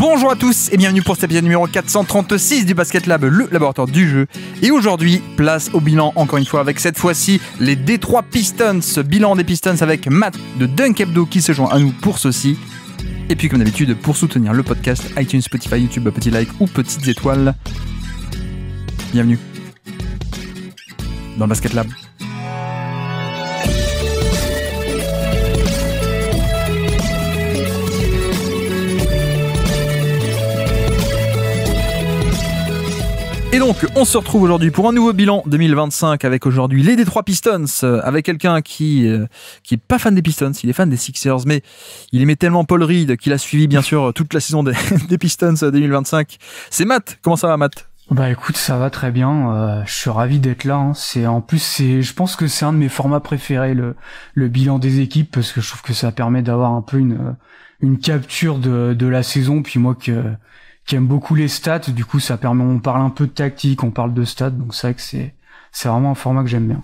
Bonjour à tous et bienvenue pour cet épisode numéro 436 du Basket Lab, le laboratoire du jeu. Et aujourd'hui, place au bilan encore une fois avec cette fois-ci les Détroit Pistons. Bilan des Pistons avec Matt de Dunk Hebdo qui se joint à nous pour ceci. Et puis comme d'habitude, pour soutenir le podcast, iTunes, Spotify, YouTube, petit like ou petites étoiles. Bienvenue dans le Basket Lab. Et donc, on se retrouve aujourd'hui pour un nouveau bilan 2025 avec aujourd'hui les Détroit Pistons, avec quelqu'un qui est pas fan des Pistons, il est fan des Sixers, mais il aimait tellement Paul Reed qu'il a suivi bien sûr toute la saison des Pistons 2025. C'est Matt. Comment ça va, Matt ? Bah écoute, ça va très bien. Je suis ravi d'être là. Hein. Je pense que c'est un de mes formats préférés, le bilan des équipes, parce que je trouve que ça permet d'avoir un peu une capture de la saison. Puis moi qui aime beaucoup les stats, du coup ça permet, on parle un peu de tactique, on parle de stats, donc c'est vrai que c'est vraiment un format que j'aime bien.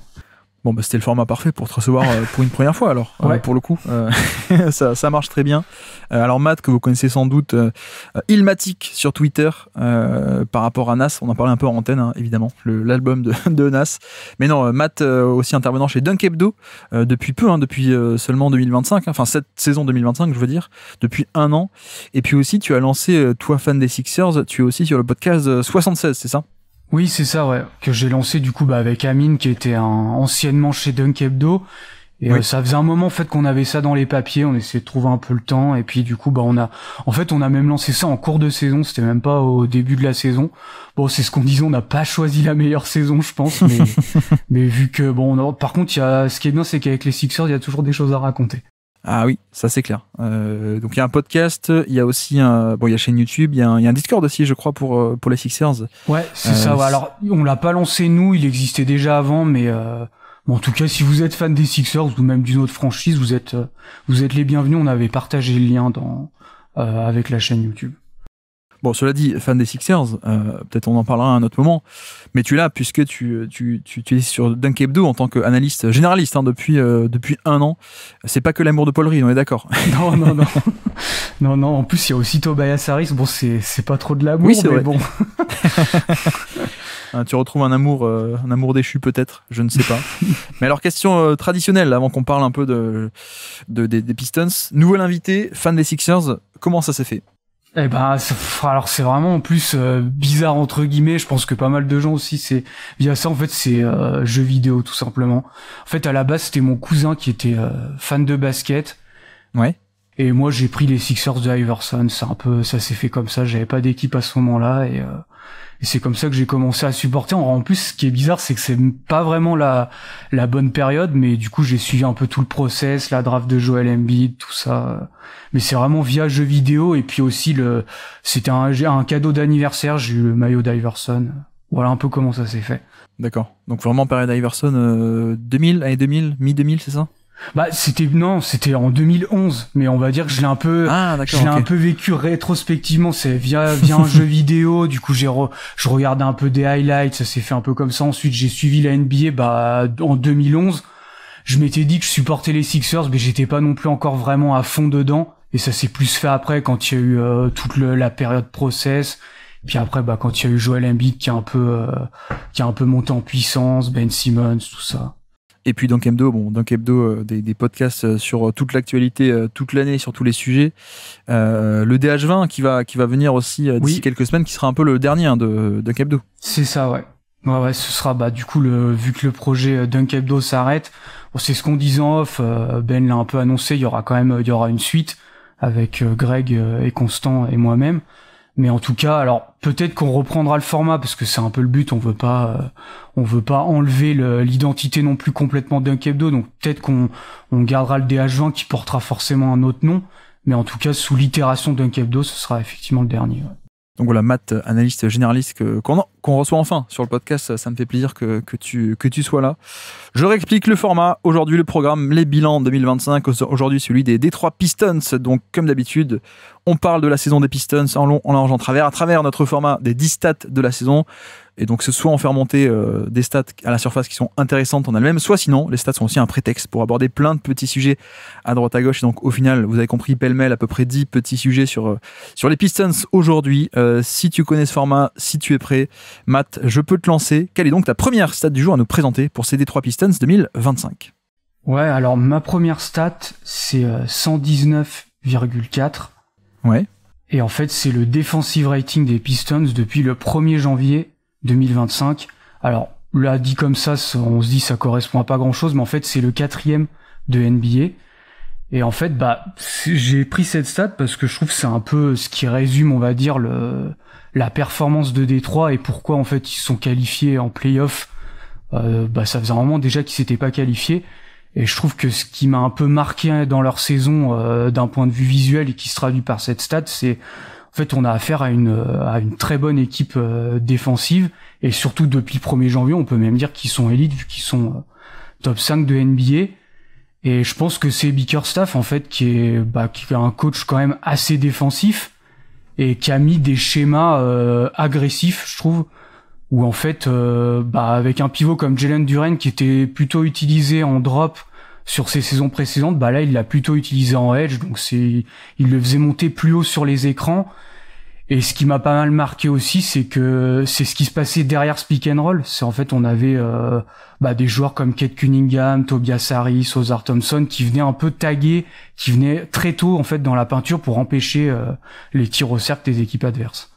Bon, bah c'était le format parfait pour te recevoir pour une première fois alors, ouais. Pour le coup. Ça marche très bien. Alors Matt, que vous connaissez sans doute, Illmatic sur Twitter, par rapport à Nas, on en parlait un peu en antenne, hein, évidemment, l'album de Nas. Mais non, Matt aussi intervenant chez Dunk Hebdo, depuis peu, hein, depuis seulement 2025, enfin cette saison 2025 je veux dire, depuis un an. Et puis aussi tu as lancé, toi fan des Sixers, tu es aussi sur le podcast 76, c'est ça ? Oui, c'est ça, ouais, que j'ai lancé du coup avec Amine qui était anciennement chez Dunk Hebdo. Et oui. Ça faisait un moment en fait qu'on avait ça dans les papiers, on essayait de trouver un peu le temps et puis du coup on a même lancé ça en cours de saison, c'était même pas au début de la saison. Bon, c'est ce qu'on disait, on n'a pas choisi la meilleure saison, je pense, mais vu que par contre, ce qui est bien, c'est qu'avec les Sixers, il y a toujours des choses à raconter. Ah oui, ça c'est clair. Donc il y a un podcast, il y a aussi il y a une chaîne YouTube, il y a un Discord aussi, je crois, pour les Sixers. Ouais, c'est ça. Ouais. Alors on l'a pas lancé nous, il existait déjà avant, mais en tout cas, si vous êtes fan des Sixers ou même d'une autre franchise, vous êtes les bienvenus. On avait partagé le lien avec la chaîne YouTube. Bon, cela dit, fan des Sixers, peut-être on en parlera à un autre moment, mais tu es là puisque tu es sur Dunk Hebdo en tant qu'analyste généraliste depuis un an. C'est pas que l'amour de Paul Reed, on est d'accord ? Non. En plus, il y a aussi Tobias Harris. Bon, c'est pas trop de l'amour, oui, c'est mais vrai. Bon. Tu retrouves un amour déchu peut-être, je ne sais pas. Mais alors, question traditionnelle, avant qu'on parle un peu des Pistons. Nouvel invité, fan des Sixers, comment ça s'est fait ? Eh ben, alors c'est vraiment en plus bizarre entre guillemets. Je pense que pas mal de gens aussi, c'est via ça en fait, c'est jeux vidéo tout simplement. En fait, à la base, c'était mon cousin qui était fan de basket. Ouais. Et moi, j'ai pris les Sixers de Iverson. Ça s'est fait comme ça. J'avais pas d'équipe à ce moment-là et c'est comme ça que j'ai commencé à supporter. En plus, ce qui est bizarre, c'est que c'est pas vraiment la bonne période, mais du coup, j'ai suivi un peu tout le process, la draft de Joel Embiid, tout ça. Mais c'est vraiment via jeux vidéo et puis aussi c'était un cadeau d'anniversaire. J'ai eu le maillot d'Iverson. Voilà un peu comment ça s'est fait. D'accord. Donc vraiment période Iverson 2000, année 2000, mi-2000, c'est ça ? Bah c'était en 2011, mais on va dire que je l'ai un peu un peu vécu rétrospectivement, c'est via un jeu vidéo. Du coup je regardais un peu des highlights, ça s'est fait un peu comme ça. Ensuite j'ai suivi la NBA en 2011. Je m'étais dit que je supportais les Sixers, mais j'étais pas non plus encore vraiment à fond dedans, et ça s'est plus fait après quand il y a eu toute la période process. Puis après quand il y a eu Joel Embiid qui a un peu monté en puissance, Ben Simmons, tout ça. Et puis Dunk Hebdo, des podcasts sur toute l'actualité, toute l'année, sur tous les sujets. Le DH20 qui va venir aussi d'ici quelques semaines, qui sera un peu le dernier de Dunk Hebdo. C'est ça, ouais. Ouais, ce sera du coup vu que le projet Dunk Hebdo s'arrête, c'est ce qu'on disait en off. Ben l'a un peu annoncé, il y aura une suite avec Greg et Constant et moi-même. Mais en tout cas, alors peut-être qu'on reprendra le format parce que c'est un peu le but. On veut pas enlever l'identité non plus complètement Dunk Hebdo. Donc peut-être qu'on gardera le DH20 qui portera forcément un autre nom. Mais en tout cas, sous l'itération Dunk Hebdo, ce sera effectivement le dernier. Ouais. Donc voilà, Matt, analyste généraliste qu'on reçoit enfin sur le podcast, ça me fait plaisir que tu sois là. Je réexplique le format. Aujourd'hui, le programme, les bilans 2025. Aujourd'hui, celui des Détroit Pistons. Donc, comme d'habitude, On parle de la saison des Pistons en long, en large, en travers, à travers notre format des 10 stats de la saison. Et donc, c'est soit on fait remonter des stats à la surface qui sont intéressantes en elles-mêmes, soit sinon, les stats sont aussi un prétexte pour aborder plein de petits sujets à droite à gauche. Et donc, au final, vous avez compris, pêle-mêle, à peu près 10 petits sujets sur les Pistons aujourd'hui. Si tu connais ce format, si tu es prêt, Matt, je peux te lancer. Quelle est donc ta première stat du jour à nous présenter pour ces Détroit Pistons 2025 ? Ouais, alors ma première stat, c'est 119,4. Ouais. Et en fait, c'est le defensive rating des Pistons depuis le 1er janvier 2025. Alors, là, dit comme ça, on se dit ça correspond à pas grand-chose, mais en fait, c'est le 4e de NBA. Et en fait, j'ai pris cette stat parce que je trouve que c'est un peu ce qui résume, on va dire, la performance de Détroit et pourquoi, en fait, ils se sont qualifiés en play-off. Ça faisait un moment déjà qu'ils s'étaient pas qualifiés. Et je trouve que ce qui m'a un peu marqué dans leur saison, d'un point de vue visuel et qui se traduit par cette stat, c'est en fait on a affaire à une très bonne équipe défensive, et surtout depuis le 1er janvier, on peut même dire qu'ils sont élites vu qu'ils sont top 5 de NBA. Et je pense que c'est Bickerstaff en fait qui est un coach quand même assez défensif et qui a mis des schémas agressifs, je trouve, où en fait avec un pivot comme Jalen Duren qui était plutôt utilisé en drop sur ses saisons précédentes, là il l'a plutôt utilisé en edge, donc il le faisait monter plus haut sur les écrans. Et ce qui m'a pas mal marqué aussi, c'est que c'est ce qui se passait derrière ce pick and roll. C'est en fait on avait des joueurs comme Kate Cunningham, Tobias Harris, Ozar Thompson qui venaient un peu taguer, qui venaient très tôt en fait dans la peinture pour empêcher les tirs au cercle des équipes adverses.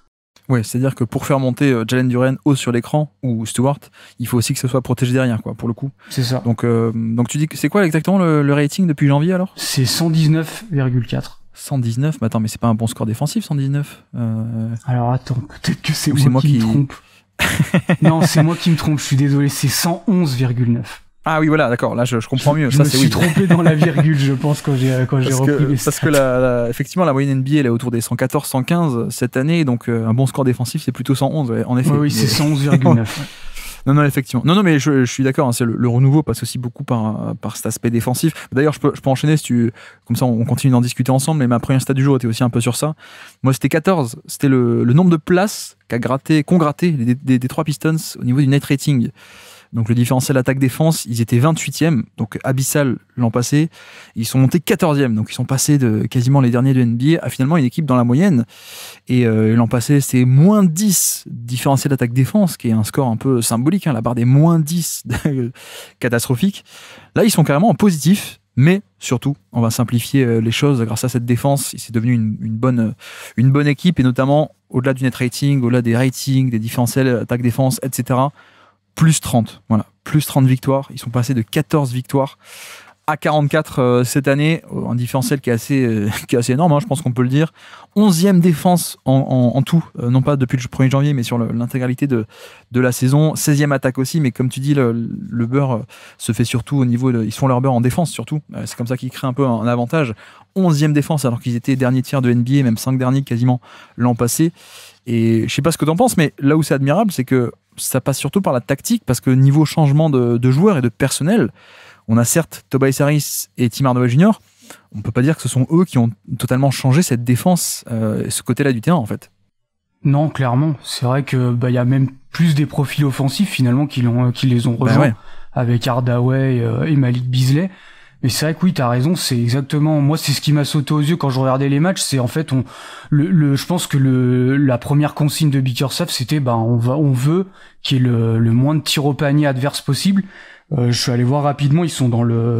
Ouais, c'est-à-dire que pour faire monter Jalen Duren haut sur l'écran ou Stewart, il faut aussi que ce soit protégé derrière, quoi, pour le coup. C'est ça. Donc tu dis que c'est quoi exactement le rating depuis janvier alors ? C'est 119,4. 119, mais attends, mais c'est pas un bon score défensif, 119 Alors attends, peut-être que c'est moi qui me trompe. Non, c'est moi qui me trompe, je suis désolé, c'est 111,9. Ah oui, voilà, d'accord, là je comprends mieux. Je me suis trompé dans la virgule, je pense, quand j'ai repris les stats. Parce que effectivement, la moyenne NBA, elle est autour des 114, 115 cette année, donc un bon score défensif, c'est plutôt 111, ouais, en effet. Oui, c'est 111,9. Non, effectivement. Non, mais je suis d'accord, hein, c'est le renouveau passe aussi beaucoup par cet aspect défensif. D'ailleurs, je peux enchaîner si tu, comme ça on continue d'en discuter ensemble, mais ma première stat du jour était aussi un peu sur ça. Moi, c'était 14. C'était le nombre de places qu'ont gratté les Détroit Pistons au niveau du net rating. Donc le différentiel attaque-défense, ils étaient 28e, donc abyssal l'an passé. Ils sont montés 14e, donc ils sont passés de quasiment les derniers de NBA à finalement une équipe dans la moyenne. Et l'an passé, c'est moins 10 différentiel attaque-défense, qui est un score un peu symbolique, hein, la barre des moins 10 catastrophique. Là, ils sont carrément en positif, mais surtout, on va simplifier les choses grâce à cette défense. C'est devenu une bonne équipe, et notamment au-delà du net rating, au-delà des ratings, des différentiels attaque-défense, etc., plus 30, voilà, plus 30 victoires. Ils sont passés de 14 victoires à 44 cette année, un différentiel qui est assez énorme, hein, je pense qu'on peut le dire. 11e défense en tout, non pas depuis le 1er janvier, mais sur l'intégralité de la saison. 16e attaque aussi, mais comme tu dis, le beurre se fait surtout au niveau ils font leur beurre en défense surtout. C'est comme ça qu'ils créent un peu un avantage. 11e défense, alors qu'ils étaient dernier tiers de NBA, même 5 derniers quasiment l'an passé. Et je sais pas ce que t'en penses, mais là où c'est admirable, c'est que ça passe surtout par la tactique, parce que niveau changement de joueurs et de personnel, on a certes Tobias Harris et Tim Hardaway Jr., on peut pas dire que ce sont eux qui ont totalement changé cette défense, ce côté-là du terrain en fait. Non, clairement, c'est vrai que y a même plus des profils offensifs finalement qui les ont rejoints, avec Hardaway et Malik Beasley. Mais c'est vrai que oui, t'as raison, c'est exactement, moi c'est ce qui m'a sauté aux yeux quand je regardais les matchs, c'est en fait je pense que la première consigne de Bickerstaff c'était on veut qu'il y ait le moins de tirs au panier adverse possible. Je suis allé voir rapidement, ils sont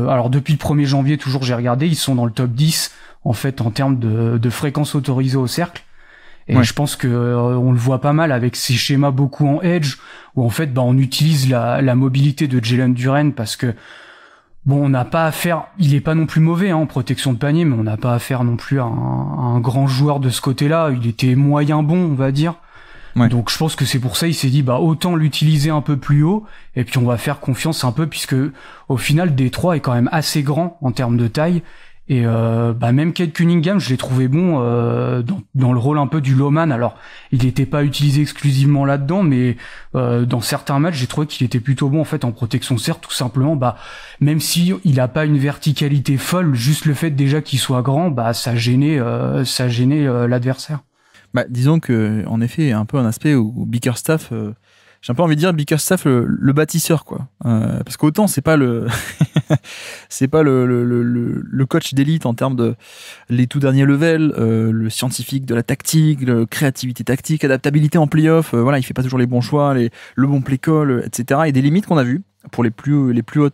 alors depuis le 1er janvier toujours j'ai regardé, ils sont dans le top 10 en fait en termes de fréquence autorisée au cercle. Et je pense que on le voit pas mal avec ces schémas beaucoup en edge où en fait on utilise la mobilité de Jalen Duren, parce que on n'a pas à faire, il est pas non plus mauvais en protection de panier, mais on n'a pas à faire non plus à un grand joueur de ce côté-là. Il était moyen bon, on va dire. Ouais. Donc je pense que c'est pour ça il s'est dit autant l'utiliser un peu plus haut, et puis on va faire confiance un peu, puisque au final Détroit est quand même assez grand en termes de taille, Et même Cade Cunningham, je l'ai trouvé bon dans le rôle un peu du lawman. Alors, il n'était pas utilisé exclusivement là-dedans, mais dans certains matchs, j'ai trouvé qu'il était plutôt bon en fait en protection cercle, tout simplement. Même si il a pas une verticalité folle, juste le fait déjà qu'il soit grand, ça gênait l'adversaire. Disons que en effet, il y a un peu un aspect où Bickerstaff, j'ai un peu envie de dire Bickerstaff le bâtisseur, quoi. Parce qu'autant c'est pas le c'est pas le coach d'élite en termes de les tout derniers levels, le scientifique de la tactique, la créativité tactique, adaptabilité en playoff, voilà, il fait pas toujours les bons choix, le bon play call, etc. Et des limites qu'on a vues pour les plus hauts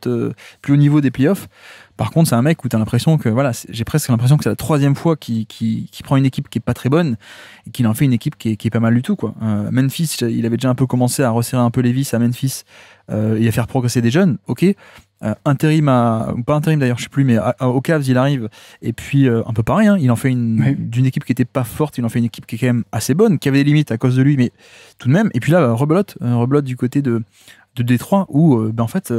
niveaux des playoffs. Par contre, c'est un mec où t'as l'impression que, voilà, j'ai presque l'impression que c'est la 3e fois qu'il prend une équipe qui est pas très bonne et qu'il en fait une équipe qui est pas mal du tout, quoi. Memphis, il avait déjà un peu commencé à resserrer un peu les vis à Memphis et à faire progresser des jeunes, ok. Intérim pas intérim d'ailleurs, je sais plus, mais au Cavs il arrive et puis un peu pareil, hein, il en fait d'une équipe qui était pas forte, il en fait une équipe qui est quand même assez bonne, qui avait des limites à cause de lui, mais tout de même. Et puis là, rebelote du côté de Détroit où en fait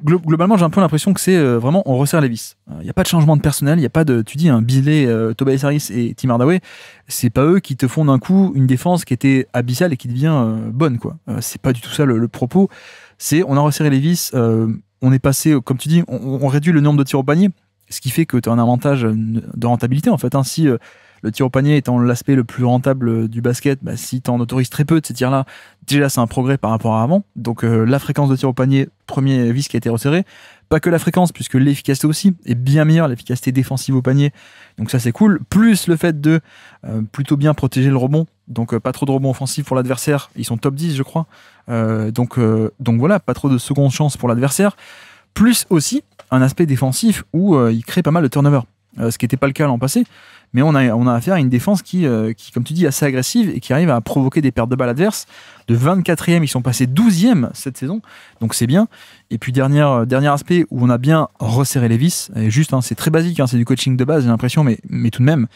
globalement j'ai un peu l'impression que c'est vraiment on resserre les vis. Il n'y a pas de changement de personnel, il n'y a pas de, tu dis un Beasley, Tobias Harris et Tim Hardaway, c'est pas eux qui te font d'un coup une défense qui était abyssale et qui devient bonne, quoi. C'est pas du tout ça le propos, c'est on a resserré les vis, on est passé, comme tu dis, on réduit le nombre de tirs au panier, ce qui fait que tu as un avantage de rentabilité en fait, hein. Si le tir au panier étant l'aspect le plus rentable du basket, si tu en autorises très peu de ces tirs-là, déjà c'est un progrès par rapport à avant. Donc la fréquence de tir au panier, premier vis qui a été resserré. Pas que la fréquence, puisque l'efficacité aussi est bien meilleure, l'efficacité défensive au panier. Donc ça c'est cool. Plus le fait de plutôt bien protéger le rebond. Donc pas trop de rebond offensif pour l'adversaire. Ils sont top 10 je crois. Donc voilà, pas trop de seconde chance pour l'adversaire. Plus aussi un aspect défensif où il crée pas mal de turnover. Ce qui n'était pas le cas l'an passé. Mais on a affaire à une défense qui, comme tu dis, est assez agressive et qui arrive à provoquer des pertes de balles adverses. De 24e, ils sont passés 12e cette saison, donc c'est bien. Et puis dernier aspect où on a bien resserré les vis, et juste, hein, c'est très basique, hein, c'est du coaching de base, j'ai l'impression, mais tout de même,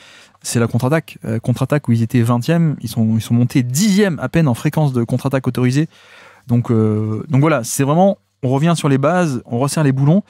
c'est la contre-attaque. Contre-attaque où ils étaient 20e, ils sont montés 10e à peine en fréquence de contre-attaque autorisée. Donc voilà, c'est vraiment, on revient sur les bases, on resserre les boulons,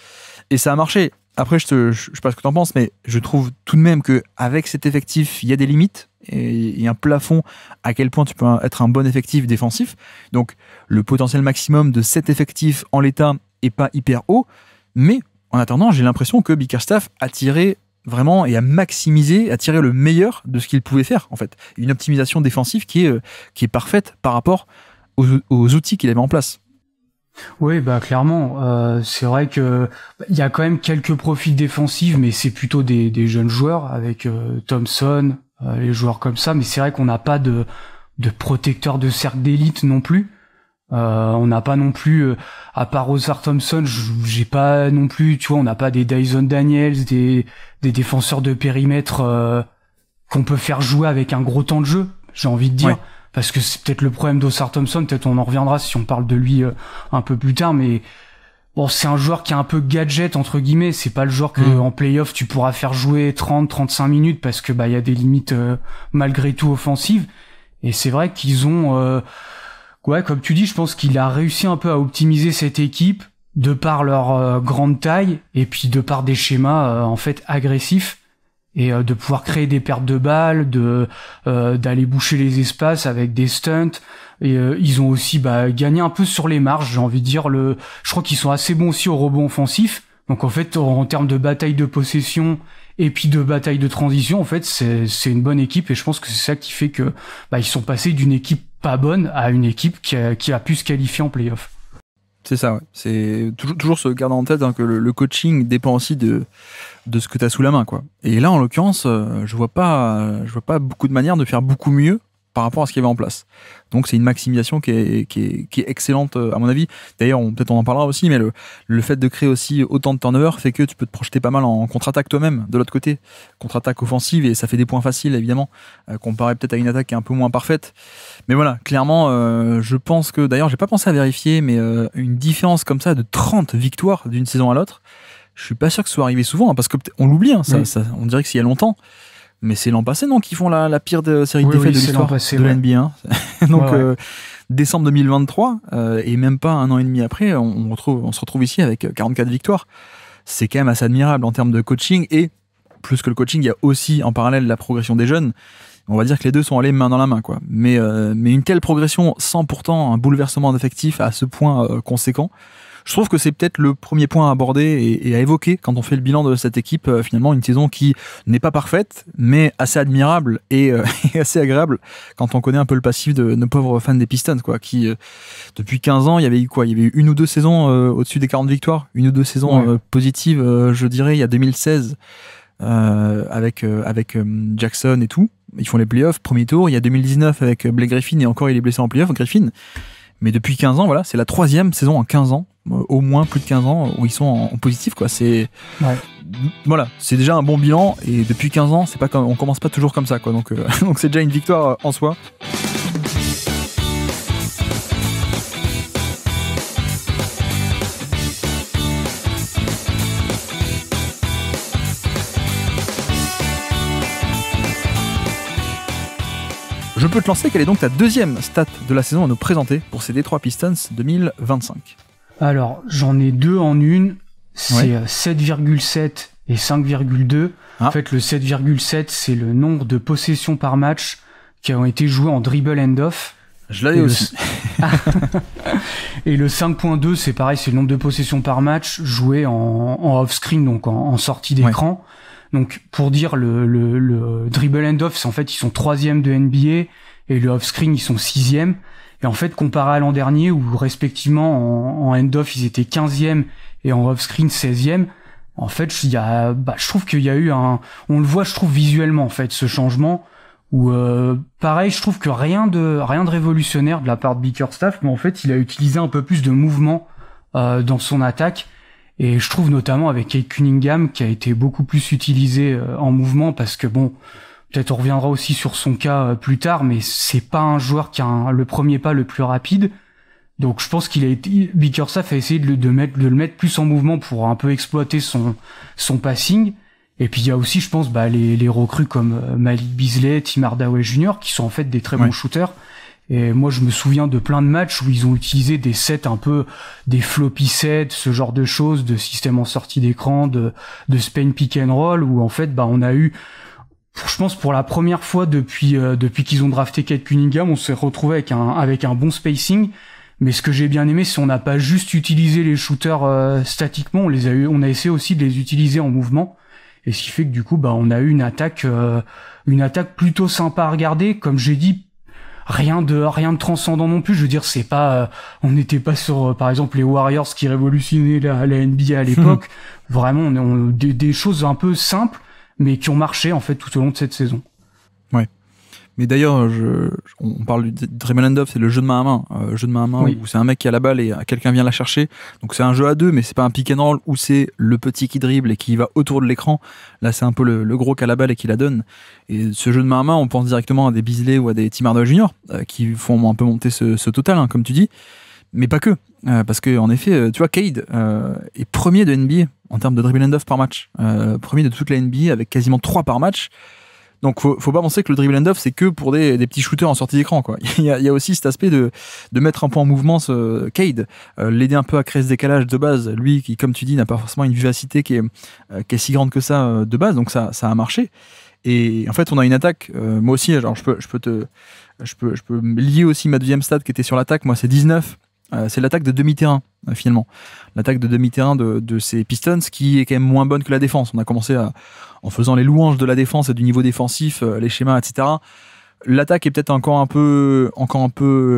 et ça a marché. Après, je sais pas ce que tu en penses, mais je trouve tout de même qu'avec cet effectif, il y a des limites et un plafond à quel point tu peux être un bon effectif défensif. Donc, le potentiel maximum de cet effectif en l'état est pas hyper haut, mais en attendant, j'ai l'impression que Bickerstaff a tiré vraiment et a maximisé, a tiré le meilleur de ce qu'il pouvait faire, en fait. Une optimisation défensive qui est parfaite par rapport aux outils qu'il avait en place. Oui, clairement, c'est vrai que il y a quand même quelques profils défensifs, mais c'est plutôt des jeunes joueurs avec Thompson, les joueurs comme ça. Mais c'est vrai qu'on n'a pas de protecteur de cercle d'élite non plus. On n'a pas non plus, à part Osar Thompson, j'ai pas non plus, tu vois, on n'a pas des Dyson Daniels, des défenseurs de périmètre qu'on peut faire jouer avec un gros temps de jeu, j'ai envie de dire. Ouais. Parce que c'est peut-être le problème d'Osar Thompson, peut-être on en reviendra si on parle de lui un peu plus tard, mais bon, c'est un joueur qui est un peu gadget entre guillemets, c'est pas le joueur que en play-off tu pourras faire jouer 30-35 minutes parce que il y a des limites malgré tout offensives, et c'est vrai qu'ils ont comme tu dis, je pense qu'il a réussi un peu à optimiser cette équipe de par leur grande taille et puis de par des schémas en fait agressifs. Et de pouvoir créer des pertes de balles, d'aller boucher les espaces avec des stunts. Et ils ont aussi gagné un peu sur les marges, j'ai envie de dire. Je crois qu'ils sont assez bons aussi au rebond offensif. Donc en fait, en termes de bataille de possession et puis de bataille de transition, en fait, c'est une bonne équipe. Et je pense que c'est ça qui fait que ils sont passés d'une équipe pas bonne à une équipe qui a pu se qualifier en play-off. C'est ça, ouais. C'est toujours se garder en tête que le coaching dépend aussi de ce que tu as sous la main, quoi. Et là, en l'occurrence, je vois pas beaucoup de manières de faire beaucoup mieux par rapport à ce qu'il y avait en place. Donc c'est une maximisation qui est excellente à mon avis. D'ailleurs, peut-être on en parlera aussi, mais le fait de créer aussi autant de turnover fait que tu peux te projeter pas mal en contre-attaque toi-même, de l'autre côté. Contre-attaque offensive, et ça fait des points faciles, évidemment, comparé peut-être à une attaque qui est un peu moins parfaite. Mais voilà, clairement, je pense que, d'ailleurs, j'ai pas pensé à vérifier, mais une différence comme ça de 30 victoires d'une saison à l'autre, je suis pas sûr que ce soit arrivé souvent, hein, parce qu'on l'oublie, hein, ça, on dirait que c'est il y a longtemps. Mais c'est l'an passé, non, qui font la pire série de défaites de l'histoire de la NBA. Donc, décembre 2023, et même pas un an et demi après, on se retrouve ici avec 44 victoires. c'est quand même assez admirable en termes de coaching. Et plus que le coaching, il y a aussi en parallèle la progression des jeunes. On va dire que les deux sont allés main dans la main, quoi. Mais une telle progression sans pourtant un bouleversement d'effectifs à ce point conséquent, je trouve que c'est peut-être le premier point à aborder et à évoquer quand on fait le bilan de cette équipe. Finalement, une saison qui n'est pas parfaite, mais assez admirable et assez agréable quand on connaît un peu le passif de nos pauvres fans des Pistons, quoi. Qui, depuis 15 ans, il y avait eu quoi ? Il y avait eu une ou deux saisons au-dessus des 40 victoires, une ou deux saisons positives, je dirais, il y a 2016. Avec Jackson et tout, ils font les playoffs, premier tour. Il y a 2019 avec Blake Griffin et encore il est blessé en playoffs, Griffin. Mais depuis 15 ans, voilà, c'est la 3e saison en 15 ans, au moins plus de 15 ans où ils sont en positif, quoi. Voilà, c'est déjà un bon bilan et depuis 15 ans, c'est pas comme, on commence pas toujours comme ça, quoi. Donc c'est déjà une victoire en soi. Je peux te lancer, quelle est donc ta deuxième stat de la saison à nous présenter pour ces Detroit Pistons 2025 ? Alors, j'en ai deux en une, c'est 7,7 et 5,2. En fait, le 7,7, c'est le nombre de possessions par match qui ont été jouées en dribble end-off. Je l'avais aussi. Et le 5.2, c'est pareil, c'est le nombre de possessions par match jouées en off-screen, donc en sortie d'écran. Donc, pour dire, le dribble end-off, c'est en fait, ils sont 3e de NBA, et le off-screen, ils sont 6e. Et en fait, comparé à l'an dernier, où respectivement, en end-off, ils étaient 15e, et en off-screen, 16e, en fait, je trouve qu'il y a eu on le voit, je trouve, visuellement, en fait, ce changement, où, pareil, je trouve que rien de révolutionnaire de la part de Bickerstaff, mais en fait, il a utilisé un peu plus de mouvement, dans son attaque. Et je trouve notamment avec Cade Cunningham qui a été beaucoup plus utilisé en mouvement parce que bon, peut-être on reviendra aussi sur son cas plus tard, mais c'est pas un joueur qui a le premier pas le plus rapide. Donc je pense Bickerstaff a essayé de le mettre plus en mouvement pour un peu exploiter son passing. Et puis il y a aussi, je pense, les recrues comme Malik Beasley, Tim Hardaway Jr. qui sont en fait des très bons shooters. Et moi, je me souviens de plein de matchs où ils ont utilisé des sets un peu, des floppy sets, ce genre de choses, de système en sortie d'écran, de Spain pick and roll, où en fait, on a eu, je pense pour la première fois depuis qu'ils ont drafté Cade Cunningham, on s'est retrouvé avec un bon spacing. Mais ce que j'ai bien aimé, c'est qu'on n'a pas juste utilisé les shooters statiquement, on a essayé aussi de les utiliser en mouvement. Et ce qui fait que du coup, on a eu une attaque plutôt sympa à regarder, comme j'ai dit. Rien de transcendant non plus. Je veux dire, c'est pas, on n'était pas sur, par exemple, les Warriors qui révolutionnaient la NBA à l'époque. Vraiment, on des choses un peu simples, mais qui ont marché, en fait, tout au long de cette saison. Ouais. Mais d'ailleurs, on parle du dribble end-off, c'est le jeu de main à main. Jeu de main à main où c'est un mec qui a la balle et quelqu'un vient la chercher. Donc c'est un jeu à deux, mais c'est pas un pick and roll où c'est le petit qui dribble et qui va autour de l'écran. Là, c'est un peu le gros qui a la balle et qui la donne. Et ce jeu de main à main, on pense directement à des Beasley ou à des Tim Hardaway Jr. Qui font un peu monter ce total, hein, comme tu dis. Mais pas que. Parce que en effet, tu vois, Cade est premier de NBA en termes de dribble end-off par match. Premier de toute la NBA avec quasiment 3 par match. Donc faut pas penser que le dribble end-off c'est que pour des petits shooters en sortie d'écran, quoi. Il y a aussi cet aspect de mettre un peu en mouvement ce Cade, l'aider un peu à créer ce décalage de base, lui qui, comme tu dis, n'a pas forcément une vivacité qui est si grande que ça de base, donc ça a marché. Et en fait on a une attaque, moi aussi, genre je peux lier aussi ma deuxième stat qui était sur l'attaque, moi c'est 19. C'est l'attaque de demi-terrain, finalement. L'attaque de demi-terrain de ces Pistons qui est quand même moins bonne que la défense. On a commencé en faisant les louanges de la défense et du niveau défensif, les schémas, etc. L'attaque est peut-être encore un peu,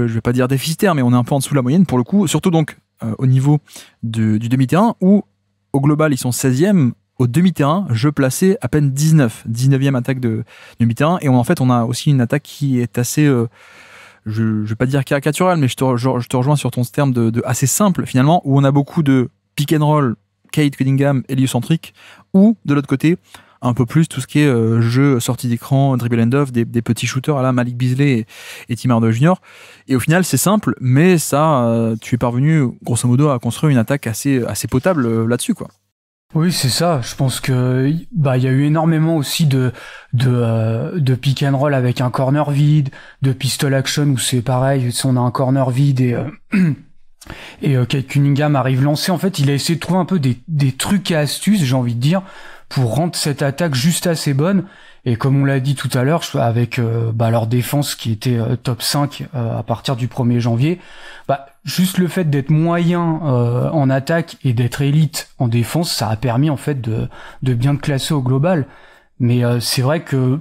je vais pas dire déficitaire, mais on est un peu en dessous de la moyenne pour le coup. Surtout donc au niveau du demi-terrain où au global ils sont 16e. Au demi-terrain, je plaçais à peine 19e attaque de demi-terrain. Et en fait, on a aussi une attaque qui est assez... je vais pas dire caricatural, mais je te rejoins sur ton terme de assez simple finalement, où on a beaucoup de pick and roll, Cade Cunningham, héliocentrique, ou de l'autre côté, un peu plus tout ce qui est jeu, sortie d'écran, dribble end-off, des petits shooters à la Malik Beasley et Tim Hardaway Jr. Et au final, c'est simple, mais ça, tu es parvenu, grosso modo, à construire une attaque assez potable là-dessus, quoi. Oui, c'est ça. Je pense que il y a eu énormément aussi de pick and roll avec un corner vide, de pistol action où c'est pareil, si on a un corner vide et Et Kate Cunningham arrive lancé. En fait, il a essayé de trouver un peu des trucs et astuces, j'ai envie de dire, pour rendre cette attaque juste assez bonne. Et comme on l'a dit tout à l'heure, avec leur défense qui était top 5 à partir du 1er janvier, juste le fait d'être moyen en attaque et d'être élite en défense, ça a permis en fait de bien te classer au global. Mais c'est vrai que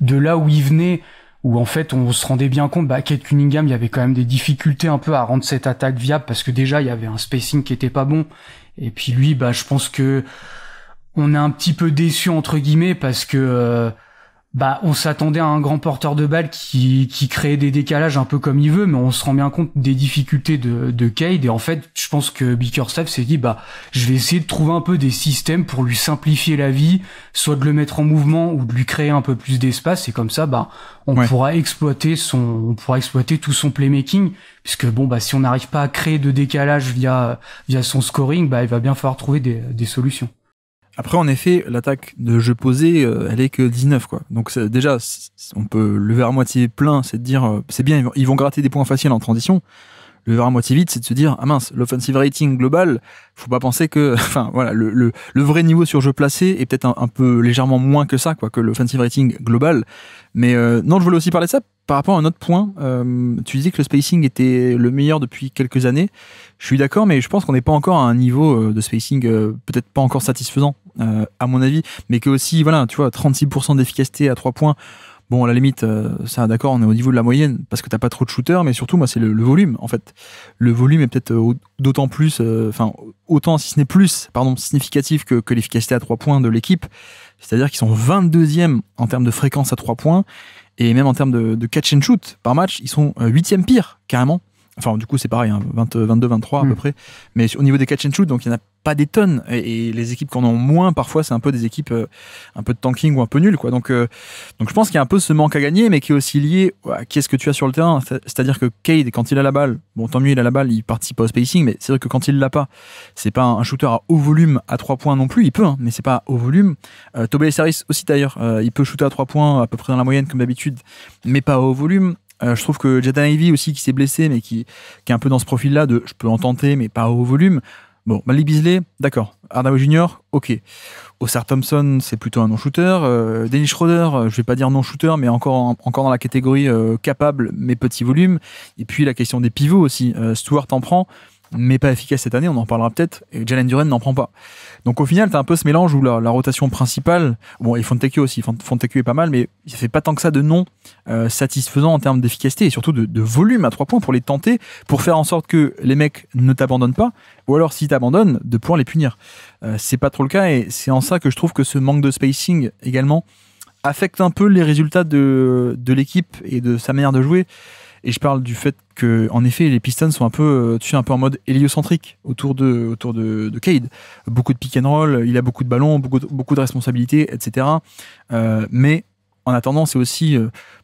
de là où il venait, où en fait on se rendait bien compte, Kate Cunningham, il y avait quand même des difficultés un peu à rendre cette attaque viable, parce que déjà il y avait un spacing qui était pas bon, et puis lui, je pense que on est un petit peu déçu entre guillemets, parce que on s'attendait à un grand porteur de balle qui créait des décalages un peu comme il veut, mais on se rend bien compte des difficultés de Cade, et en fait je pense que Bickerstaff s'est dit je vais essayer de trouver un peu des systèmes pour lui simplifier la vie, soit de le mettre en mouvement ou de lui créer un peu plus d'espace, et comme ça on pourra exploiter tout son playmaking, puisque si on n'arrive pas à créer de décalage via son scoring, il va bien falloir trouver des solutions. Après, en effet, l'attaque de jeu posé, elle est que 19, quoi. Donc déjà, on peut le verre à moitié plein, c'est de dire, c'est bien, ils vont gratter des points faciles en transition. Le verre à moitié vide, c'est de se dire, ah mince, l'offensive rating global, faut pas penser que, le vrai niveau sur jeu placé est peut-être un peu légèrement moins que ça, quoi, que l'offensive rating global. Mais non, je voulais aussi parler de ça par rapport à un autre point. Tu disais que le spacing était le meilleur depuis quelques années. Je suis d'accord, mais je pense qu'on n'est pas encore à un niveau de spacing peut-être pas encore satisfaisant, à mon avis, mais que aussi, tu vois, 36% d'efficacité à 3 points. Bon, à la limite, ça, d'accord, on est au niveau de la moyenne parce que t'as pas trop de shooters, mais surtout, moi, c'est le volume, en fait. Le volume est peut-être d'autant plus, autant, si ce n'est plus, significatif que l'efficacité à 3 points de l'équipe. C'est-à-dire qu'ils sont 22e en termes de fréquence à 3 points, et même en termes de catch and shoot par match, ils sont 8e pire, carrément. Enfin, du coup, c'est pareil, 22, 23 à peu près. Mais au niveau des catch and shoot, donc il n'y en a pas des tonnes. Et les équipes qui en ont moins, parfois, c'est un peu des équipes un peu de tanking ou un peu nulles, quoi. Donc je pense qu'il y a un peu ce manque à gagner, mais qui est aussi lié à qu'est-ce que tu as sur le terrain. C'est-à-dire que Cade, quand il a la balle, bon, tant mieux, il a la balle, il participe pas au spacing, mais c'est vrai que quand il l'a pas, c'est pas un shooter à haut volume à 3 points non plus. Il peut, mais c'est pas à haut volume. Tobias Harris aussi, d'ailleurs, il peut shooter à 3 points à peu près dans la moyenne, comme d'habitude, mais pas à haut volume. Je trouve que Jaden Ivey aussi, qui s'est blessé, mais qui est un peu dans ce profil-là de je peux en tenter, mais pas au volume. Bon, Malik Beasley, d'accord. Hardaway Jr., ok. Oscar Thompson, c'est plutôt un non-shooter. Dennis Schroeder, je vais pas dire non-shooter, mais encore dans la catégorie capable, mais petit volume. Et puis la question des pivots aussi. Stewart en prend, mais pas efficace cette année, on en parlera peut-être, et Jalen Duren n'en prend pas. Donc au final, t'as un peu ce mélange où la rotation principale, bon, et Fontecchio aussi, Fontecchio est pas mal, mais il fait pas tant que ça de non satisfaisant en termes d'efficacité, et surtout de volume à 3 points pour les tenter, pour faire en sorte que les mecs ne t'abandonnent pas, ou alors s'ils t'abandonnent, de pouvoir les punir. C'est pas trop le cas, et c'est en ça que je trouve que ce manque de spacing également affecte un peu les résultats de l'équipe et de sa manière de jouer. Et je parle du fait que, en effet, les Pistons sont un peu en mode héliocentrique autour de Cade. Beaucoup de pick and roll, il a beaucoup de ballons, beaucoup de responsabilités, etc. Mais en attendant, c'est aussi,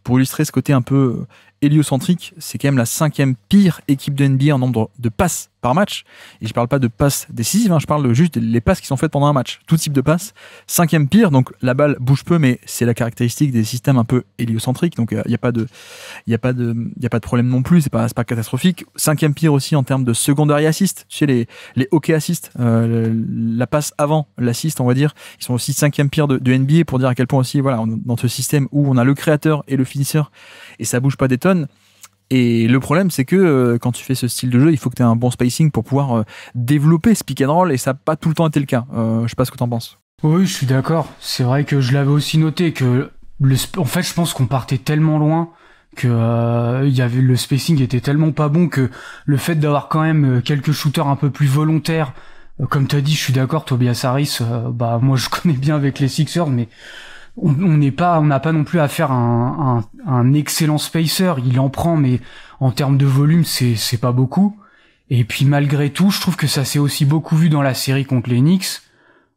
pour illustrer ce côté un peu héliocentrique, c'est quand même la 5e pire équipe de NBA en nombre de passes par match. Et je parle pas de passes décisives, je parle juste des passes qui sont faites pendant un match. Tout type de passes. 5e pire, donc la balle bouge peu, mais c'est la caractéristique des systèmes un peu héliocentriques. Donc il y a pas de problème non plus. C'est pas catastrophique. 5e pire aussi en termes de secondary assist. Tu sais, les hockey assist, la passe avant l'assist, on va dire. Ils sont aussi 5e pire de NBA, pour dire à quel point aussi, voilà, dans ce système où on a le créateur et le finisseur, et ça bouge pas des tonnes. Et le problème, c'est que quand tu fais ce style de jeu, il faut que tu aies un bon spacing pour pouvoir développer ce pick and roll, et ça n'a pas tout le temps été le cas. Je sais pas ce que tu en penses. Oui, je suis d'accord. C'est vrai que je l'avais aussi noté que en fait, je pense qu'on partait tellement loin que le spacing était tellement pas bon que le fait d'avoir quand même quelques shooters un peu plus volontaires, comme tu as dit, je suis d'accord. Tobias Harris, moi je connais bien avec les Sixers, mais on n'a pas non plus à faire un excellent spacer. Il en prend, mais en termes de volume, c'est pas beaucoup. Et puis malgré tout, je trouve que ça s'est aussi beaucoup vu dans la série contre les Knicks,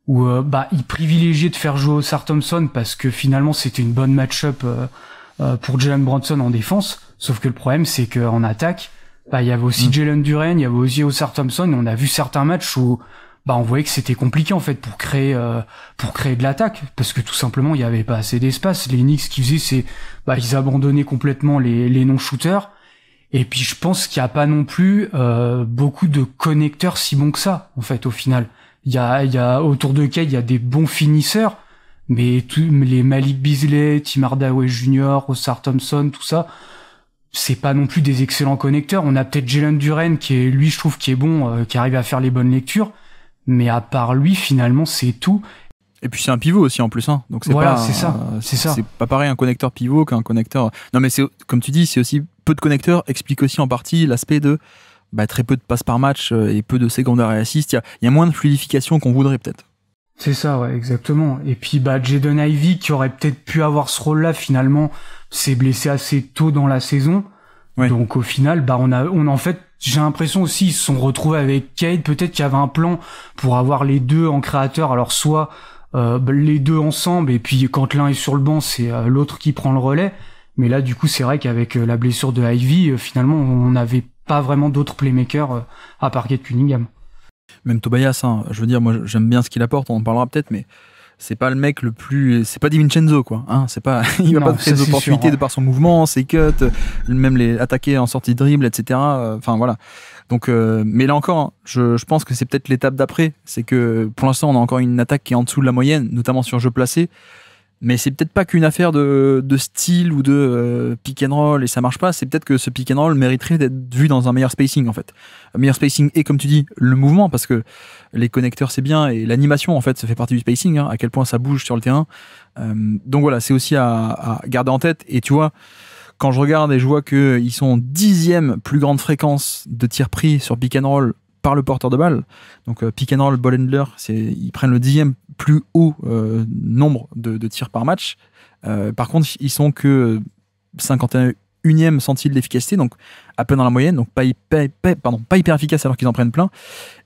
où il privilégiait de faire jouer Oscar Thompson parce que finalement c'était une bonne match-up pour Jalen Brunson en défense. Sauf que le problème, c'est qu'en attaque, il y avait aussi Jalen Duren, il y avait aussi Oscar Thompson, et on a vu certains matchs où on voyait que c'était compliqué en fait pour créer de l'attaque, parce que tout simplement il y avait pas assez d'espace. Les Knicks, ce qu'ils faisaient, c'est ils abandonnaient complètement les non-shooters, Et puis je pense qu'il y a pas non plus beaucoup de connecteurs si bons que ça, en fait, au final. Il y a autour de Cade, il y a des bons finisseurs, mais les Malik Beasley, Tim Hardaway Jr., Oscar Thompson, tout ça, c'est pas non plus des excellents connecteurs. On a peut-être Jalen Duren qui est, lui, je trouve, qui est bon, qui arrive à faire les bonnes lectures, mais à part lui, finalement, c'est tout. Et puis c'est un pivot aussi en plus, hein. Donc c'est voilà, pas, c'est ça. C'est pas pareil un connecteur pivot qu'un connecteur. Non mais c'est comme tu dis, c'est aussi peu de connecteurs explique aussi en partie l'aspect de très peu de passes par match et peu de secondaires et assists. Il y a moins de fluidification qu'on voudrait peut-être. C'est ça, ouais, exactement. Et puis Jaden Ivey qui aurait peut-être pu avoir ce rôle-là finalement s'est blessé assez tôt dans la saison. Ouais. Donc au final, on a en fait, j'ai l'impression aussi ils se sont retrouvés avec Cade. Peut-être qu'il y avait un plan pour avoir les deux en créateur. Alors soit les deux ensemble et puis quand l'un est sur le banc, c'est l'autre qui prend le relais. Mais là, du coup, c'est vrai qu'avec la blessure de Ivey, finalement, on n'avait pas vraiment d'autres playmakers à part Cade Cunningham. Même Tobias, hein, je veux dire, moi j'aime bien ce qu'il apporte, on en parlera peut-être, mais c'est pas le mec le plus, c'est pas DiVincenzo quoi, hein, c'est pas, il va pas créer des opportunités de par son mouvement, ses cuts, même les attaquer en sortie de dribble, etc. Enfin voilà. Donc, mais là encore, hein, je pense que c'est peut-être l'étape d'après, c'est que pour l'instant on a encore une attaque qui est en dessous de la moyenne, notamment sur jeu placé. Mais c'est peut-être pas qu'une affaire de style ou de pick and roll et ça marche pas, c'est peut-être que ce pick and roll mériterait d'être vu dans un meilleur spacing en fait. Un meilleur spacing et comme tu dis, le mouvement parce que les connecteurs c'est bien et l'animation en fait ça fait partie du spacing, hein, à quel point ça bouge sur le terrain. Donc voilà, c'est aussi à garder en tête et tu vois, quand je regarde et je vois qu'ils sont 10e plus grande fréquence de tirs pris sur pick and roll par le porteur de balle, donc pick and roll, ball handler, ils prennent le 10e plus haut nombre de tirs par match. Par contre, ils sont que 51e centile d'efficacité, donc à peine dans la moyenne, donc pas hyper efficace alors qu'ils en prennent plein.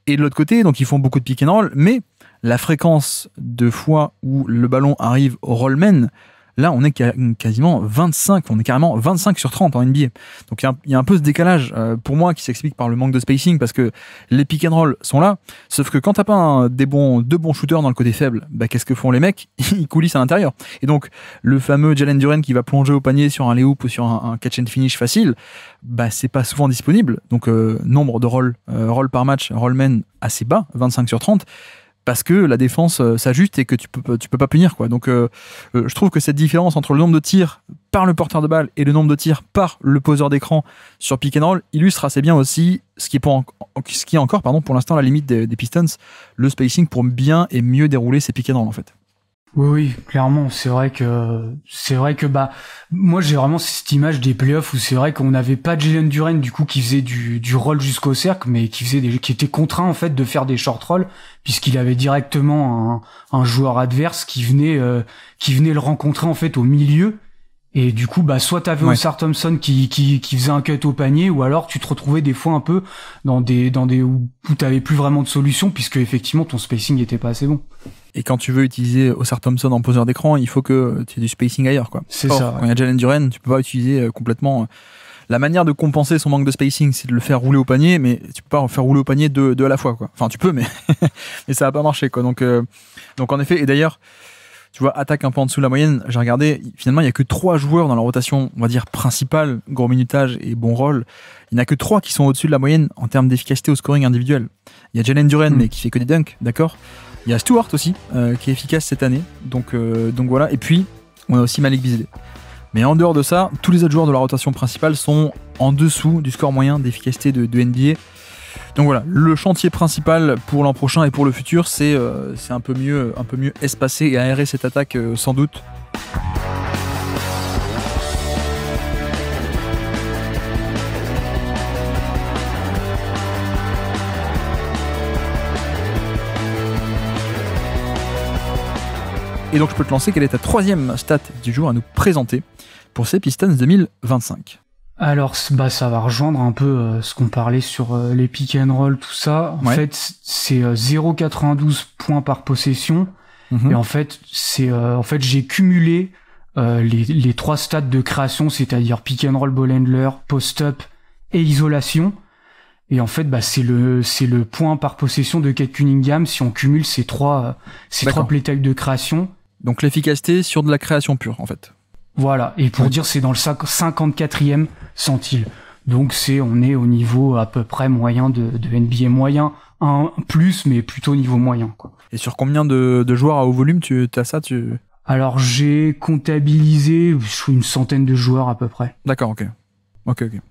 Et de l'autre côté, donc ils font beaucoup de pick and roll, mais la fréquence de fois où le ballon arrive au rollman, là, on est quasiment 25, on est carrément 25 sur 30 en NBA. Donc il y a un peu ce décalage pour moi qui s'explique par le manque de spacing parce que les pick and roll sont là, sauf que quand t'as pas deux bons shooters dans le côté faible, qu'est-ce que font les mecs? Ils coulissent à l'intérieur. Et donc le fameux Jalen Duren qui va plonger au panier sur un lay-oop ou sur un catch and finish facile, c'est pas souvent disponible. Donc nombre de rolls par match, rollman assez bas, 25 sur 30. Parce que la défense s'ajuste et que tu peux pas punir quoi. Donc je trouve que cette différence entre le nombre de tirs par le porteur de balle et le nombre de tirs par le poseur d'écran sur pick and roll illustre assez bien aussi ce qui est encore pour l'instant la limite des Pistons, le spacing pour bien et mieux dérouler ces pick and roll en fait. Oui, clairement, c'est vrai que moi j'ai vraiment cette image des playoffs où c'est vrai qu'on n'avait pas Jalen Duren du coup qui faisait du roll jusqu'au cercle, mais qui était contraint en fait de faire des short rolls puisqu'il avait directement un joueur adverse qui venait le rencontrer en fait au milieu. Et du coup, soit t'avais Oscar Thompson qui faisait un cut au panier, ou alors tu te retrouvais des fois un peu dans des où t'avais plus vraiment de solution, puisque effectivement ton spacing était pas assez bon. Et quand tu veux utiliser Oscar Thompson en poseur d'écran, il faut que tu aies du spacing ailleurs, quoi. C'est ça. Quand il y a Jalen Duren, tu peux pas utiliser complètement. La manière de compenser son manque de spacing, c'est de le faire rouler au panier, mais tu peux pas faire rouler au panier deux à la fois, quoi. Enfin, tu peux, mais mais ça va pas marcher, quoi. Donc en effet, et d'ailleurs. Tu vois, attaque un peu en dessous de la moyenne, j'ai regardé, finalement, il n'y a que 3 joueurs dans la rotation, on va dire, principale, gros minutage et bon rôle. Il n'y en a que 3 qui sont au-dessus de la moyenne en termes d'efficacité au scoring individuel. Il y a Jalen Duren, mais qui fait que des dunks, d'accord. Il y a Stewart aussi, qui est efficace cette année. Donc voilà. Et puis, on a aussi Malik Beasley. Mais en dehors de ça, tous les autres joueurs de la rotation principale sont en dessous du score moyen d'efficacité de NBA. Donc voilà, le chantier principal pour l'an prochain et pour le futur, c'est un peu mieux espacer et aérer cette attaque sans doute. Et donc je peux te lancer, quelle est ta 3e stat du jour à nous présenter pour ces Pistons 2025 ? Alors ça va rejoindre un peu ce qu'on parlait sur les pick and roll, tout ça. En fait, c'est 0,92 points par possession. Et en fait, j'ai cumulé les 3 stats de création, c'est-à-dire pick and roll, ball handler, post-up et isolation. Et en fait, c'est le point par possession de Cade Cunningham si on cumule ces trois play types de création. Donc l'efficacité sur de la création pure, en fait. Voilà, et pour dire, c'est dans le 54e centile. Donc on est au niveau à peu près moyen de NBA moyen, un plus, mais plutôt au niveau moyen, quoi. Et sur combien de joueurs à haut volume tu as ça Alors j'ai comptabilisé une centaine de joueurs à peu près. D'accord, ok.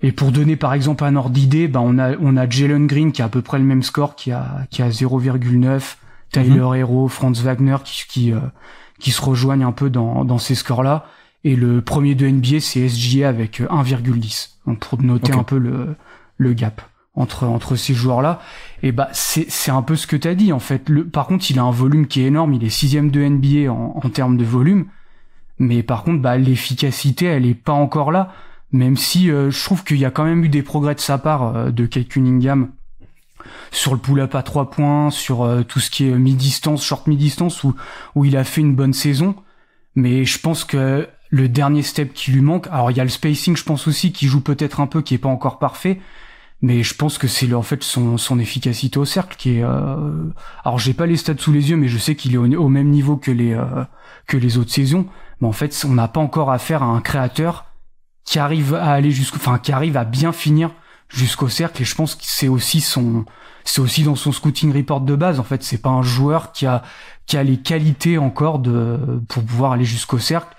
Et pour donner par exemple un ordre d'idée, on a Jalen Green qui a à peu près le même score, qui a 0,9, Tyler Hero, Franz Wagner qui se rejoignent un peu dans ces scores-là. Et le premier de NBA, c'est SGA avec 1,10. Donc pour noter un peu le gap entre ces joueurs-là. Et c'est un peu ce que t'as dit, en fait. Par contre, il a un volume qui est énorme. Il est 6e de NBA en termes de volume. Mais par contre, l'efficacité, elle est pas encore là. Même si je trouve qu'il y a quand même eu des progrès de sa part, de Cade Cunningham, sur le pull-up à 3 points, sur tout ce qui est mi-distance, short mi-distance, où il a fait une bonne saison. Mais je pense que le dernier step qui lui manque, alors il y a le spacing, je pense aussi, qui joue peut-être un peu, qui est pas encore parfait, mais je pense que c'est en fait son efficacité au cercle qui est... Alors j'ai pas les stats sous les yeux, mais je sais qu'il est au même niveau que les autres saisons. Mais en fait, on n'a pas encore affaire à un créateur qui arrive à aller qui arrive à bien finir jusqu'au cercle, et je pense que c'est aussi dans son scouting report de base. En fait, c'est pas un joueur qui a les qualités encore pour pouvoir aller jusqu'au cercle,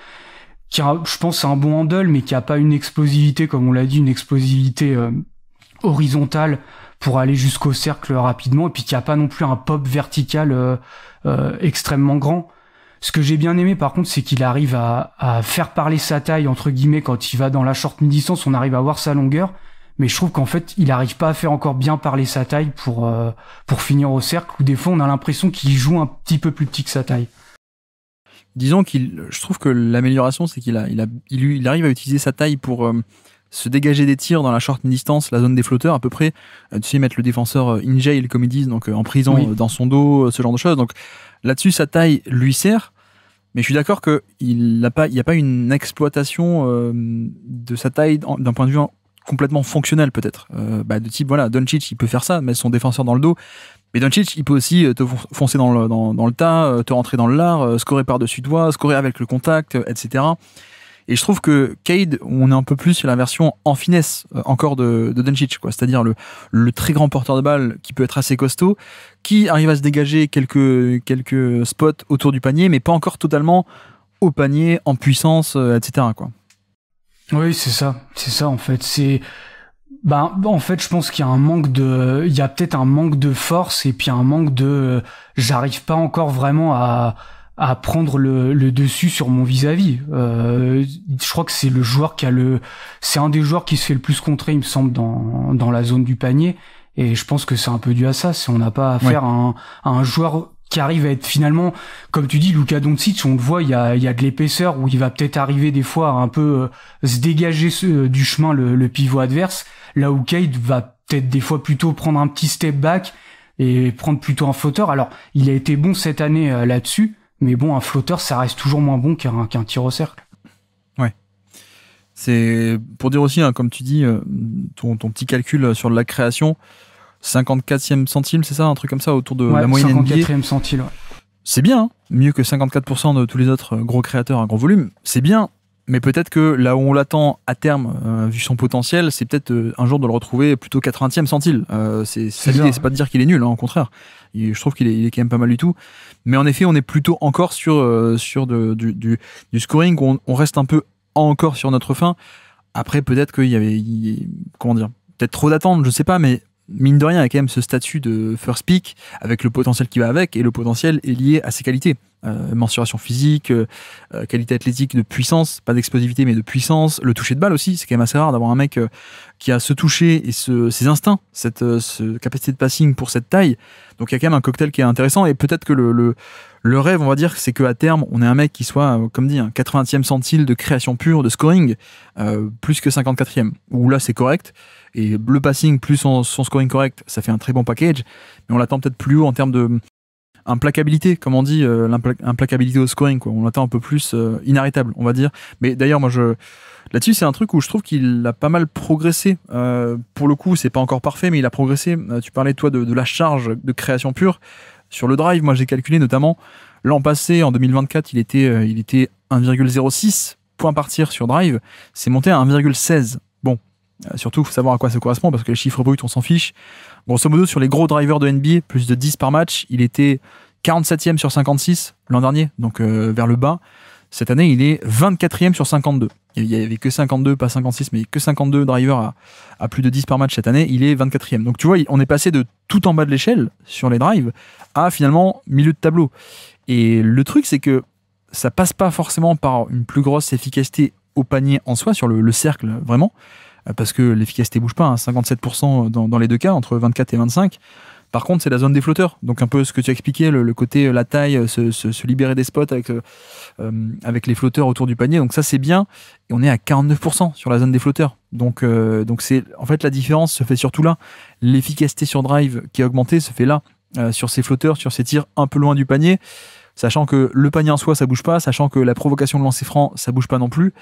qui a, je pense, un bon handle, mais qui a pas une explosivité, comme on l'a dit, une explosivité horizontale pour aller jusqu'au cercle rapidement, et puis qui a pas non plus un pop vertical extrêmement grand. Ce que j'ai bien aimé, par contre, c'est qu'il arrive à faire parler sa taille, entre guillemets, quand il va dans la short mi-distance, on arrive à voir sa longueur, mais je trouve qu'en fait, il arrive pas à faire encore bien parler sa taille pour finir au cercle, où des fois, on a l'impression qu'il joue un petit peu plus petit que sa taille. Disons je trouve que l'amélioration, c'est qu'il arrive à utiliser sa taille pour se dégager des tirs dans la short distance, la zone des flotteurs à peu près, tu sais, mettre le défenseur in jail, comme ils disent, donc en prison, dans son dos, ce genre de choses. Donc là-dessus, sa taille lui sert, mais je suis d'accord qu'il n'y a pas une exploitation de sa taille d'un point de vue complètement fonctionnel, peut-être. De type, voilà, Doncic, il peut faire ça, mettre son défenseur dans le dos. Mais Doncic, il peut aussi te foncer dans le tas, te rentrer dans le lard, scorer par-dessus toi, scorer avec le contact, etc. Et je trouve que Cade, on est un peu plus sur la version en finesse encore de Doncic, quoi. C'est-à-dire le très grand porteur de balle qui peut être assez costaud, qui arrive à se dégager quelques spots autour du panier, mais pas encore totalement au panier, en puissance, etc., quoi. Oui, c'est ça en fait. En fait, je pense qu'il y a il y a peut-être un manque de force, et puis un manque j'arrive pas encore vraiment à prendre le dessus sur mon vis-à-vis. Je crois que c'est le joueur c'est un des joueurs qui se fait le plus contrer, il me semble, dans la zone du panier, et je pense que c'est un peu dû à ça. Si on n'a pas affaire à un joueur qui arrive à être finalement, comme tu dis, Luka Doncic, on le voit, il y a de l'épaisseur, où il va peut-être arriver des fois à un peu se dégager du chemin le pivot adverse, là où Cade va peut-être des fois plutôt prendre un petit step back et prendre plutôt un flotteur. Alors, il a été bon cette année là-dessus, mais bon, un flotteur, ça reste toujours moins bon qu'un tir au cercle. Ouais. C'est pour dire aussi, hein, comme tu dis, ton petit calcul sur la création, 54e centile, c'est ça, un truc comme ça, autour de la moyenne NBA. 54e centile, ouais. C'est bien, hein, mieux que 54% de tous les autres gros créateurs à gros volume, c'est bien, mais peut-être que là où on l'attend à terme, vu son potentiel, c'est peut-être un jour de le retrouver plutôt 80e centile. C'est l'idée, c'est pas de dire qu'il est nul, hein, au contraire. Je trouve qu'il est quand même pas mal du tout. Mais en effet, on est plutôt encore sur du scoring, où on reste un peu encore sur notre fin. Après, peut-être qu'il y avait, comment dire, peut-être trop d'attentes, je sais pas, mais mine de rien, il y a quand même ce statut de first pick avec le potentiel qui va avec, et le potentiel est lié à ses qualités. Mensuration physique, qualité athlétique, de puissance, pas d'explosivité mais de puissance, le toucher de balle aussi, c'est quand même assez rare d'avoir un mec qui a ce toucher et ses instincts, cette capacité de passing pour cette taille. Donc il y a quand même un cocktail qui est intéressant, et peut-être que le rêve, on va dire, c'est qu'à terme on ait un mec qui soit, comme dit, un 80e centile de création pure, de scoring, plus que 54e, où là c'est correct, et le passing plus son scoring correct, ça fait un très bon package, mais on l'attend peut-être plus haut en termes de implacabilité, comme on dit, l'implacabilité au scoring, quoi. On l'attend un peu plus inarrêtable, on va dire. Mais d'ailleurs, moi, là-dessus, c'est un truc où je trouve qu'il a pas mal progressé. Pour le coup, c'est pas encore parfait, mais il a progressé. Tu parlais, toi, de la charge de création pure. Sur le drive, moi, j'ai calculé notamment, l'an passé, en 2024, il était 1,06 points par tir sur drive. C'est monté à 1,16. Bon, Surtout, il faut savoir à quoi ça correspond, parce que les chiffres bruts, on s'en fiche. Grosso modo, sur les gros drivers de NBA, plus de 10 par match, il était 47e sur 56 l'an dernier, donc vers le bas. Cette année, il est 24e sur 52. Il n'y avait que 52, pas 56, mais que 52 drivers à plus de 10 par match cette année. Il est 24e. Donc tu vois, on est passé de tout en bas de l'échelle sur les drives à finalement milieu de tableau. Et le truc, c'est que ça passe pas forcément par une plus grosse efficacité au panier en soi, sur le cercle vraiment, parce que l'efficacité bouge pas, 57% dans les deux cas, entre 24 et 25. Par contre, c'est la zone des flotteurs. Donc un peu ce que tu as expliqué, le côté la taille, se libérer des spots avec les flotteurs autour du panier. Donc ça, c'est bien. Et on est à 49% sur la zone des flotteurs. Donc c'est en fait la différence se fait surtout là. L'efficacité sur drive qui a augmenté se fait là, sur ces flotteurs, sur ces tirs un peu loin du panier, sachant que le panier en soi, ça bouge pas, sachant que la provocation de lancer franc, ça bouge pas non plus.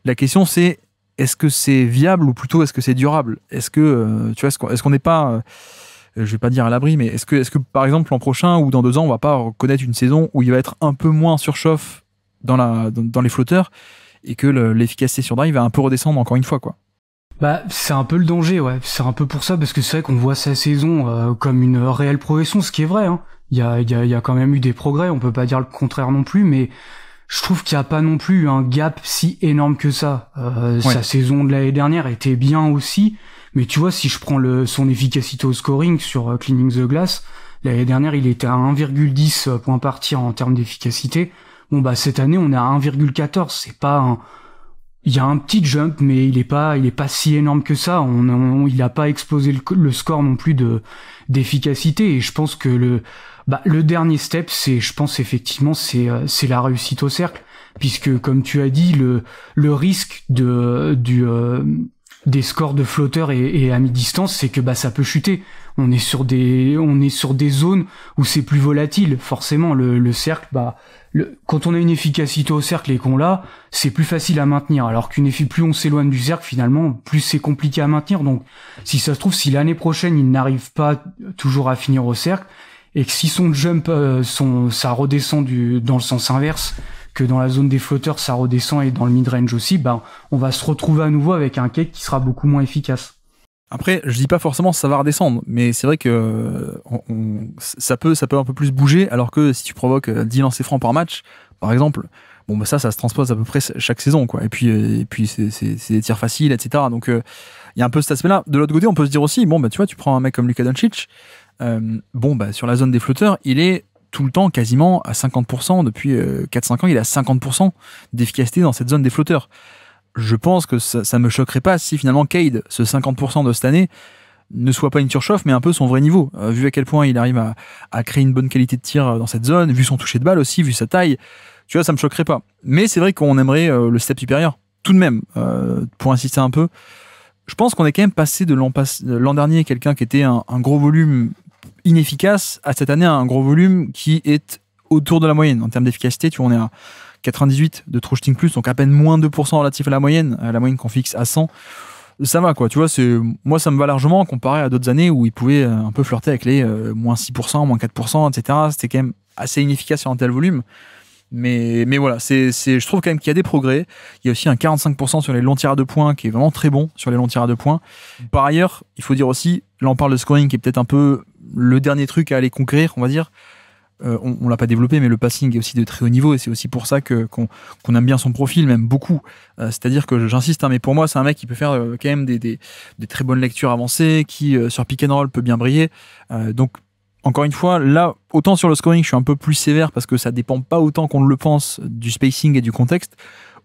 La question, c'est est-ce que c'est viable ou plutôt est-ce que c'est durable ? Est-ce que tu vois, est-ce qu'on n'est pas je vais pas dire à l'abri, mais est-ce que par exemple l'an prochain ou dans 2 ans, on va pas connaître une saison où il va être un peu moins surchauffe dans les flotteurs et que l'efficacité sur drive va un peu redescendre encore une fois, quoi. Bah, c'est un peu le danger, ouais. C'est un peu pour ça, parce que c'est vrai qu'on voit sa saison comme une réelle progression, ce qui est vrai, hein. Il y a quand même eu des progrès, on peut pas dire le contraire non plus, mais je trouve qu'il y a pas non plus un gap si énorme que ça. Ouais. Sa saison de l'année dernière était bien aussi, mais tu vois, si je prends son efficacité au scoring sur Cleaning the Glass, l'année dernière, il était à 1,10 points par tir en termes d'efficacité. Bon, bah, cette année, on est à 1,14. C'est pas il y a un petit jump, mais il est pas si énorme que ça. Il a pas explosé le score non plus d'efficacité. Et je pense que le dernier step, je pense effectivement, c'est la réussite au cercle, puisque comme tu as dit, le risque des scores de flotteurs et à mi-distance, c'est que ça peut chuter. On est sur des zones où c'est plus volatile. Forcément, le cercle, quand on a une efficacité au cercle et qu'on l'a, c'est plus facile à maintenir. Alors plus on s'éloigne du cercle, finalement, plus c'est compliqué à maintenir. Donc, si ça se trouve, si l'année prochaine, il n'arrive pas toujours à finir au cercle, et que si son jump, ça redescend dans le sens inverse, que dans la zone des flotteurs, ça redescend, et dans le mid-range aussi, on va se retrouver à nouveau avec un cake qui sera beaucoup moins efficace. Après, je dis pas forcément que ça va redescendre, mais c'est vrai que ça peut un peu plus bouger, alors que si tu provoques 10 lancers francs par match, par exemple, ça se transpose à peu près chaque saison, quoi. Et puis c'est des tirs faciles, etc. Donc il y a un peu cet aspect-là. De l'autre côté, on peut se dire aussi, tu vois, tu prends un mec comme Luka Doncic, sur la zone des flotteurs, il est tout le temps quasiment à 50%, depuis 4-5 ans, il est à 50% d'efficacité dans cette zone des flotteurs. Je pense que ça me choquerait pas si finalement Cade, ce 50% de cette année, ne soit pas une surchauffe, mais un peu son vrai niveau. Vu à quel point il arrive à créer une bonne qualité de tir dans cette zone, vu son toucher de balle aussi, vu sa taille, tu vois, ça me choquerait pas. Mais c'est vrai qu'on aimerait le step supérieur. Tout de même, pour insister un peu, je pense qu'on est quand même passé de l'an dernier, quelqu'un qui était un gros volume inefficace, à cette année un gros volume qui est autour de la moyenne. En termes d'efficacité, tu vois, on est à 98 de true shooting plus, donc à peine moins 2% relatif à la moyenne qu'on fixe à 100. Ça va, quoi, tu vois, moi ça me va largement comparé à d'autres années où il pouvait un peu flirter avec les moins 6%, moins 4%, etc. C'était quand même assez inefficace sur un tel volume. Mais voilà, je trouve quand même qu'il y a des progrès. Il y a aussi un 45% sur les longs tirs à 2 points qui est vraiment très bon sur les longs tirs à 2 points. Par ailleurs, il faut dire aussi, là on parle de scoring qui est peut-être un peu le dernier truc à aller conquérir, on va dire. On l'a pas développé, mais le passing est aussi de très haut niveau, et c'est aussi pour ça qu'on aime bien son profil, même beaucoup. C'est-à-dire que j'insiste, mais pour moi c'est un mec qui peut faire quand même des très bonnes lectures avancées, qui sur pick and roll peut bien briller. Donc encore une fois, là, autant sur le scoring, je suis un peu plus sévère parce que ça dépend pas autant qu'on le pense du spacing et du contexte.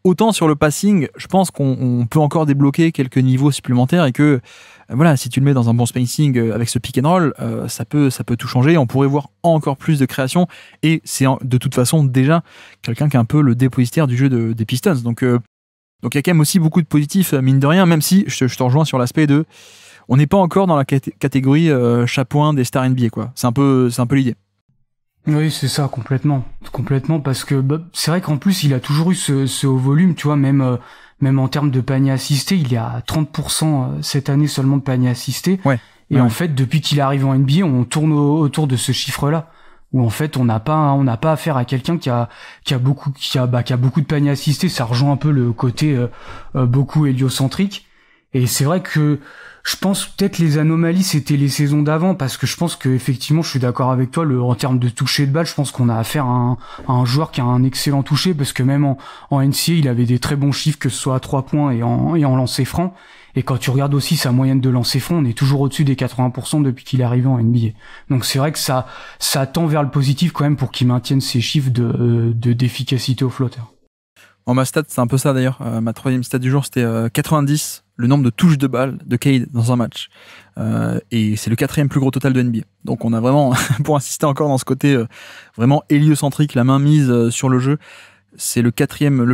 Autant sur le passing, je pense qu'on peut encore débloquer quelques niveaux supplémentaires, et que voilà, si tu le mets dans un bon spacing avec ce pick and roll, ça peut tout changer. On pourrait voir encore plus de création, et c'est de toute façon déjà quelqu'un qui est un peu le dépositaire du jeu des Pistons. Donc il y a quand même aussi beaucoup de positifs, mine de rien, même si je te rejoins sur l'aspect de on n'est pas encore dans la catégorie chapouin des stars NBA, quoi. C'est un peu l'idée. Oui, c'est ça, complètement, parce que c'est vrai qu'en plus il a toujours eu ce haut volume, tu vois, même en termes de panier assisté, il est à 30% cette année seulement de panier assisté. Ouais. Et en fait, depuis qu'il arrive en NBA, on tourne autour de ce chiffre-là, où en fait on n'a pas affaire à quelqu'un qui a beaucoup de paniers assistés. Ça rejoint un peu le côté beaucoup héliocentrique. Et c'est vrai que je pense peut-être les anomalies c'était les saisons d'avant, parce que je pense que effectivement je suis d'accord avec toi, en termes de toucher de balle, je pense qu'on a affaire à un joueur qui a un excellent toucher, parce que même en NCAA il avait des très bons chiffres, que ce soit à 3 points et en lancer franc. Et quand tu regardes aussi sa moyenne de lancer franc, on est toujours au-dessus des 80% depuis qu'il est arrivé en NBA. Donc c'est vrai que ça tend vers le positif quand même pour qu'il maintienne ses chiffres d'efficacité au flotteur. En ma stat, c'est un peu ça d'ailleurs. Ma troisième stat du jour, c'était 90, le nombre de touches de balle de Cade dans un match. Et c'est le 4e plus gros total de NBA. Donc on a vraiment, pour insister encore dans ce côté vraiment héliocentrique, la main mise sur le jeu, c'est le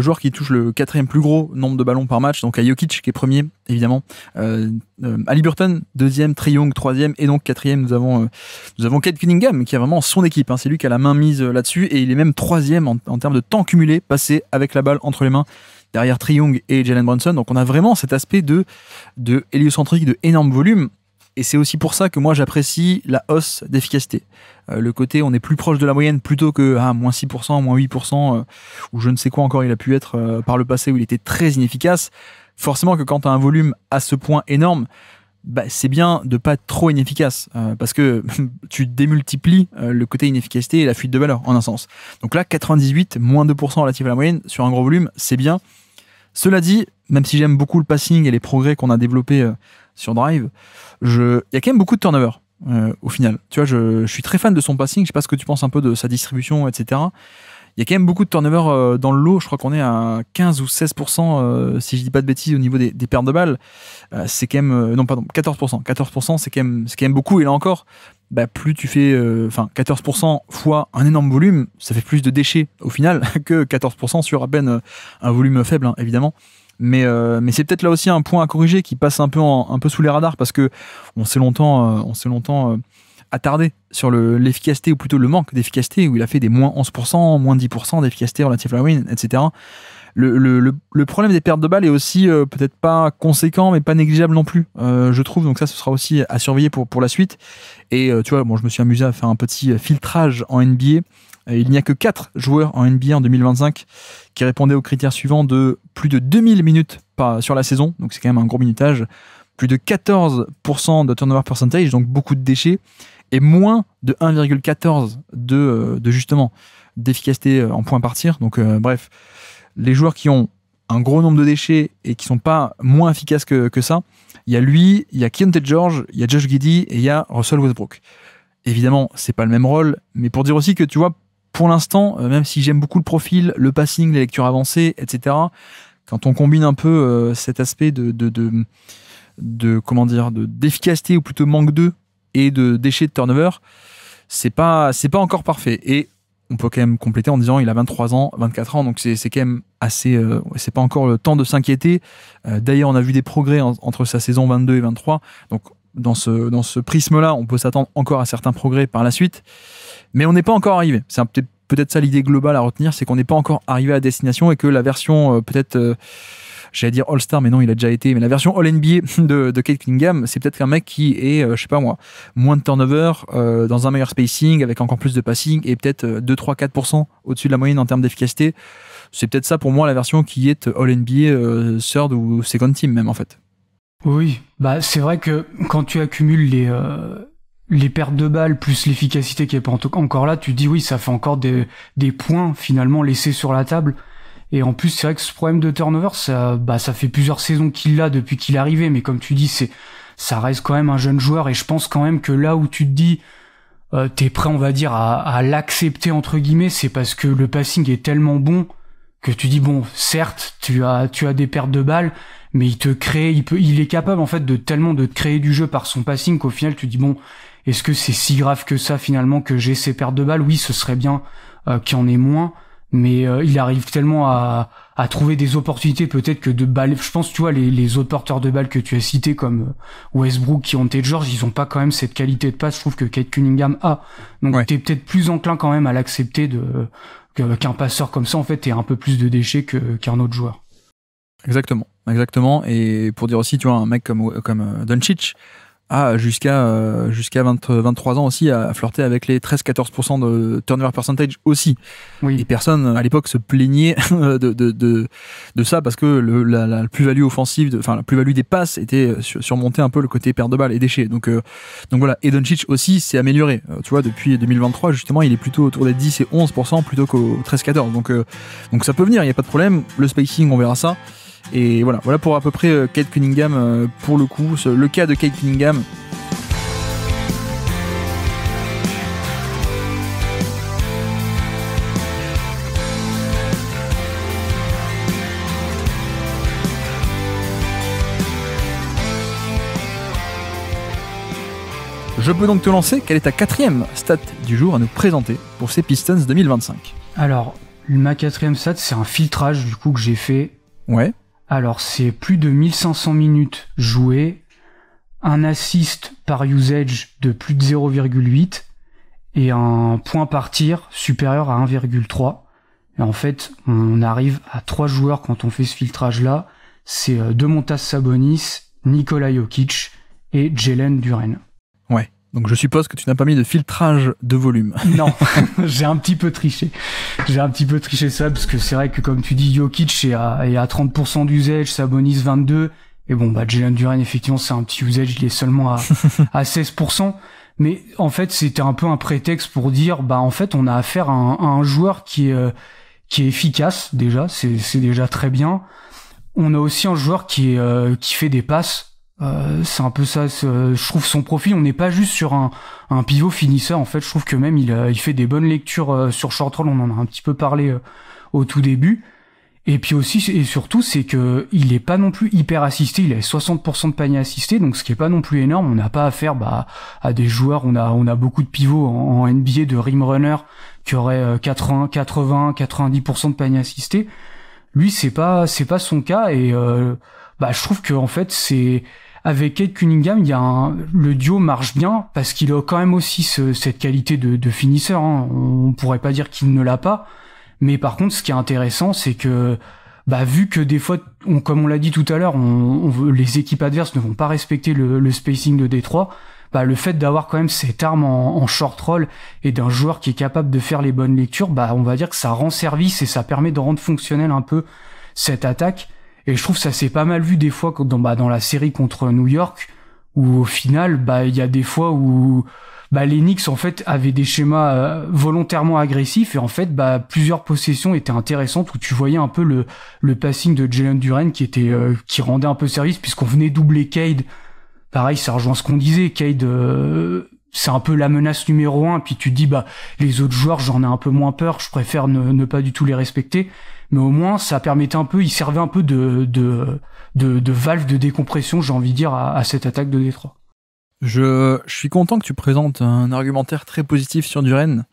joueur qui touche le 4e plus gros nombre de ballons par match. Donc à Jokic qui est premier, évidemment. Haliburton, 2e, Trae Young, 3e, et donc 4e, nous avons Cade Cunningham, qui a vraiment son équipe. C'est lui qui a la main mise là-dessus, et il est même 3e en termes de temps cumulé, passé avec la balle entre les mains, derrière Trae Young et Jalen Brunson. Donc on a vraiment cet aspect de héliocentrique, de énorme volume. Et c'est aussi pour ça que moi j'apprécie la hausse d'efficacité. Le côté on est plus proche de la moyenne plutôt que moins 6%, moins 8%, ou je ne sais quoi encore il a pu être par le passé où il était très inefficace. Forcément que quand tu as un volume à ce point énorme, c'est bien de pas être trop inefficace, parce que tu démultiplies le côté inefficacité et la fuite de valeur en un sens. Donc là 98, moins 2% relatif à la moyenne sur un gros volume, c'est bien. Cela dit, même si j'aime beaucoup le passing et les progrès qu'on a développés sur Drive, il y a quand même beaucoup de turnover au final. Tu vois, je suis très fan de son passing, je sais pas ce que tu penses un peu de sa distribution, etc. Il y a quand même beaucoup de turnover dans le lot, je crois qu'on est à 15 ou 16%, si je dis pas de bêtises, au niveau des pertes de balles. C'est quand même, non pardon, 14%. 14%, c'est quand même beaucoup, et là encore, plus tu fais 14% fois un énorme volume, ça fait plus de déchets au final que 14% sur à peine un volume faible, évidemment. Mais c'est peut-être là aussi un point à corriger qui passe un peu sous les radars, parce que on s'est longtemps attardé sur l'efficacité, ou plutôt le manque d'efficacité, où il a fait des moins 11%, moins 10% d'efficacité relative à la win, etc. Le problème des pertes de balles est aussi peut-être pas conséquent, mais pas négligeable non plus, je trouve. Donc ça, ce sera aussi à surveiller pour la suite. Et tu vois, je me suis amusé à faire un petit filtrage en NBA. Il n'y a que 4 joueurs en NBA en 2025 qui répondaient aux critères suivants de plus de 2000 minutes sur la saison. Donc c'est quand même un gros minutage. Plus de 14% de turnover percentage, donc beaucoup de déchets. Et moins de 1,14 de justement d'efficacité en points par tir. Donc bref, les joueurs qui ont un gros nombre de déchets et qui sont pas moins efficaces que ça, il y a lui, il y a Keyonte George, il y a Josh Giddey et il y a Russell Westbrook. Évidemment, c'est pas le même rôle, mais pour dire aussi que tu vois, pour l'instant, même si j'aime beaucoup le profil, le passing, les lectures avancées, etc., quand on combine un peu cet aspect d'efficacité, ou plutôt manque d'eux, et de déchets de turnover, c'est pas encore parfait. Et on peut quand même compléter en disant il a 23 ans, 24 ans, donc c'est quand même assez... c'est pas encore le temps de s'inquiéter. D'ailleurs, on a vu des progrès entre sa saison 22 et 23, donc dans ce prisme-là, on peut s'attendre encore à certains progrès par la suite, mais on n'est pas encore arrivé. C'est peut-être ça l'idée globale à retenir, c'est qu'on n'est pas encore arrivé à destination, et que la version j'allais dire All-Star, mais non, il a déjà été, mais la version All-NBA de Cade Cunningham, c'est peut-être un mec qui est, je sais pas moi, moins de turnover, dans un meilleur spacing, avec encore plus de passing, et peut-être 2, 3, 4% au-dessus de la moyenne en termes d'efficacité. C'est peut-être ça pour moi la version qui est All-NBA, third ou second team même en fait. Oui, c'est vrai que quand tu accumules les pertes de balles plus l'efficacité qui est pas encore là, tu te dis oui, ça fait encore des points finalement laissés sur la table. Et en plus, c'est vrai que ce problème de turnover, ça fait plusieurs saisons qu'il l'a depuis qu'il est arrivé, mais comme tu dis, ça reste quand même un jeune joueur, et je pense quand même que là où tu te dis t'es prêt, on va dire, à l'accepter entre guillemets, c'est parce que le passing est tellement bon que tu dis bon, certes, tu as des pertes de balles, mais il est capable en fait de te créer du jeu par son passing, qu'au final tu dis bon, est-ce que c'est si grave que ça finalement que j'ai ces pertes de balles? Oui, ce serait bien qu'il y en ait moins. Mais il arrive tellement à trouver des opportunités, peut-être que de balles. Je pense, tu vois, les autres porteurs de balles que tu as cités, comme Westbrook, Keyonte George, ils ont pas quand même cette qualité de passe, je trouve, que Cade Cunningham a. Donc ouais. T'es peut-être plus enclin quand même à l'accepter qu'un passeur comme ça, en fait, ait un peu plus de déchets qu'un autre joueur. Exactement. Et pour dire aussi, tu vois, un mec comme Doncic, jusqu'à 23 ans aussi à flirter avec les 13-14% de turnover percentage aussi. Oui. Et personne à l'époque se plaignait de ça parce que la plus-value offensive, la plus-value des passes était surmonter un peu le côté perte de balles et déchets. Donc voilà, et Doncic aussi s'est amélioré. Tu vois, depuis 2023 justement, il est plutôt autour des 10 et 11% plutôt qu'aux 13-14. Donc ça peut venir, il n'y a pas de problème. Le spacing, on verra ça. Et voilà pour à peu près Cade Cunningham pour le coup, le cas de Cade Cunningham. Je peux donc te lancer, quelle est ta 4e stat du jour à nous présenter pour ces Pistons 2025? Alors, ma 4e stat, c'est un filtrage du coup que j'ai fait. Ouais. Alors, c'est plus de 1500 minutes jouées, un assist par usage de plus de 0,8 et un point par tir supérieur à 1,3. Et en fait, on arrive à 3 joueurs quand on fait ce filtrage-là. C'est Domantas Sabonis, Nikola Jokic et Jalen Duren. Ouais. Donc je suppose que tu n'as pas mis de filtrage de volume. Non, j'ai un petit peu triché. Ça parce que c'est vrai que comme tu dis, Jokic est à 30% d'usage, Sabonis 22%. Et bon, Jalen Duren, effectivement, c'est un petit usage, il est seulement à 16%. Mais en fait, c'était un peu un prétexte pour dire, en fait, on a affaire à un joueur qui est efficace, déjà. C'est déjà très bien. On a aussi un joueur qui fait des passes. C'est un peu ça, je trouve son profil, on n'est pas juste sur un pivot finisseur, en fait, je trouve que même il fait des bonnes lectures sur short roll, on en a un petit peu parlé au tout début. Et puis aussi, et surtout, c'est que il est pas non plus hyper assisté, il a 60% de panier assisté, donc ce qui est pas non plus énorme, on n'a pas affaire à des joueurs, on a beaucoup de pivots en NBA de rim runner qui auraient 90% de panier assisté. Lui, c'est pas son cas, et je trouve que en fait, avec Cade Cunningham, le duo marche bien parce qu'il a quand même aussi cette qualité de finisseur. Hein. On pourrait pas dire qu'il ne l'a pas, mais par contre, ce qui est intéressant, c'est que vu que des fois, comme on l'a dit tout à l'heure, les équipes adverses ne vont pas respecter le spacing de Détroit. Le fait d'avoir quand même cette arme en short roll et d'un joueur qui est capable de faire les bonnes lectures, on va dire que ça rend service et ça permet de rendre fonctionnel un peu cette attaque. Et je trouve que ça s'est pas mal vu des fois dans la série contre New York, où au final, il y a des fois où les Knicks en fait avaient des schémas volontairement agressifs et en fait plusieurs possessions étaient intéressantes où tu voyais un peu le passing de Jalen Duren qui rendait un peu service puisqu'on venait doubler Cade. Pareil, ça rejoint ce qu'on disait, Cade c'est un peu la menace numéro 1, puis tu te dis les autres joueurs j'en ai un peu moins peur, je préfère ne pas du tout les respecter. Mais au moins ça permettait un peu, il servait un peu de valve de décompression, j'ai envie de dire, à cette attaque de Détroit. Je suis content que tu présentes un argumentaire très positif sur Duren,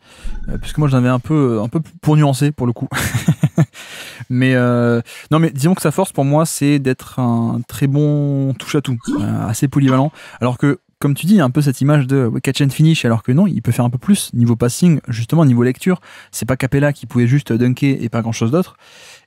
puisque moi j'en avais un peu pour nuancer pour le coup. mais non, mais disons que sa force pour moi c'est d'être un très bon touche à tout, assez polyvalent, alors que comme tu dis, il y a un peu cette image de catch and finish, alors que non, il peut faire un peu plus niveau passing, justement niveau lecture. C'est pas Capella qui pouvait juste dunker et pas grand chose d'autre.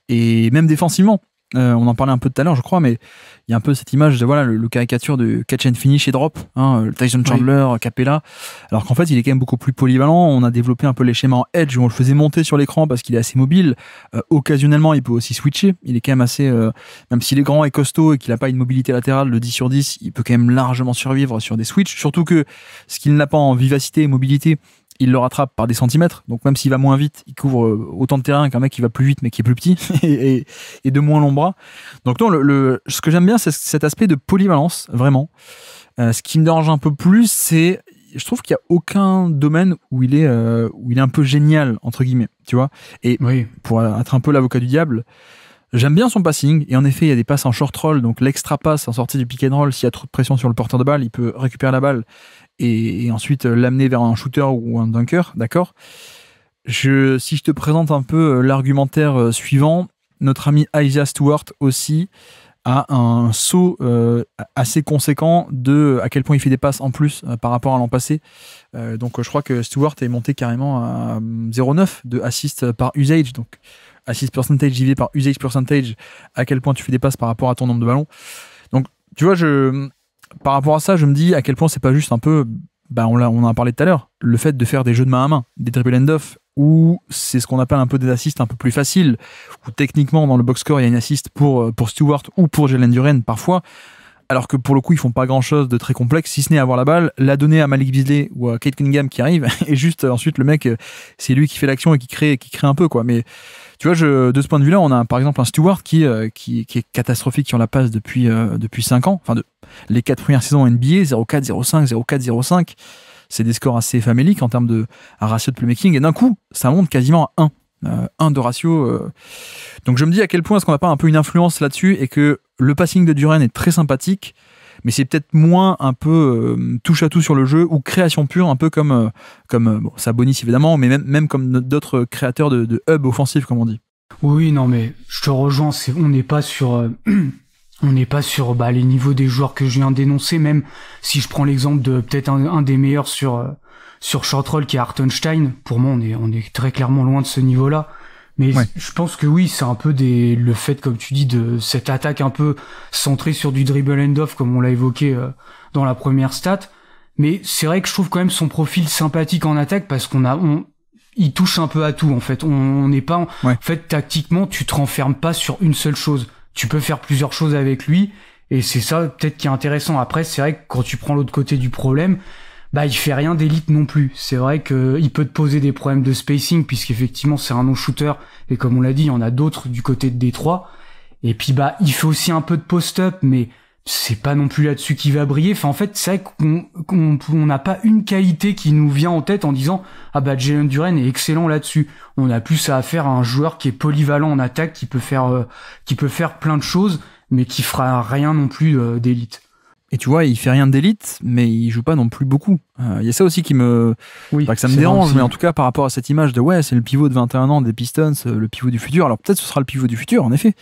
Et même défensivement, on en parlait un peu tout à l'heure, je crois, mais il y a un peu cette image de le caricature de catch and finish et drop, le Tyson Chandler, oui. Capella, alors qu'en fait il est quand même beaucoup plus polyvalent. On a développé un peu les schémas en edge où on le faisait monter sur l'écran parce qu'il est assez mobile. Occasionnellement il peut aussi switcher, il est quand même assez même s'il est grand et costaud et qu'il n'a pas une mobilité latérale de 10 sur 10, il peut quand même largement survivre sur des switches, surtout que ce qu'il n'a pas en vivacité et mobilité, il le rattrape par des centimètres, donc même s'il va moins vite, il couvre autant de terrain qu'un mec qui va plus vite mais qui est plus petit et de moins long bras. Donc non, ce que j'aime bien, c'est cet aspect de polyvalence, vraiment. Ce qui me dérange un peu plus, c'est, je trouve qu'il n'y a aucun domaine où il est un peu génial, entre guillemets, tu vois. Et oui, pour être un peu l'avocat du diable, j'aime bien son passing, et en effet, il y a des passes en short roll, donc l'extra passe en sortie du pick and roll, s'il y a trop de pression sur le porteur de balle, il peut récupérer la balle et ensuite l'amener vers un shooter ou un dunker, d'accord. Si je te présente un peu l'argumentaire suivant, notre ami Isaiah Stewart aussi a un saut assez conséquent de à quel point il fait des passes en plus par rapport à l'an passé. Donc je crois que Stewart est monté carrément à 0,9 de assist par usage, donc assist percentage divisé par usage percentage, à quel point tu fais des passes par rapport à ton nombre de ballons. Donc tu vois, par rapport à ça, je me dis à quel point c'est pas juste un peu, on en a parlé tout à l'heure, le fait de faire des jeux de main à main, des dribble and off, où c'est ce qu'on appelle un peu des assists un peu plus faciles, où techniquement dans le box score il y a une assist pour Stewart ou pour Jalen Duren parfois, alors que pour le coup ils font pas grand chose de très complexe, si ce n'est avoir la balle, la donner à Malik Beasley ou à Kate Cunningham qui arrive, et juste ensuite le mec, c'est lui qui fait l'action et qui crée un peu, quoi. Mais tu vois, de ce point de vue-là, on a par exemple un Stewart qui est catastrophique sur la passe depuis 5 ans, enfin les 4 premières saisons en NBA, 0,4, 0,5, 0,4, 0,5. C'est des scores assez faméliques en termes de ratio de playmaking, et d'un coup, ça monte quasiment à 1 de ratio. Donc je me dis à quel point est-ce qu'on n'a pas un peu une influence là-dessus, et que le passing de Duren est très sympathique, mais c'est peut-être moins un peu touche à tout sur le jeu, ou création pure, un peu comme Sabonis évidemment, mais même comme d'autres créateurs de hub offensif, comme on dit. Oui, non, mais je te rejoins, on n'est pas sur les niveaux des joueurs que je viens d'énoncer, même si je prends l'exemple de peut-être un des meilleurs sur short roll qui est Hartenstein. Pour moi, on est très clairement loin de ce niveau-là. Mais ouais, je pense que oui, c'est un peu le fait, comme tu dis, de cette attaque un peu centrée sur du dribble and off, comme on l'a évoqué dans la première stat. Mais c'est vrai que je trouve quand même son profil sympathique en attaque, parce il touche un peu à tout, en fait. On n'est pas, ouais. En fait, tactiquement, tu te renfermes pas sur une seule chose. Tu peux faire plusieurs choses avec lui, et c'est ça peut-être qui est intéressant. Après, c'est vrai que quand tu prends l'autre côté du problème, il fait rien d'élite non plus. C'est vrai que il peut te poser des problèmes de spacing, puisqu'effectivement c'est un non-shooter, et comme on l'a dit, il y en a d'autres du côté de Détroit. Et puis il fait aussi un peu de post-up, mais c'est pas non plus là-dessus qu'il va briller. Enfin, en fait, c'est vrai qu'on n'a pas une qualité qui nous vient en tête en disant Jalen Duren est excellent là-dessus. On a plus à affaire à un joueur qui est polyvalent en attaque, qui peut faire plein de choses, mais qui fera rien non plus d'élite. Et tu vois, il fait rien d'élite, mais il joue pas non plus beaucoup. Il y a ça aussi qui me... Oui, pas que ça me dérange, mais en tout cas, par rapport à cette image de c'est le pivot de 21 ans des Pistons, le pivot du futur. Alors peut-être ce sera le pivot du futur, en effet.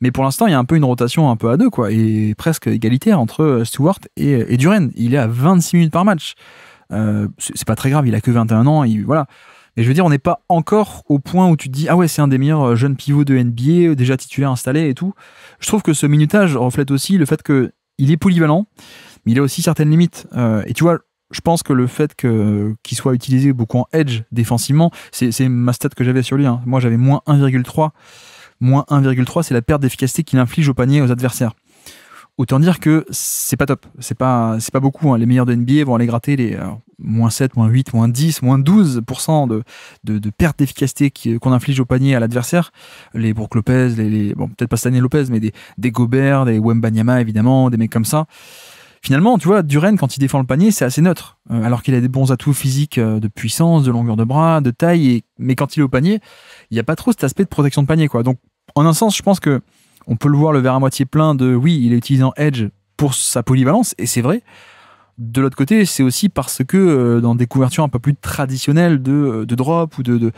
Mais pour l'instant, il y a un peu une rotation un peu à deux, quoi, et presque égalitaire entre Stewart et Duren. Il est à 26 minutes par match. C'est pas très grave, il a que 21 ans, voilà. Mais je veux dire, on n'est pas encore au point où tu te dis c'est un des meilleurs jeunes pivots de NBA, déjà titulaire installé et tout. Je trouve que ce minutage reflète aussi le fait que il est polyvalent, mais il a aussi certaines limites. Et tu vois, je pense que le fait qu'il soit utilisé beaucoup en edge défensivement, c'est ma stat que j'avais sur lui. Hein. Moi, j'avais moins 1,3. Moins 1,3, c'est la perte d'efficacité qu'il inflige au panier aux adversaires. Autant dire que c'est pas top. C'est pas beaucoup. Hein. Les meilleurs de NBA vont aller gratter les moins 7, moins 8, moins 10, moins 12% de perte d'efficacité qu'on inflige au panier à l'adversaire. Les Brook Lopez, peut-être pas Stanley Lopez, mais des Gobert, des Wembanyama évidemment, des mecs comme ça. Finalement, tu vois, Duren, quand il défend le panier, c'est assez neutre. Alors qu'il a des bons atouts physiques de puissance, de longueur de bras, de taille, mais quand il est au panier, il n'y a pas trop cet aspect de protection de panier, quoi. Donc, en un sens, je pense que on peut le voir le verre à moitié plein de oui, il est utilisé en edge pour sa polyvalence, et c'est vrai. De l'autre côté, c'est aussi parce que dans des couvertures un peu plus traditionnelles de drop ou de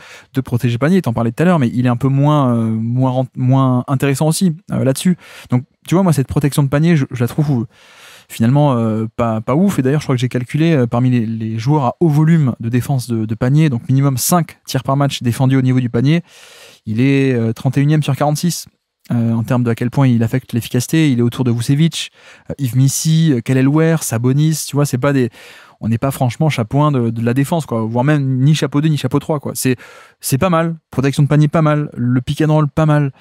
protéger panier, t'en parlais tout à l'heure, mais il est un peu moins intéressant aussi là-dessus. Donc, tu vois, moi, cette protection de panier, je la trouve finalement pas ouf. Et d'ailleurs, je crois que j'ai calculé parmi les joueurs à haut volume de défense de panier, donc minimum 5 tirs par match défendus au niveau du panier, il est 31e sur 46. En termes de à quel point il affecte l'efficacité, il est autour de Vucevic, Yves Missy, Kelly Ware, Sabonis, tu vois, on n'est pas franchement chapeau 1 de la défense, quoi, voire même ni chapeau 2 ni chapeau 3, quoi. C'est pas mal, protection de panier pas mal, le pick and roll pas mal,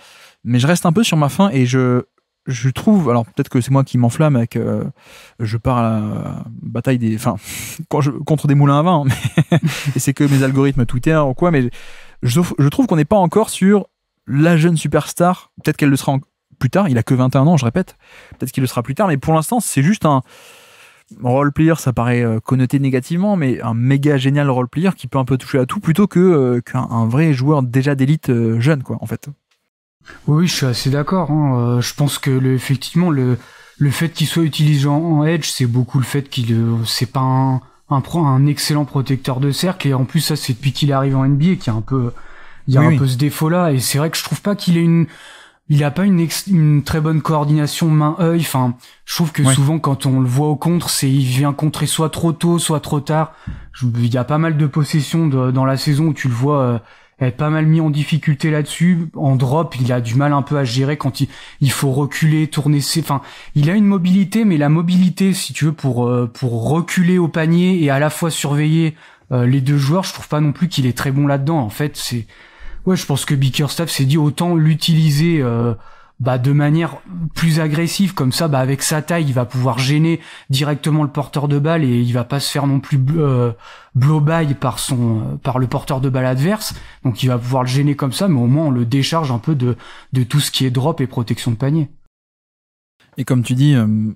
mais je reste un peu sur ma faim et je trouve, alors peut-être que c'est moi qui m'enflamme avec je pars à la bataille contre des moulins à vin, mais et c'est que mes algorithmes Twitter ou quoi, mais je trouve qu'on n'est pas encore sur la jeune superstar. Peut-être qu'elle le sera plus tard, il a que 21 ans, je répète, peut-être qu'il le sera plus tard, mais pour l'instant c'est juste un role player, ça paraît connoté négativement, mais un méga génial role player qui peut un peu toucher à tout plutôt qu'un vrai joueur déjà d'élite jeune, quoi, en fait. Oui, je suis assez d'accord. Hein. Je pense que effectivement le fait qu'il soit utilisé en edge, c'est beaucoup le fait c'est pas un excellent protecteur de cercle, et en plus ça c'est depuis qu'il arrive en NBA qu'il y a un peu peu ce défaut là, et c'est vrai que je trouve pas il a pas une très bonne coordination main-œil. Enfin, je trouve que souvent quand on le voit au contre, il vient contrer soit trop tôt, soit trop tard. Il y a pas mal de possessions dans la saison où tu le vois être pas mal mis en difficulté là-dessus. En drop, il a du mal un peu à gérer quand il faut reculer, tourner enfin, il a une mobilité, mais la mobilité, si tu veux, pour reculer au panier et à la fois surveiller les deux joueurs, je trouve pas non plus qu'il est très bon là-dedans. En fait, je pense que Bickerstaff s'est dit autant l'utiliser de manière plus agressive, comme ça avec sa taille il va pouvoir gêner directement le porteur de balle et il va pas se faire non plus blow-by par le porteur de balle adverse, donc il va pouvoir le gêner comme ça, mais au moins on le décharge un peu de tout ce qui est drop et protection de panier. Et comme tu dis,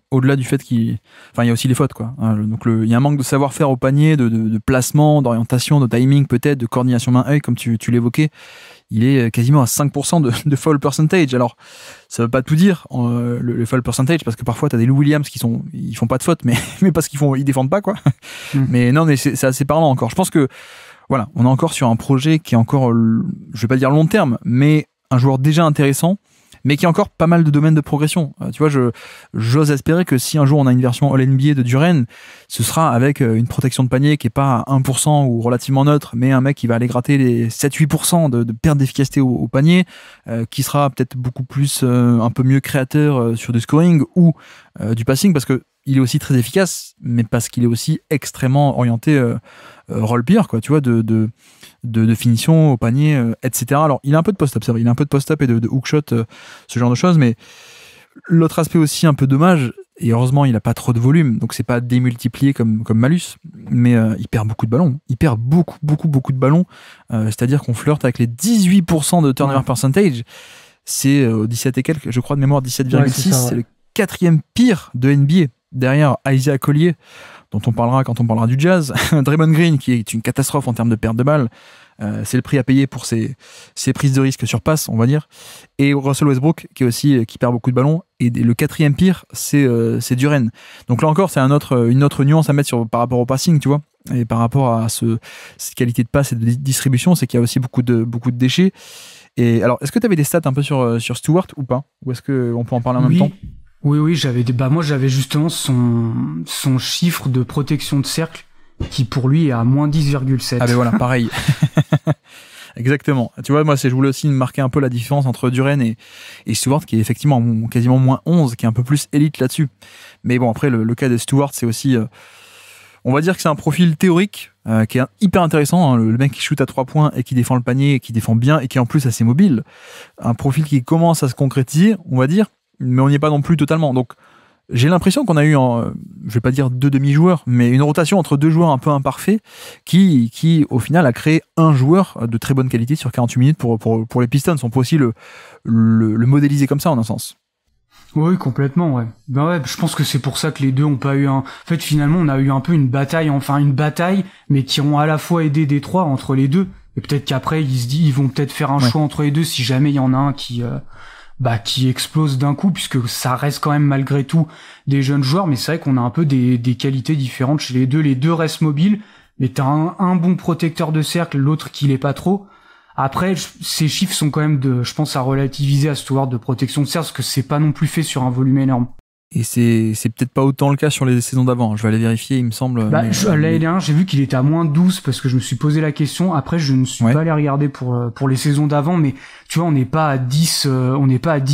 au-delà du fait il y a aussi les fautes, quoi. Donc il y a un manque de savoir-faire au panier, de placement, d'orientation, de timing peut-être, de coordination main-œil, comme tu l'évoquais. Il est quasiment à 5% de foul percentage. Alors, ça veut pas tout dire, le foul percentage, parce que parfois t'as des Lou Williams ils font pas de faute, mais parce qu'ils défendent pas, quoi. Mais non, mais c'est assez parlant encore. Je pense que, voilà, on est encore sur un projet qui est encore, je vais pas dire long terme, mais un joueur déjà intéressant, mais qui a encore pas mal de domaines de progression. Tu vois, j'ose espérer que si un jour on a une version All-NBA de Duren, ce sera avec une protection de panier qui est pas à 1% ou relativement neutre, mais un mec qui va aller gratter les 7-8% de perte d'efficacité au panier, qui sera peut-être beaucoup plus, un peu mieux créateur sur du scoring ou du passing, parce que il est aussi très efficace, mais parce qu'il est aussi extrêmement orienté roll player, quoi, tu vois, de finition au panier, etc. Alors, il a un peu de post-up, c'est vrai, il a un peu de post-up et de hookshot, ce genre de choses, mais l'autre aspect aussi un peu dommage, et heureusement, il a pas trop de volume, donc c'est pas démultiplié comme Malus, mais il perd beaucoup de ballons. Il perd beaucoup de ballons, c'est-à-dire qu'on flirte avec les 18% de turnover percentage, c'est 17 et quelques, je crois de mémoire 17,6, c'est le 4e pire de NBA, derrière Isaiah Collier, dont on parlera quand on parlera du Jazz, Draymond Green, qui est une catastrophe en termes de perte de balles, c'est le prix à payer pour ses prises de risque sur passe, on va dire, et Russell Westbrook, qui perd beaucoup de ballons, et le 4e pire, c'est Duren. Donc là encore, c'est une autre nuance à mettre par rapport au passing, tu vois, et par rapport à cette qualité de passe et de distribution, c'est qu'il y a aussi beaucoup de déchets. Et alors, est-ce que tu avais des stats un peu sur Stewart ou pas, ou est-ce qu'on peut en parler en même temps? Oui, moi j'avais justement son chiffre de protection de cercle qui pour lui est à moins 10,7. Ah ben voilà, pareil. Exactement. Tu vois, moi je voulais aussi marquer un peu la différence entre Duren et Stewart, qui est effectivement quasiment moins 11, qui est un peu plus élite là-dessus. Mais bon, après le cas de Stewart, c'est aussi, on va dire que c'est un profil théorique qui est hyper intéressant, hein, le mec qui shoot à 3 points et qui défend le panier, et qui défend bien et qui est en plus assez mobile. Un profil qui commence à se concrétiser, on va dire, mais on n'y est pas non plus totalement. Donc j'ai l'impression qu'on a eu, je vais pas dire 2 demi-joueurs, mais une rotation entre 2 joueurs un peu imparfaits qui au final a créé un joueur de très bonne qualité sur 48 minutes pour les Pistons. On peut aussi le modéliser comme ça en un sens. Oui, complètement, ouais. Je pense que c'est pour ça que les deux ont pas eu En fait, finalement, on a eu un peu une bataille, mais qui ont à la fois aidé Détroit entre les deux. Et peut-être qu'après, ils vont peut-être faire un choix entre les deux si jamais il y en a un qui explose d'un coup, puisque ça reste quand même malgré tout des jeunes joueurs, mais c'est vrai qu'on a un peu des qualités différentes chez les deux restent mobiles, mais t'as un bon protecteur de cercle, l'autre qui l'est pas trop. Après, ces chiffres sont quand même je pense à relativiser à Stewart de protection de cercle, parce que c'est pas non plus fait sur un volume énorme. Et c'est peut-être pas autant le cas sur les saisons d'avant. Je vais aller vérifier, il me semble. L'année dernière, j'ai vu qu'il était à moins 12 parce que je me suis posé la question. Après, je ne suis pas allé regarder pour les saisons d'avant, mais tu vois, on n'est pas à 10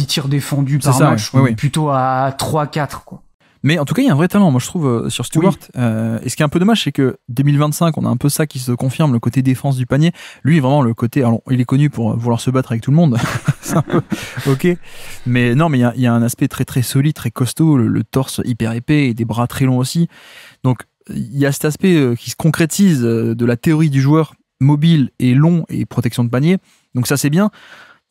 tirs défendus par match, on est plutôt à 3-4, quoi. Mais en tout cas, il y a un vrai talent, moi je trouve, sur Stewart. Et ce qui est un peu dommage, c'est que 2025, on a un peu ça qui se confirme, le côté défense du panier. Lui, vraiment, le côté... Alors, il est connu pour vouloir se battre avec tout le monde. C'est un peu... Ok. Mais non, mais il y a un aspect très très solide, très costaud, le torse hyper épais et des bras très longs aussi. Donc, il y a cet aspect qui se concrétise de la théorie du joueur mobile et long et protection de panier. Donc ça, c'est bien.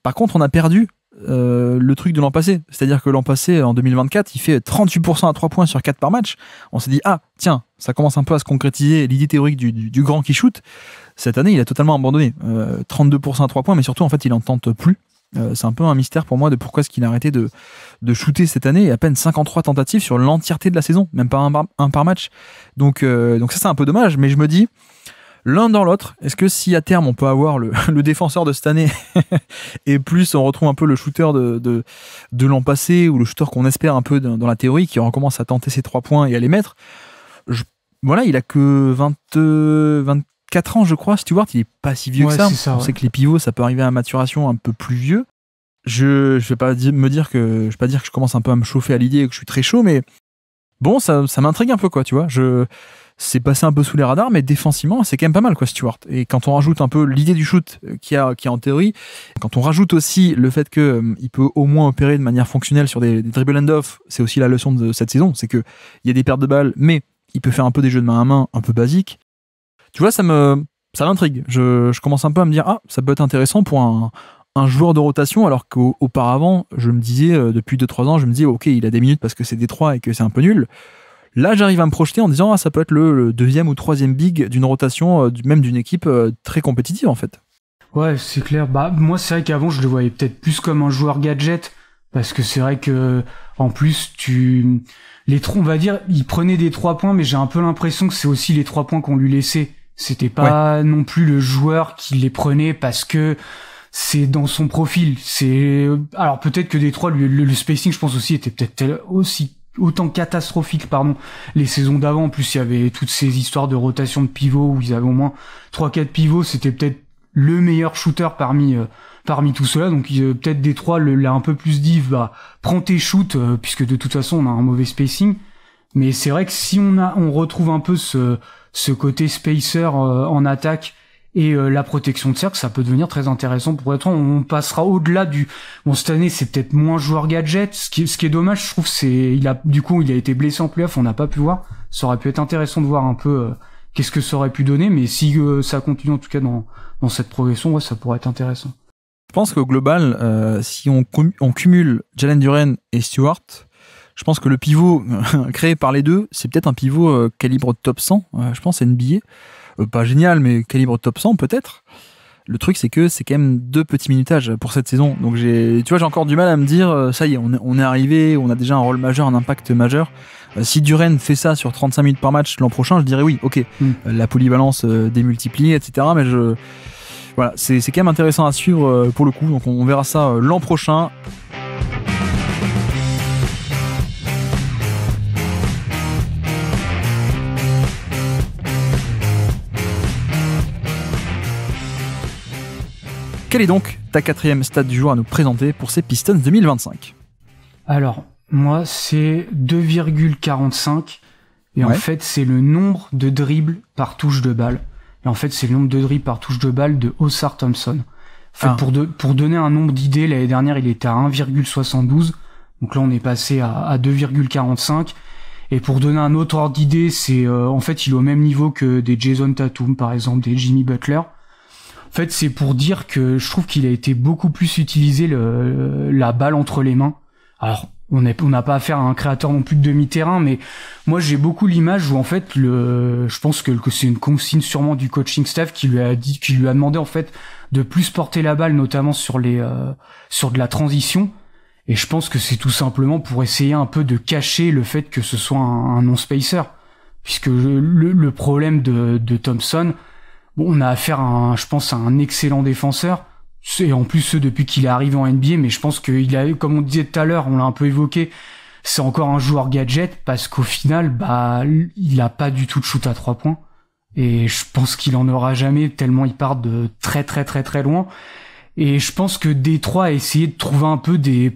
Par contre, on a perdu le truc de l'an passé, c'est-à-dire que l'an passé, en 2024, il fait 38% à 3 points sur 4 par match. On s'est dit, ah tiens, ça commence un peu à se concrétiser, l'idée théorique du grand qui shoot. Cette année, il a totalement abandonné, 32% à 3 points, mais surtout en fait il en tente plus. C'est un peu un mystère pour moi de pourquoi est-ce qu'il a arrêté de shooter cette année, et à peine 53 tentatives sur l'entièreté de la saison, même pas un par match. Donc ça c'est un peu dommage, mais je me dis, l'un dans l'autre, est-ce que si à terme on peut avoir le défenseur de cette année et plus on retrouve un peu le shooter de l'an passé, ou le shooter qu'on espère un peu dans la théorie, qui recommence à tenter ses 3 points et à les mettre, voilà, il a que 4 ans, je crois. Stewart, il est pas si vieux que ça. On sait que les pivots, ça peut arriver à maturation un peu plus vieux. Je vais pas dire que je commence un peu à me chauffer à l'idée et que je suis très chaud, mais bon, ça m'intrigue un peu, quoi, tu vois. C'est passé un peu sous les radars, mais défensivement, c'est quand même pas mal, quoi, Stewart. Et quand on rajoute un peu l'idée du shoot qui a en théorie, quand on rajoute aussi le fait qu'il peut au moins opérer de manière fonctionnelle sur des dribble and-off, c'est aussi la leçon de cette saison, c'est qu'il y a des pertes de balles, mais il peut faire un peu des jeux de main à main un peu basiques. Tu vois, ça m'intrigue. Je commence un peu à me dire, ça peut être intéressant pour un joueur de rotation, alors qu'auparavant, je me disais, depuis 2-3 ans, je me disais, ok, il a des minutes parce que c'est Détroit et que c'est un peu nul. Là, j'arrive à me projeter en disant, ça peut être le deuxième ou troisième big d'une rotation, même d'une équipe très compétitive, en fait. Ouais, c'est clair. Moi, c'est vrai qu'avant, je le voyais peut-être plus comme un joueur gadget, parce que c'est vrai que, en plus, on va dire, il prenait des 3 points, mais j'ai un peu l'impression que c'est aussi les 3 points qu'on lui laissait. C'était pas non plus le joueur qui les prenait parce que c'est dans son profil. Alors peut-être que Détroit, le spacing, je pense aussi, était peut-être autant catastrophique, les saisons d'avant. En plus, il y avait toutes ces histoires de rotation de pivots où ils avaient au moins 3-4 pivots. C'était peut-être le meilleur shooter parmi tout cela. Donc peut-être Détroit l'a un peu plus dit, prends tes shoots, puisque de toute façon on a un mauvais spacing. Mais c'est vrai que si on retrouve un peu ce côté spacer en attaque et la protection de cercle, ça peut devenir très intéressant pour Détroit. On passera au-delà cette année, c'est peut-être moins joueur gadget. Ce qui est dommage, je trouve, il a été blessé en playoff, on n'a pas pu voir. Ça aurait pu être intéressant de voir un peu qu'est-ce que ça aurait pu donner, mais si ça continue en tout cas dans cette progression, ça pourrait être intéressant. Je pense qu'au global, si on cumule Jalen Duren et Stewart, je pense que le pivot créé par les deux, c'est peut-être un pivot calibre top 100, je pense NBA. Pas génial, mais calibre top 100 peut-être. Le truc, c'est que c'est quand même 2 petits minutages pour cette saison. Donc j'ai encore du mal à me dire, ça y est, on est arrivé, on a déjà un rôle majeur, un impact majeur. Si Duren fait ça sur 35 minutes par match l'an prochain, je dirais oui, ok, la polyvalence démultipliée, etc. Mais voilà, c'est quand même intéressant à suivre pour le coup. Donc on verra ça l'an prochain. Quelle est donc ta 4e stat du jour à nous présenter pour ces Pistons 2025 ? Alors, moi, c'est 2,45. Et en fait, c'est le nombre de dribbles par touche de balle. Et en fait, c'est le nombre de dribbles par touche de balle de Ausar Thompson. En fait, pour donner un nombre d'idées, l'année dernière, il était à 1,72. Donc là, on est passé à 2,45. Et pour donner un autre ordre d'idée, c'est en fait, il est au même niveau que des Jason Tatum, par exemple, des Jimmy Butler. En fait, c'est pour dire que je trouve qu'il a été beaucoup plus utilisé la balle entre les mains. Alors, on n'a pas affaire à un créateur non plus de demi-terrain, mais moi j'ai beaucoup l'image où en fait je pense que c'est une consigne sûrement du coaching staff qui lui a demandé en fait de plus porter la balle, notamment sur de la transition. Et je pense que c'est tout simplement pour essayer un peu de cacher le fait que ce soit un non-spacer, puisque le problème de Thompson. Bon, on a affaire je pense à un excellent défenseur, et en plus depuis qu'il est arrivé en NBA, mais je pense qu'il a, comme on disait tout à l'heure, on l'a un peu évoqué, c'est encore un joueur gadget, parce qu'au final, il a pas du tout de shoot à 3 points, et je pense qu'il en aura jamais, tellement il part de très très très très loin. Et je pense que Détroit a essayé de trouver un peu des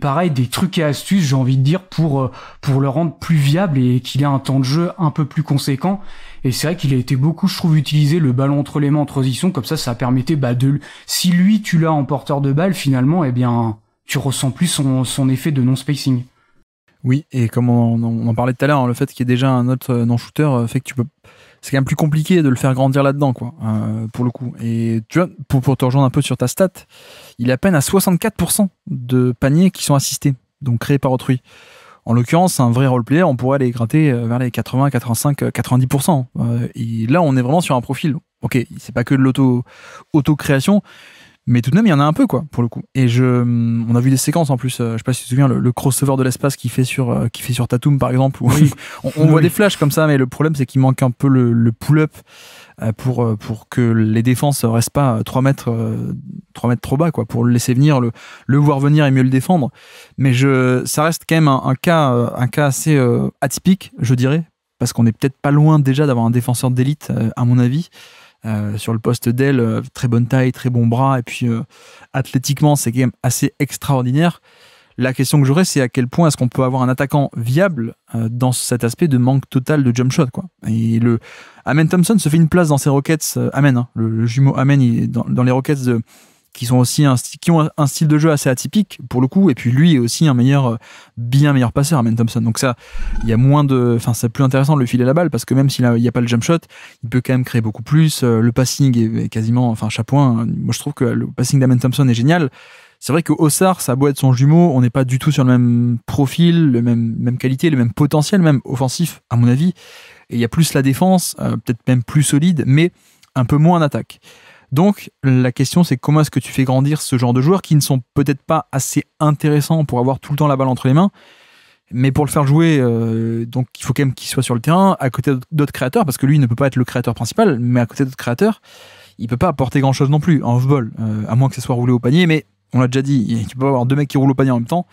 trucs et astuces, j'ai envie de dire, pour le rendre plus viable et qu'il ait un temps de jeu un peu plus conséquent. Et c'est vrai qu'il a été beaucoup, je trouve, utilisé le ballon entre les mains en transition, comme ça permettait, si lui tu l'as en porteur de balle, finalement, eh bien, tu ressens plus son effet de non-spacing. Oui, et comme on en parlait tout à l'heure, le fait qu'il y ait déjà un autre non-shooter fait que c'est quand même plus compliqué de le faire grandir là-dedans, quoi, pour le coup. Et tu vois, pour te rejoindre un peu sur ta stat, il est à peine à 64% de paniers qui sont assistés, donc créés par autrui. En l'occurrence, un vrai roleplayer, on pourrait aller gratter vers les 80, 85, 90%. Et là, on est vraiment sur un profil. Ok, c'est pas que de l'auto-création, mais tout de même, il y en a un peu, quoi, pour le coup. Et on a vu des séquences en plus. Je sais pas si tu te souviens, le crossover de l'espace qu'il fait sur Tatum, par exemple. Où oui. on voit des flashs comme ça, mais le problème, c'est qu'il manque un peu le pull-up pour que les défenses restent pas 3 mètres trop bas, quoi, pour le laisser venir, le voir venir et mieux le défendre. Mais ça reste quand même un cas assez atypique, je dirais, parce qu'on est peut-être pas loin déjà d'avoir un défenseur d'élite, à mon avis. sur le poste d'aile, très bonne taille, très bon bras, et puis athlétiquement, c'est quand même assez extraordinaire. La question que j'aurais, c'est à quel point est-ce qu'on peut avoir un attaquant viable dans cet aspect de manque total de jump shot, quoi. Et Amen Thompson se fait une place dans ses Rockets, Amen, hein, le jumeau Amen, il est dans les Rockets qui sont aussi qui ont un style de jeu assez atypique pour le coup, et puis lui est aussi bien meilleur passeur, Amen Thompson. Donc ça, il y a c'est plus intéressant de le filer la balle, parce que même s'il n'y a pas le jump shot, il peut quand même créer beaucoup plus. Le passing est quasiment, chapeau. Moi je trouve que le passing d'Amen Thompson est génial. C'est vrai que Ossard, ça a beau être son jumeau, on n'est pas du tout sur le même profil, le même qualité, le même potentiel, même offensif, à mon avis. Et il y a plus la défense, peut-être même plus solide, mais un peu moins en attaque. Donc, la question, c'est comment est-ce que tu fais grandir ce genre de joueurs qui ne sont peut-être pas assez intéressants pour avoir tout le temps la balle entre les mains, mais pour le faire jouer, donc il faut quand même qu'il soit sur le terrain, à côté d'autres créateurs, parce que lui, il ne peut pas être le créateur principal, mais à côté d'autres créateurs, il ne peut pas apporter grand-chose non plus, en off-ball, à moins que ce soit roulé au panier, mais on l'a déjà dit, tu peux avoir deux mecs qui roulent au panier en même temps.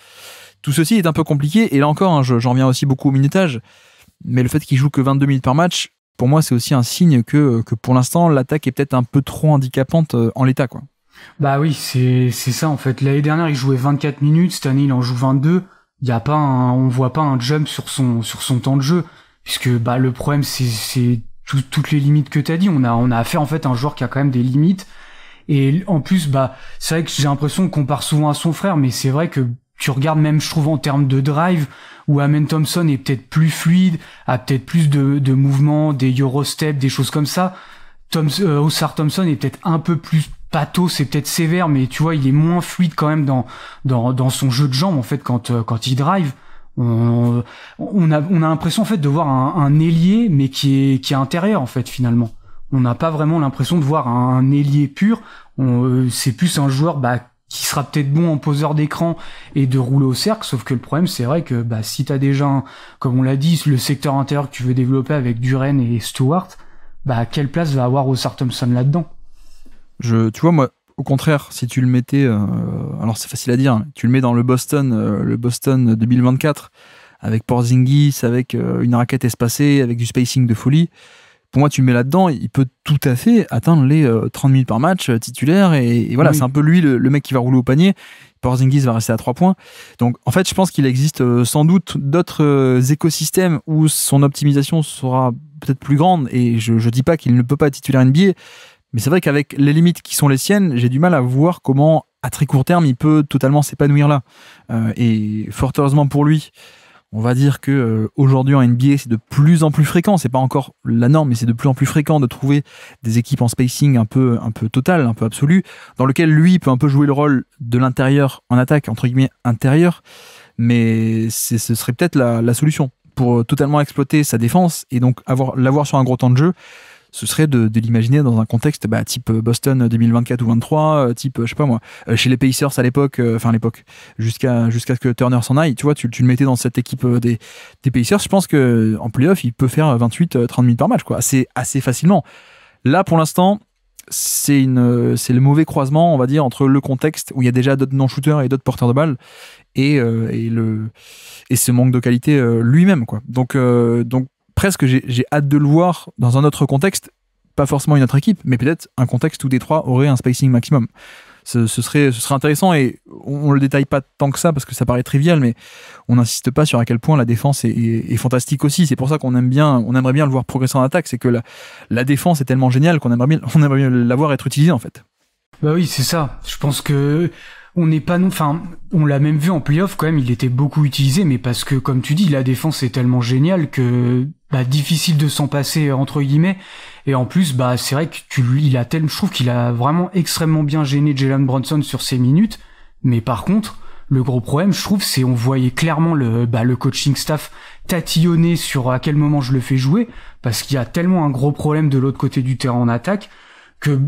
Tout ceci est un peu compliqué, et là encore, j'en reviens aussi beaucoup au minutage, mais le fait qu'il joue que 22 minutes par match, pour moi, c'est aussi un signe que pour l'instant, l'attaque est peut-être un peu trop handicapante en l'état, quoi. Bah oui, c'est ça en fait. L'année dernière, il jouait 24 minutes, cette année, il en joue 22. On voit pas un jump sur son temps de jeu, puisque le problème, c'est toutes les limites que t'as dit. On a affaire en fait à un joueur qui a quand même des limites. Et en plus, c'est vrai que j'ai l'impression qu'on compare souvent à son frère, mais c'est vrai que tu regardes même, je trouve, en termes de drive, où Amen Thompson est peut-être plus fluide, a peut-être plus de mouvements, des Eurostep, des choses comme ça. Ossard Thompson est peut-être un peu plus pâteau, c'est peut-être sévère, mais tu vois, il est moins fluide quand même dans son jeu de jambes, en fait, quand il drive. On a l'impression, en fait, de voir un ailier, mais qui est intérieur, en fait, finalement. On n'a pas vraiment l'impression de voir un ailier pur. C'est plus un joueur, qui sera peut-être bon en poseur d'écran et de rouler au cercle, sauf que le problème, c'est vrai que si t'as déjà, comme on l'a dit, le secteur intérieur que tu veux développer avec Duren et Stewart, quelle place va avoir Ossard Thompson là-dedans? Tu vois, moi, au contraire, si tu le mettais, alors c'est facile à dire, hein, tu le mets dans le Boston 2024, avec Porzingis, avec une raquette espacée, avec du spacing de folie. Pour moi, tu le mets là-dedans, il peut tout à fait atteindre les 30 minutes par match titulaire, et voilà, oui. C'est un peu lui le mec qui va rouler au panier. Porzingis va rester à 3 points. Donc, en fait, je pense qu'il existe sans doute d'autres écosystèmes où son optimisation sera peut-être plus grande, et je dis pas qu'il ne peut pas être titulaire NBA, mais c'est vrai qu'avec les limites qui sont les siennes, j'ai du mal à voir comment, à très court terme, il peut totalement s'épanouir là. Et fort heureusement pour lui, on va dire que aujourd'hui en NBA, c'est de plus en plus fréquent. C'est pas encore la norme, mais c'est de plus en plus fréquent de trouver des équipes en spacing un peu total, un peu absolu, dans lequel lui peut un peu jouer le rôle de l'intérieur en attaque, entre guillemets intérieur. Mais ce serait peut-être la solution pour totalement exploiter sa défense et donc l'avoir sur un gros temps de jeu. Ce serait de l'imaginer dans un contexte type Boston 2024 ou 23, type, je sais pas moi, chez les Pacers à l'époque, jusqu'à ce que Turner s'en aille, tu vois, tu le mettais dans cette équipe des Pacers, je pense qu'en playoff, il peut faire 28-30 minutes par match, quoi, assez facilement. Là, pour l'instant, c'est le mauvais croisement, on va dire, entre le contexte où il y a déjà d'autres non-shooters et d'autres porteurs de balles et ce manque de qualité lui-même, quoi. Donc presque j'ai hâte de le voir dans un autre contexte, pas forcément une autre équipe, mais peut-être un contexte où Détroit aurait un spacing maximum. Ce serait intéressant, et on le détaille pas tant que ça parce que ça paraît trivial, mais on n'insiste pas sur à quel point la défense est fantastique aussi. C'est pour ça qu'on aimerait bien le voir progresser en attaque, c'est que la défense est tellement géniale qu'on aimerait bien la voir être utilisée en fait. Bah oui, c'est ça. Je pense que on l'a même vu en playoff quand même, il était beaucoup utilisé, mais parce que, comme tu dis, la défense est tellement géniale que, difficile de s'en passer, entre guillemets, et en plus, c'est vrai que je trouve qu'il a vraiment extrêmement bien gêné Jalen Brunson sur ses minutes, mais par contre, le gros problème, je trouve, c'est on voyait clairement le coaching staff tatillonner sur à quel moment je le fais jouer, parce qu'il y a tellement un gros problème de l'autre côté du terrain en attaque, que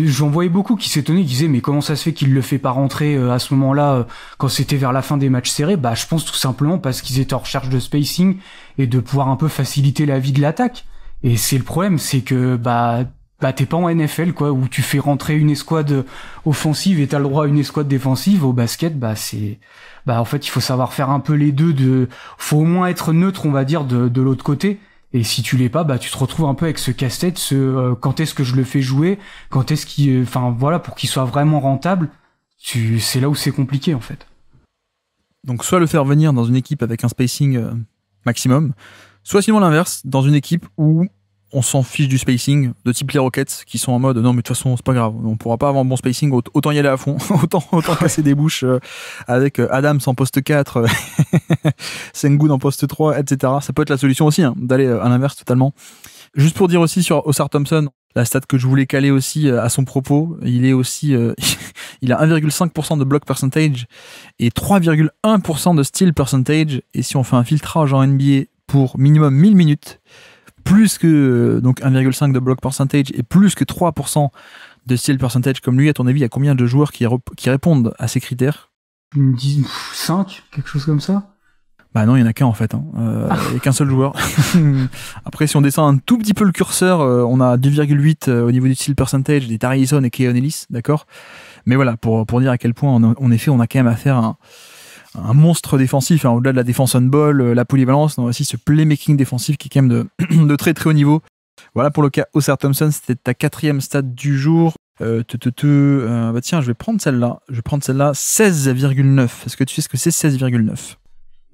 j'en voyais beaucoup qui s'étonnaient, qui disaient mais comment ça se fait qu'il le fait pas rentrer à ce moment-là quand c'était vers la fin des matchs serrés. Je pense tout simplement parce qu'ils étaient en recherche de spacing et de pouvoir un peu faciliter la vie de l'attaque. Et c'est le problème, c'est que t'es pas en NFL, quoi, où tu fais rentrer une escouade offensive et t'as le droit à une escouade défensive. Au basket, en fait il faut savoir faire un peu les deux, faut au moins être neutre, on va dire, de l'autre côté. Et si tu l'es pas, bah tu te retrouves un peu avec ce casse-tête, quand est-ce que je le fais jouer, quand est-ce qu'il, enfin voilà, pour qu'il soit vraiment rentable, c'est là où c'est compliqué en fait. Donc soit le faire venir dans une équipe avec un spacing maximum, soit sinon l'inverse, dans une équipe où on s'en fiche du spacing, de type les Rockets, qui sont en mode non mais de toute façon c'est pas grave, on pourra pas avoir un bon spacing, autant y aller à fond, autant casser des bouches avec Adams en poste 4, Sengun en poste 3, etc. Ça peut être la solution aussi, hein, d'aller à l'inverse totalement. Juste pour dire aussi sur Ausar Thompson, la stat que je voulais caler aussi à son propos, il est aussi, il a 1,5% de block percentage et 3,1% de steal percentage, et si on fait un filtrage en NBA pour minimum 1000 minutes, plus que donc 1,5 de block percentage et plus que 3% de steal percentage comme lui, à ton avis, il y a combien de joueurs qui répondent à ces critères? 5, quelque chose comme ça? Bah non, il n'y en a qu'un en fait. Il n'y a qu'un seul joueur. Après, si on descend un tout petit peu le curseur, on a 2,8 au niveau du steal percentage des Tari Eason et Keon Ellis, d'accord? Mais voilà, pour dire à quel point, en effet, on a quand même affaire à un monstre défensif, hein, au-delà de la défense on-ball, la polyvalence, on a aussi ce playmaking défensif qui est quand même de très très haut niveau. Voilà pour le cas Ausar Thompson, c'était ta 4e stat du jour. Bah tiens, je vais prendre celle-là, 16,9. Est-ce que tu sais ce que c'est 16,9?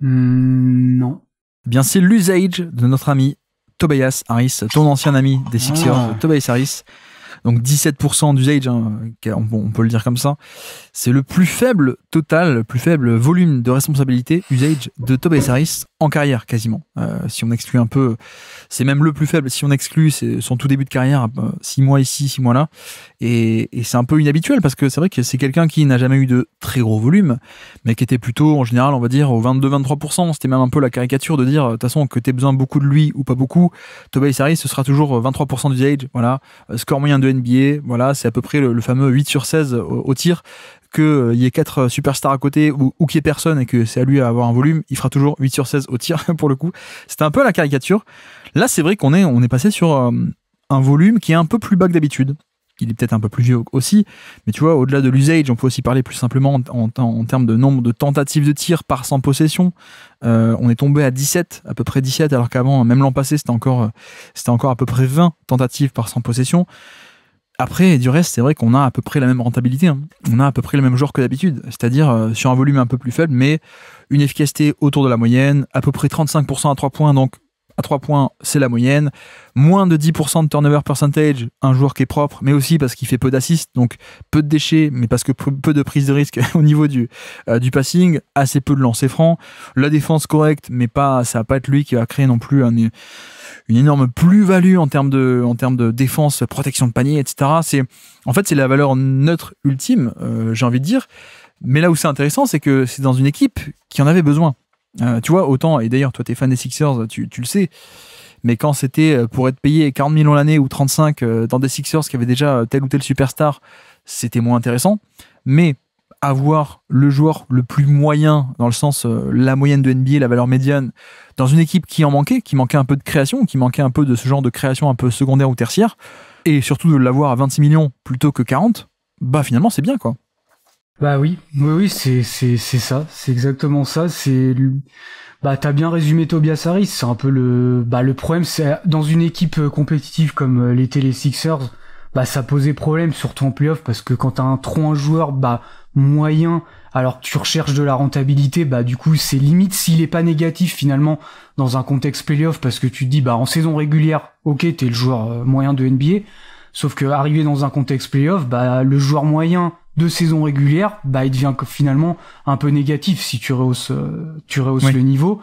Non. Bien, c'est l'usage de notre ami Tobias Harris, ton ancien ami des Sixers, Tobias Harris. Donc 17% d'usage, hein, on peut le dire comme ça. C'est le plus faible total, le plus faible volume de responsabilité, usage de Tobias Harris en carrière quasiment. Si on exclut un peu, c'est même le plus faible. Si on exclut son tout début de carrière, 6 mois ici, 6 mois là. Et c'est un peu inhabituel parce que c'est vrai que c'est quelqu'un qui n'a jamais eu de très gros volume, mais qui était plutôt en général, on va dire, au 22-23%. C'était même un peu la caricature de dire, de toute façon, que tu aies besoin beaucoup de lui ou pas beaucoup, Tobias Harris, ce sera toujours 23% d'usage. Voilà. Score moyen de NBA, voilà, c'est à peu près le fameux 8 sur 16 au tir. Qu'il y ait 4 superstars à côté ou qu'il y ait personne et que c'est à lui à avoir un volume, il fera toujours 8 sur 16 au tir pour le coup. C'était un peu la caricature. Là, c'est vrai qu'on est passé sur un volume qui est un peu plus bas que d'habitude. Il est peut-être un peu plus vieux aussi, mais tu vois, au-delà de l'usage, on peut aussi parler plus simplement en termes de nombre de tentatives de tir par 100 possessions. On est tombé à 17, à peu près 17, alors qu'avant, même l'an passé, c'était encore à peu près 20 tentatives par 100 possessions. Après, du reste, c'est vrai qu'on a à peu près la même rentabilité. Hein. On a à peu près le même joueur que d'habitude, c'est-à-dire sur un volume un peu plus faible, mais une efficacité autour de la moyenne, à peu près 35% à 3 points, donc à 3 points, c'est la moyenne. Moins de 10% de turnover percentage, un joueur qui est propre, mais aussi parce qu'il fait peu d'assists, donc peu de déchets, mais parce que peu de prise de risque au niveau du passing, assez peu de lancers francs. La défense correcte, mais ça va pas être lui qui va créer non plus une énorme plus-value en termes de défense, protection de panier, etc. C'est la valeur neutre ultime, j'ai envie de dire. Mais là où c'est intéressant, c'est que c'est dans une équipe qui en avait besoin. Tu vois, autant, et d'ailleurs, toi, t'es fan des Sixers, tu le sais, mais quand c'était pour être payé 40 millions l'année ou 35 dans des Sixers qui avaient déjà tel ou tel superstar, c'était moins intéressant. Mais avoir le joueur le plus moyen, dans le sens la moyenne de NBA, la valeur médiane, dans une équipe qui manquait un peu de création, qui manquait un peu de ce genre de création un peu secondaire ou tertiaire, et surtout de l'avoir à 26 millions plutôt que 40, bah finalement c'est bien quoi. Bah oui, c'est ça, c'est exactement ça. T'as bien résumé Tobias Harris. C'est un peu le problème, c'est dans une équipe compétitive comme l'étaient les Sixers, ça posait problème surtout en playoff parce que quand t'as un joueur moyen, alors que tu recherches de la rentabilité, du coup c'est limite s'il est pas négatif finalement dans un contexte playoff parce que tu te dis en saison régulière, ok t'es le joueur moyen de NBA, sauf que arrivé dans un contexte playoff, le joueur moyen de saison régulière, il devient finalement un peu négatif si tu rehausses le niveau.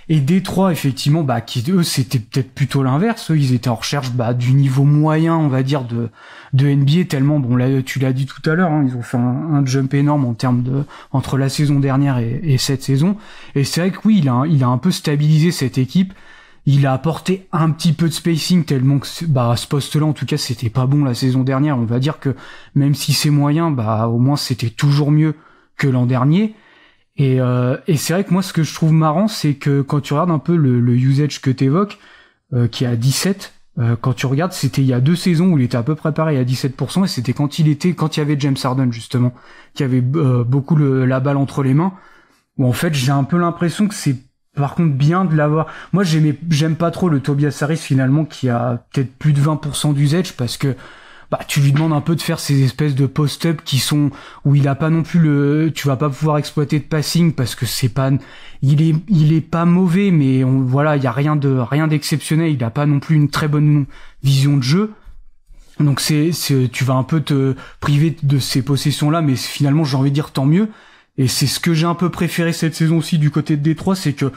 Et Détroit, effectivement, qui eux, c'était peut-être plutôt l'inverse. Eux, ils étaient en recherche du niveau moyen, on va dire, de NBA, tellement, là, tu l'as dit tout à l'heure, hein, ils ont fait un jump énorme en termes entre la saison dernière et cette saison. Et c'est vrai que oui, il a un peu stabilisé cette équipe. Il a apporté un petit peu de spacing tellement que ce poste-là en tout cas c'était pas bon la saison dernière. On va dire que même si c'est moyen, au moins c'était toujours mieux que l'an dernier. Et c'est vrai que moi ce que je trouve marrant c'est que quand tu regardes un peu le usage que t'évoques, qui est à 17, quand tu regardes c'était il y a 2 saisons où il était à peu près pareil à 17% et c'était quand il y avait James Harden justement, qui avait beaucoup la balle entre les mains. Où en fait j'ai un peu l'impression que c'est par contre bien de l'avoir. Moi j'aime pas trop le Tobias Harris finalement qui a peut-être plus de 20% d'usage parce que tu lui demandes un peu de faire ces espèces de post-up qui sont où il a pas non plus tu vas pas pouvoir exploiter de passing parce que c'est pas, il est pas mauvais, mais voilà, il y a rien d'exceptionnel, il a pas non plus une très bonne vision de jeu. Donc tu vas un peu te priver de ces possessions-là, mais finalement j'ai envie de dire tant mieux. Et c'est ce que j'ai un peu préféré cette saison aussi du côté de Détroit, c'est que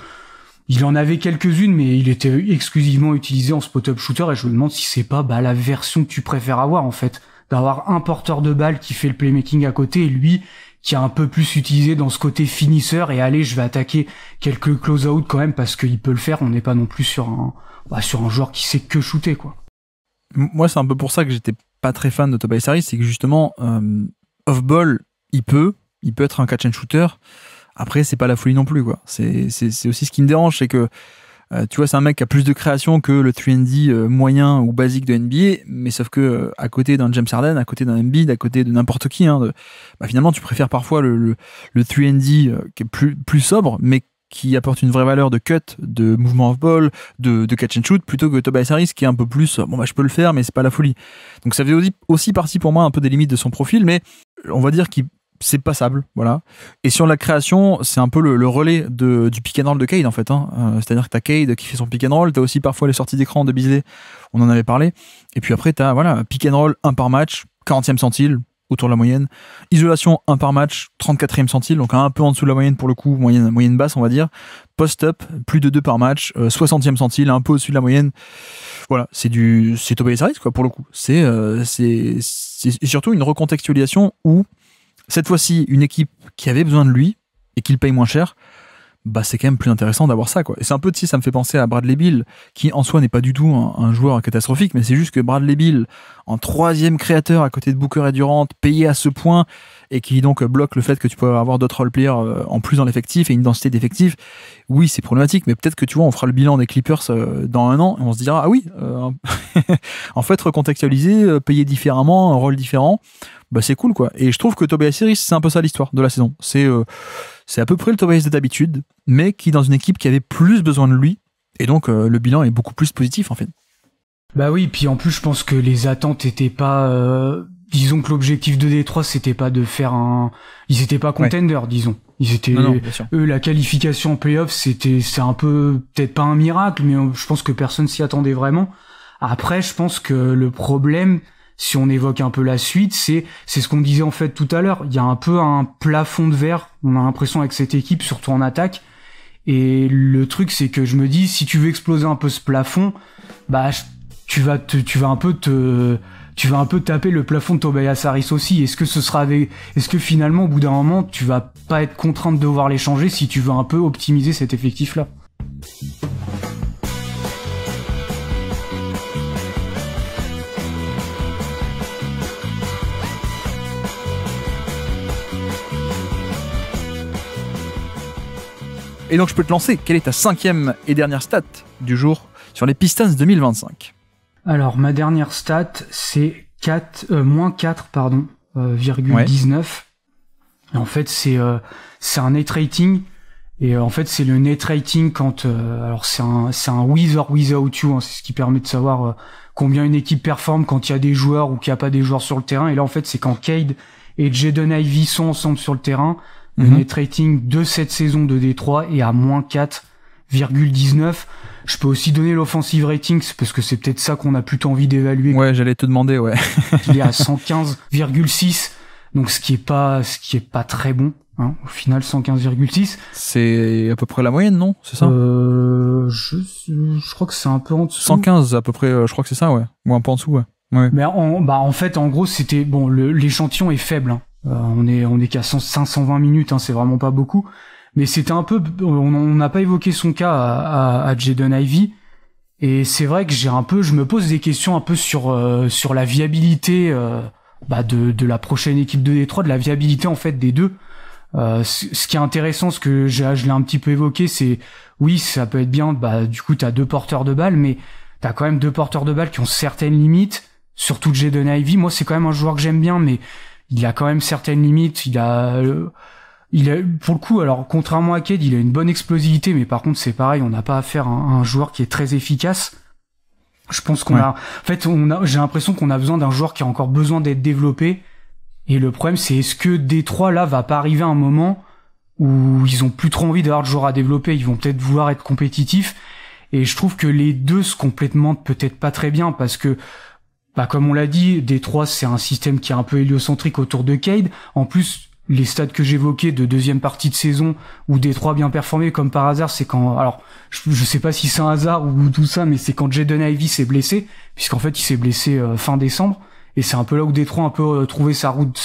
il en avait quelques-unes, mais il était exclusivement utilisé en spot-up shooter, et je me demande si c'est pas la version que tu préfères avoir, en fait. D'avoir un porteur de balle qui fait le playmaking à côté, et lui qui est un peu plus utilisé dans ce côté finisseur, et allez, je vais attaquer quelques close-out quand même, parce qu'il peut le faire, on n'est pas non plus sur un joueur qui sait que shooter, quoi. Moi, c'est un peu pour ça que j'étais pas très fan de Tobias Harris, c'est que justement, off-ball, il peut être un catch and shooter. Après, c'est pas la folie non plus, quoi. C'est aussi ce qui me dérange, c'est que tu vois, c'est un mec qui a plus de création que le 3&D moyen ou basique de NBA, mais sauf que à côté d'un James Harden, à côté d'un Embiid, à côté de n'importe qui, finalement, tu préfères parfois le 3&D qui est plus sobre, mais qui apporte une vraie valeur de cut, de mouvement off-ball, de catch and shoot, plutôt que Tobias Harris qui est un peu plus, je peux le faire, mais c'est pas la folie. Donc ça fait aussi partie pour moi un peu des limites de son profil, mais on va dire qu'il c'est passable, voilà. Et sur la création, c'est un peu le relais du pick and roll de Cade, en fait. C'est-à-dire que t'as Cade qui fait son pick and roll, t'as aussi parfois les sorties d'écran de Beasley, on en avait parlé. Et puis après, t'as pick and roll 1 par match, 40e centile, autour de la moyenne. Isolation 1 par match, 34e centile, donc un peu en dessous de la moyenne pour le coup, moyenne basse, on va dire. Post-up, plus de 2 par match, 60e centile, un peu au-dessus de la moyenne. Voilà, c'est Tobias Harris, quoi, pour le coup. C'est surtout une recontextualisation où cette fois-ci, une équipe qui avait besoin de lui et qui le paye moins cher, c'est quand même plus intéressant d'avoir ça, quoi. Et c'est un peu, ça me fait penser à Bradley Beal, qui en soi n'est pas du tout un joueur catastrophique, mais c'est juste que Bradley Beal, en 3e créateur à côté de Booker et Durant, payé à ce point, et qui donc bloque le fait que tu peux avoir d'autres role-players en plus dans l'effectif et une densité d'effectif, oui, c'est problématique, mais peut-être que tu vois, on fera le bilan des Clippers dans 1 an, et on se dira, ah oui, en fait, recontextualiser, payer différemment, un rôle différent, c'est cool, quoi. Et je trouve que Tobias Harris, c'est un peu ça l'histoire de la saison. C'est à peu près le Tobias de d'habitude, mais qui dans une équipe qui avait plus besoin de lui, et donc le bilan est beaucoup plus positif, en fait. Bah oui, puis en plus, je pense que les attentes étaient pas... disons que l'objectif de Détroit, c'était pas de faire ils étaient pas contenders, disons. Ils étaient... Non, eux, la qualification en playoff, c'est un peu... Peut-être pas un miracle, mais je pense que personne s'y attendait vraiment. Après, je pense que le problème... Si on évoque un peu la suite, c'est ce qu'on disait en fait tout à l'heure. Il y a un peu un plafond de verre, on a l'impression avec cette équipe, surtout en attaque. Et le truc, c'est que je me dis, si tu veux exploser un peu ce plafond, tu vas un peu taper le plafond de Tobias Harris aussi. Est-ce que finalement, au bout d'un moment, tu vas pas être contraint de devoir les changer si tu veux un peu optimiser cet effectif-là? Et donc je peux te lancer, quelle est ta 5e et dernière stat du jour sur les Pistons 2025? Alors ma dernière stat c'est moins 4,19. Et en fait c'est un net rating, et en fait c'est le net rating quand alors c'est un with or without you, c'est ce qui permet de savoir combien une équipe performe quand il y a des joueurs ou qu'il n'y a pas des joueurs sur le terrain. Et là en fait c'est quand Cade et Jaden Ivey sont ensemble sur le terrain. Le net rating de cette saison de Détroit est à moins 4,19. Je peux aussi donner l'offensive rating, parce que c'est peut-être ça qu'on a plutôt envie d'évaluer. Ouais, j'allais te demander, ouais. Il est à 115,6. Donc, ce qui est pas très bon, Au final, 115,6. C'est à peu près la moyenne, non? C'est ça? Je crois que c'est un peu en dessous. 115 à peu près, je crois que c'est ça, ouais. Ou un peu en dessous, ouais. Mais en fait, en gros, c'était, l'échantillon est faible, on est qu'à 520 minutes, c'est vraiment pas beaucoup. Mais c'était un peu, on n'a pas évoqué son cas à Jaden Ivey. Et c'est vrai que je me pose des questions un peu sur la viabilité, de la prochaine équipe de Détroit, de la viabilité, en fait, des deux. Ce qui est intéressant, ce que je l'ai un petit peu évoqué, c'est, oui, ça peut être bien, du coup, t'as 2 porteurs de balles, mais t'as quand même 2 porteurs de balles qui ont certaines limites, surtout Jaden Ivey. Moi, c'est quand même un joueur que j'aime bien, mais il a quand même certaines limites. Il a pour le coup, alors contrairement à Cade, il a une bonne explosivité, mais par contre c'est pareil, on n'a pas affaire à un joueur qui est très efficace. Je pense j'ai l'impression qu'on a besoin d'un joueur qui a encore besoin d'être développé. Et le problème, c'est est-ce que Détroit là va pas arriver à un moment où ils ont plus trop envie d'avoir de joueurs à développer, ils vont peut-être vouloir être compétitifs. Et je trouve que les deux se complémentent peut-être pas très bien parce que, comme on l'a dit, Détroit c'est un système qui est un peu héliocentrique autour de Cade. En plus, les stats que j'évoquais de deuxième partie de saison où Détroit a bien performé comme par hasard, c'est quand, alors je sais pas si c'est un hasard ou tout ça, mais c'est quand Jaden Ivey s'est blessé, puisqu'en fait il s'est blessé fin décembre. Et c'est un peu là où Détroit a un peu trouvé sa route,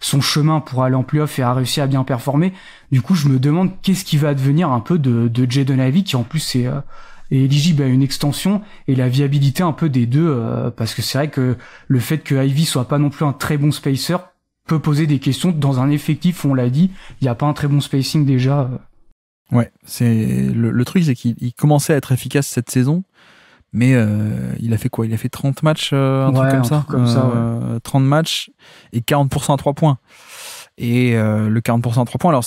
son chemin pour aller en playoff et a réussi à bien performer. Du coup, je me demande qu'est-ce qui va advenir un peu de Jaden Ivey, qui en plus est éligible à une extension, et la viabilité un peu des deux, parce que c'est vrai que le fait que Ivey soit pas non plus un très bon spacer peut poser des questions dans un effectif, on l'a dit, il y a pas un très bon spacing déjà. Ouais, c'est le truc, c'est qu'il commençait à être efficace cette saison. Mais il a fait quoi ? Il a fait 30 matchs, un truc comme ça. 30 matchs et 40% à 3 points. Et le 40% à 3 points, alors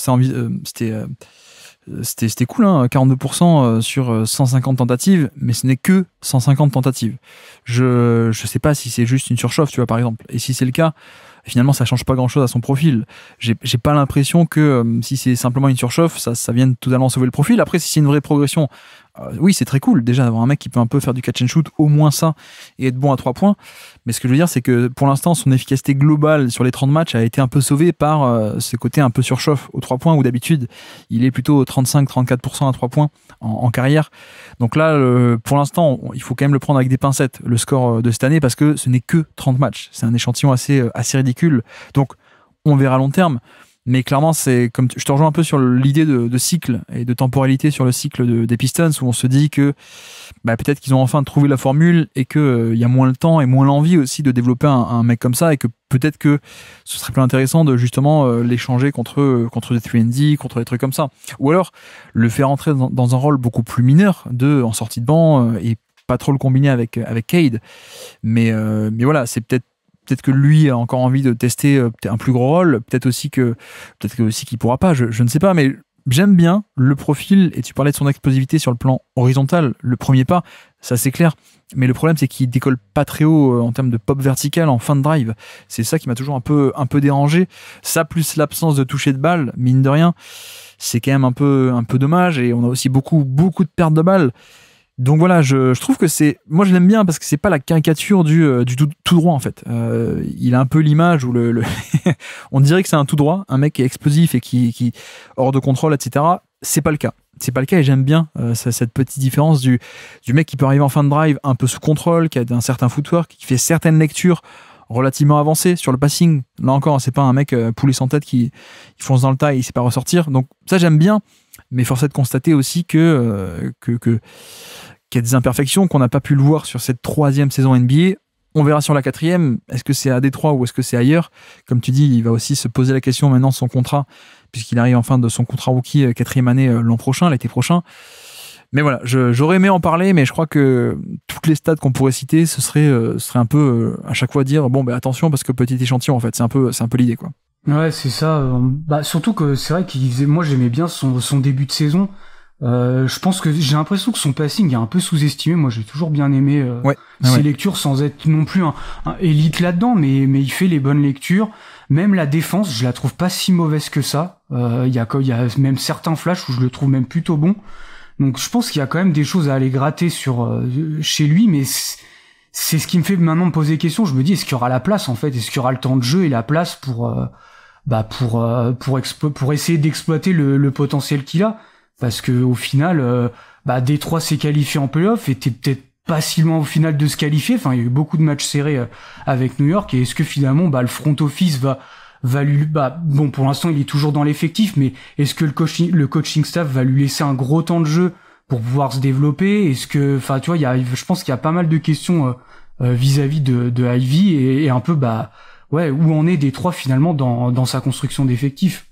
c'était cool, hein, 42% sur 150 tentatives, mais ce n'est que 150 tentatives. Je sais pas si c'est juste une surchauffe, tu vois, par exemple. Et si c'est le cas, finalement, ça change pas grand-chose à son profil. J'ai pas l'impression que si c'est simplement une surchauffe, ça vienne totalement sauver le profil. Après, si c'est une vraie progression, oui, c'est très cool déjà d'avoir un mec qui peut un peu faire du catch and shoot, au moins ça, et être bon à 3 points. Mais ce que je veux dire, c'est que pour l'instant, son efficacité globale sur les 30 matchs a été un peu sauvée par ce côté un peu surchauffe aux 3 points, où d'habitude, il est plutôt 35-34% à 3 points en carrière. Donc là, pour l'instant, il faut quand même le prendre avec des pincettes, le score de cette année, parce que ce n'est que 30 matchs. C'est un échantillon assez ridicule. Donc, on verra à long terme. Mais clairement, c'est comme je te rejoins un peu sur l'idée de cycle et de temporalité sur le cycle des Pistons, où on se dit que peut-être qu'ils ont enfin trouvé la formule et qu'il y a moins le temps et moins l'envie aussi de développer un mec comme ça, et que peut-être que ce serait plus intéressant de justement l'échanger contre des 3&D, contre des trucs comme ça. Ou alors le faire entrer dans un rôle beaucoup plus mineur en sortie de banc et pas trop le combiner avec Cade. Mais voilà, c'est peut-être que lui a encore envie de tester un plus gros rôle, peut-être aussi qu'il pourra pas, je ne sais pas, mais j'aime bien le profil, et tu parlais de son explosivité sur le plan horizontal, le premier pas, ça c'est clair, mais le problème c'est qu'il décolle pas très haut en termes de pop vertical en fin de drive, c'est ça qui m'a toujours un peu dérangé, ça plus l'absence de toucher de balle, mine de rien, c'est quand même un peu dommage, et on a aussi beaucoup de pertes de balles. Donc voilà, je trouve que moi je l'aime bien parce que c'est pas la caricature du tout droit en fait. Il a un peu l'image où on dirait que c'est un tout droit, un mec qui est explosif et qui hors de contrôle, etc. C'est pas le cas. C'est pas le cas, et j'aime bien cette petite différence du mec qui peut arriver en fin de drive un peu sous contrôle, qui a un certain footwork, qui fait certaines lectures relativement avancées sur le passing. Là encore, c'est pas un mec poulet sans tête qui fonce dans le tas et il sait pas ressortir. Donc ça j'aime bien, mais force est de constater aussi qu'il y a des imperfections, qu'on n'a pas pu le voir sur cette 3e saison NBA. On verra sur la 4e, est-ce que c'est à Détroit ou est-ce que c'est ailleurs ? Comme tu dis, il va aussi se poser la question maintenant de son contrat, puisqu'il arrive en fin de son contrat rookie 4e année l'été prochain. Mais voilà, j'aurais aimé en parler, mais je crois que toutes les stats qu'on pourrait citer, ce serait un peu à chaque fois dire attention, parce que petit échantillon en fait, c'est un peu l'idée quoi. Ouais, c'est ça. Surtout que c'est vrai moi j'aimais bien son début de saison. Je pense que j'ai l'impression que son passing est un peu sous-estimé. Moi, j'ai toujours bien aimé ses lectures, sans être non plus un élite là-dedans, mais il fait les bonnes lectures. Même la défense, je la trouve pas si mauvaise que ça. Il y a même certains flashs où je le trouve même plutôt bon. Donc, je pense qu'il y a quand même des choses à aller gratter chez lui, mais c'est ce qui me fait maintenant me poser des questions. Je me dis, est-ce qu'il y aura la place en fait ? Est-ce qu'il y aura le temps de jeu et la place pour essayer d'exploiter le potentiel qu'il a ? Parce que au final, Détroit s'est qualifié en playoff, était peut-être pas si loin au final de se qualifier. Enfin, il y a eu beaucoup de matchs serrés avec New York. Et est-ce que finalement, le front office va lui, pour l'instant, il est toujours dans l'effectif, mais est-ce que le coaching staff va lui laisser un gros temps de jeu pour pouvoir se développer ? Est-ce que, tu vois, je pense qu'il y a pas mal de questions vis-à-vis de Ivey et un peu, où en est Détroit finalement dans sa construction d'effectifs.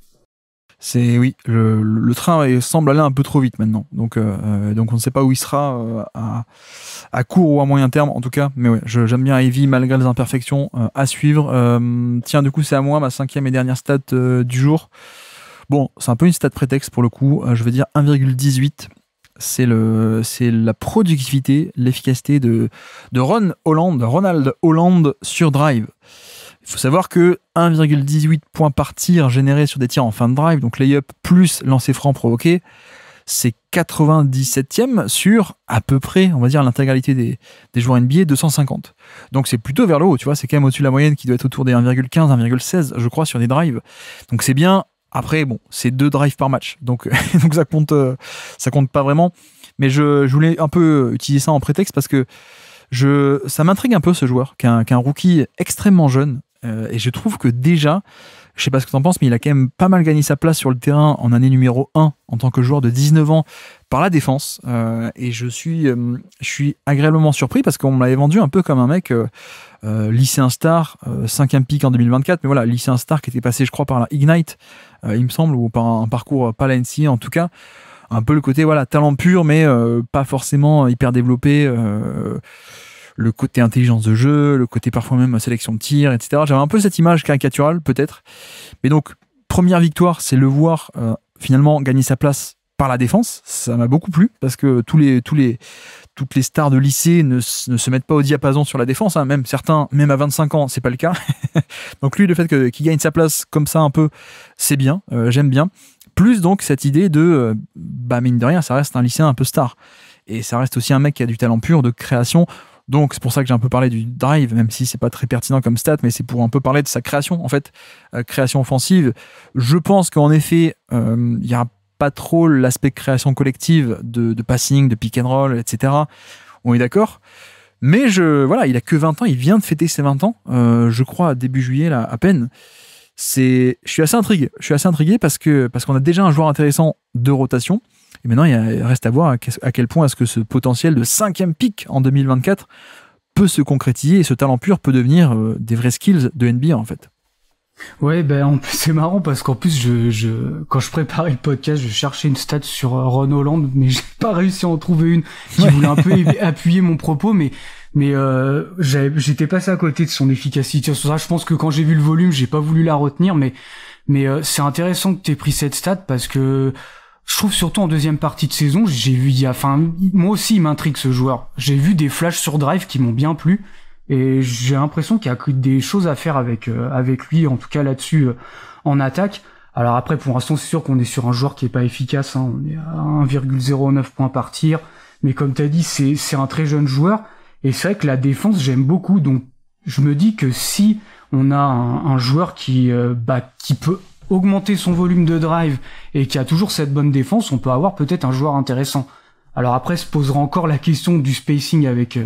Le train semble aller un peu trop vite maintenant, donc on ne sait pas où il sera à court ou à moyen terme en tout cas, mais ouais, j'aime bien Ivey malgré les imperfections, à suivre. Tiens, du coup c'est à moi, ma 5e et dernière stat du jour. Bon, c'est un peu une stat prétexte pour le coup. Je veux dire 1,18. C'est la productivité, l'efficacité de Ronald Holland sur drive. Il faut savoir que 1,18 points par tir généré sur des tirs en fin de drive, donc lay-up plus lancer franc provoqué, c'est 97e sur à peu près, on va dire, l'intégralité des joueurs NBA, 250. Donc c'est plutôt vers le haut, tu vois, c'est quand même au-dessus de la moyenne qui doit être autour des 1,15, 1,16, je crois, sur des drives. Donc c'est bien. Après, bon, c'est 2 drives par match, donc ça compte pas vraiment. Mais je voulais un peu utiliser ça en prétexte parce que ça m'intrigue un peu ce joueur, qu'un rookie extrêmement jeune. Et je trouve que déjà, je sais pas ce que t'en penses, mais il a quand même pas mal gagné sa place sur le terrain en année numéro 1 en tant que joueur de 19 ans par la défense. Et je suis agréablement surpris parce qu'on me l'avait vendu un peu comme un mec lycéen star, 5e pick en 2024, mais voilà, lycéen star qui était passé, je crois, par la Ignite, il me semble, ou par un parcours pas la NCAA en tout cas. Un peu le côté voilà talent pur, mais pas forcément hyper développé. Le côté intelligence de jeu, le côté parfois même sélection de tir, etc. J'avais un peu cette image caricaturale, peut-être. Mais donc, première victoire, c'est le voir finalement gagner sa place par la défense. Ça m'a beaucoup plu, parce que toutes les stars de lycée ne se mettent pas au diapason sur la défense. Hein. Même certains, même à 25 ans, c'est pas le cas. Donc lui, le fait qu'il gagne sa place comme ça un peu, c'est bien, j'aime bien. Plus donc cette idée de, mine de rien, ça reste un lycéen un peu star. Et ça reste aussi un mec qui a du talent pur de création. Donc c'est pour ça que j'ai un peu parlé du drive, même si c'est pas très pertinent comme stat, mais c'est pour un peu parler de sa création, en fait, création offensive. Je pense qu'en effet, il y a pas trop l'aspect création collective de passing, de pick and roll, etc. On est d'accord. Mais il a que 20 ans, il vient de fêter ses 20 ans, je crois début juillet, là, à peine. Je suis assez intrigué parce qu'on a déjà un joueur intéressant de rotation. Et maintenant, il reste à voir à quel point est-ce que ce potentiel de 5e pick en 2024 peut se concrétiser et ce talent pur peut devenir des vrais skills de NBA, en fait. Ouais, c'est marrant parce qu'en plus, quand je préparais le podcast, je cherchais une stat sur Ron Holland, mais j'ai pas réussi à en trouver une qui voulait un peu appuyer mon propos, mais j'étais passé à côté de son efficacité. Sur ça, je pense que quand j'ai vu le volume, j'ai pas voulu la retenir, mais c'est intéressant que t'aies pris cette stat parce que je trouve surtout en deuxième partie de saison, moi aussi il m'intrigue ce joueur. J'ai vu des flashs sur drive qui m'ont bien plu et j'ai l'impression qu'il y a des choses à faire avec lui, en tout cas là-dessus en attaque. Alors après, pour l'instant, c'est sûr qu'on est sur un joueur qui est pas efficace, hein. On est à 1,09 points par tir, mais comme t'as dit, c'est un très jeune joueur et c'est vrai que la défense j'aime beaucoup, donc je me dis que si on a un joueur qui peut augmenter son volume de drive et qui a toujours cette bonne défense, on peut avoir peut-être un joueur intéressant. Alors après, se posera encore la question du spacing avec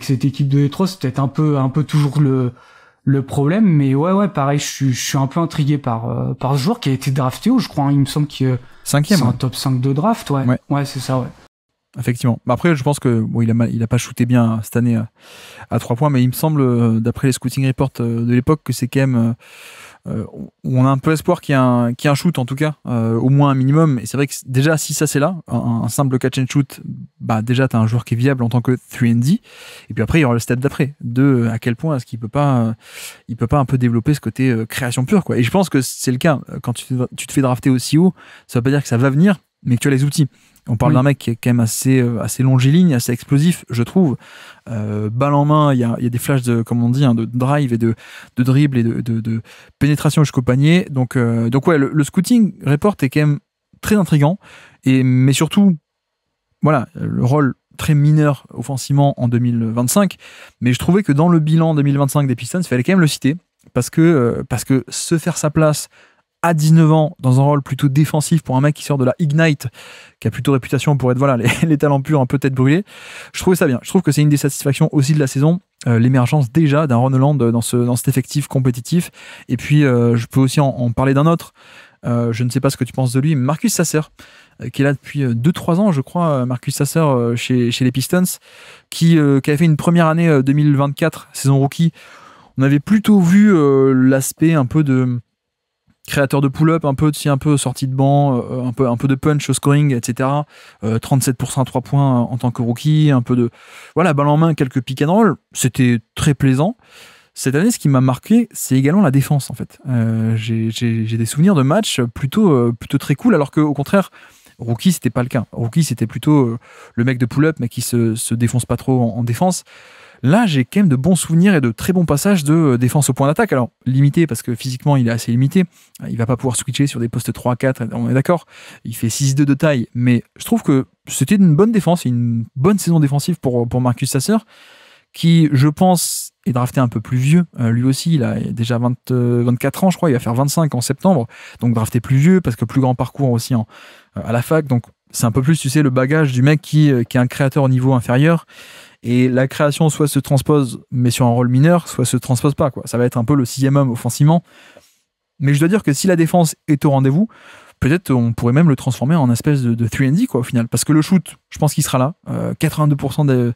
cette équipe de Détroit, c'est peut-être un peu toujours le problème, mais ouais, pareil, je suis un peu intrigué par ce joueur qui a été drafté haut, je crois, hein, il me semble que c'est un top 5 de draft, ouais, c'est ça, ouais. Effectivement. Après, je pense que il a pas shooté bien cette année à 3 points, mais il me semble, d'après les scouting reports de l'époque, que c'est quand même on a un peu espoir qu'il y ait un shoot, en tout cas, au moins un minimum. Et c'est vrai que déjà, si ça c'est là, un simple catch and shoot, déjà t'as un joueur qui est viable en tant que 3&D. Et puis après, il y aura le step d'après, de à quel point est-ce qu'il peut pas un peu développer ce côté création pure, quoi. Et je pense que c'est le cas. Quand tu te fais drafter aussi haut, ça veut pas dire que ça va venir, mais que tu as les outils. On parle d'un mec qui est quand même assez longiligne, assez explosif, je trouve. Balle en main, il y a des flashs comme on dit, de drive et de dribble et de pénétration jusqu'au panier. Donc ouais, le scouting report est quand même très intriguant. Mais surtout, voilà, le rôle très mineur offensivement en 2025. Mais je trouvais que dans le bilan 2025 des Pistons, il fallait quand même le citer parce que se faire sa place à 19 ans, dans un rôle plutôt défensif pour un mec qui sort de la Ignite, qui a plutôt réputation pour être les talents purs un peu tête brûlée, je trouvais ça bien. Je trouve que c'est une des satisfactions aussi de la saison, l'émergence déjà d'un Ron Holland dans cet effectif compétitif. Et puis, je peux aussi en parler d'un autre, je ne sais pas ce que tu penses de lui, Marcus Sasser, qui est là depuis 2-3 ans, je crois, Marcus Sasser chez les Pistons, qui avait fait une première année 2024, saison rookie. On avait plutôt vu l'aspect un peu de créateur de pull-up, un peu sorti de banc, un peu de punch au scoring, etc. 37% à 3 points en tant que rookie, un peu de balle en main, quelques pick and roll. C'était très plaisant. Cette année, ce qui m'a marqué, c'est également la défense, en fait. J'ai des souvenirs de matchs plutôt très cool, alors qu'au contraire, Rookie, c'était pas le cas. Rookie, c'était plutôt le mec de pull-up, mais qui se défonce pas trop en défense. Là, j'ai quand même de bons souvenirs et de très bons passages de défense au point d'attaque. Alors, limité, parce que physiquement, il est assez limité. Il va pas pouvoir switcher sur des postes 3-4, on est d'accord. Il fait 6-2 de taille, mais je trouve que c'était une bonne défense, une bonne saison défensive pour Marcus Sasser, qui, je pense, est drafté un peu plus vieux. Lui aussi, il a déjà 24 ans, je crois. Il va faire 25 en septembre. Donc, drafté plus vieux, parce que plus grand parcours aussi à la fac. Donc, c'est un peu plus, tu sais, le bagage du mec qui est un créateur au niveau inférieur. Et la création soit se transpose, mais sur un rôle mineur, soit se transpose pas, quoi. Ça va être un peu le 6e homme offensivement. Mais je dois dire que si la défense est au rendez-vous, peut-être on pourrait même le transformer en espèce de 3&D, quoi, au final. Parce que le shoot, je pense qu'il sera là. 82%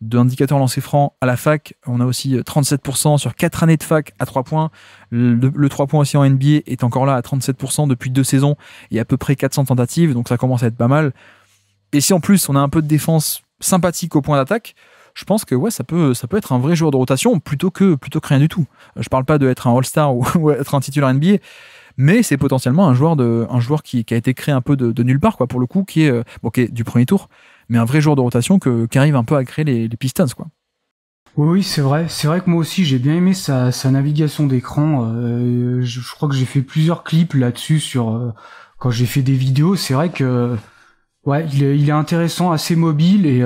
d'indicateurs lancés francs à la fac. On a aussi 37% sur 4 années de fac à 3 points. Le 3 points aussi en NBA est encore là à 37% depuis 2 saisons et à peu près 400 tentatives. Donc ça commence à être pas mal. Et si en plus on a un peu de défense sympathique au point d'attaque, je pense que ouais, ça peut être un vrai joueur de rotation plutôt que rien du tout. Je parle pas d'être un All-Star ou être un titulaire NBA, mais c'est potentiellement un joueur qui a été créé un peu de nulle part, quoi, pour le coup, qui est du premier tour, mais un vrai joueur de rotation qui arrive un peu à créer les Pistons, quoi. Oui, c'est vrai que moi aussi j'ai bien aimé sa navigation d'écran. Je crois que j'ai fait plusieurs clips là-dessus quand j'ai fait des vidéos. C'est vrai que ouais, il est intéressant, assez mobile et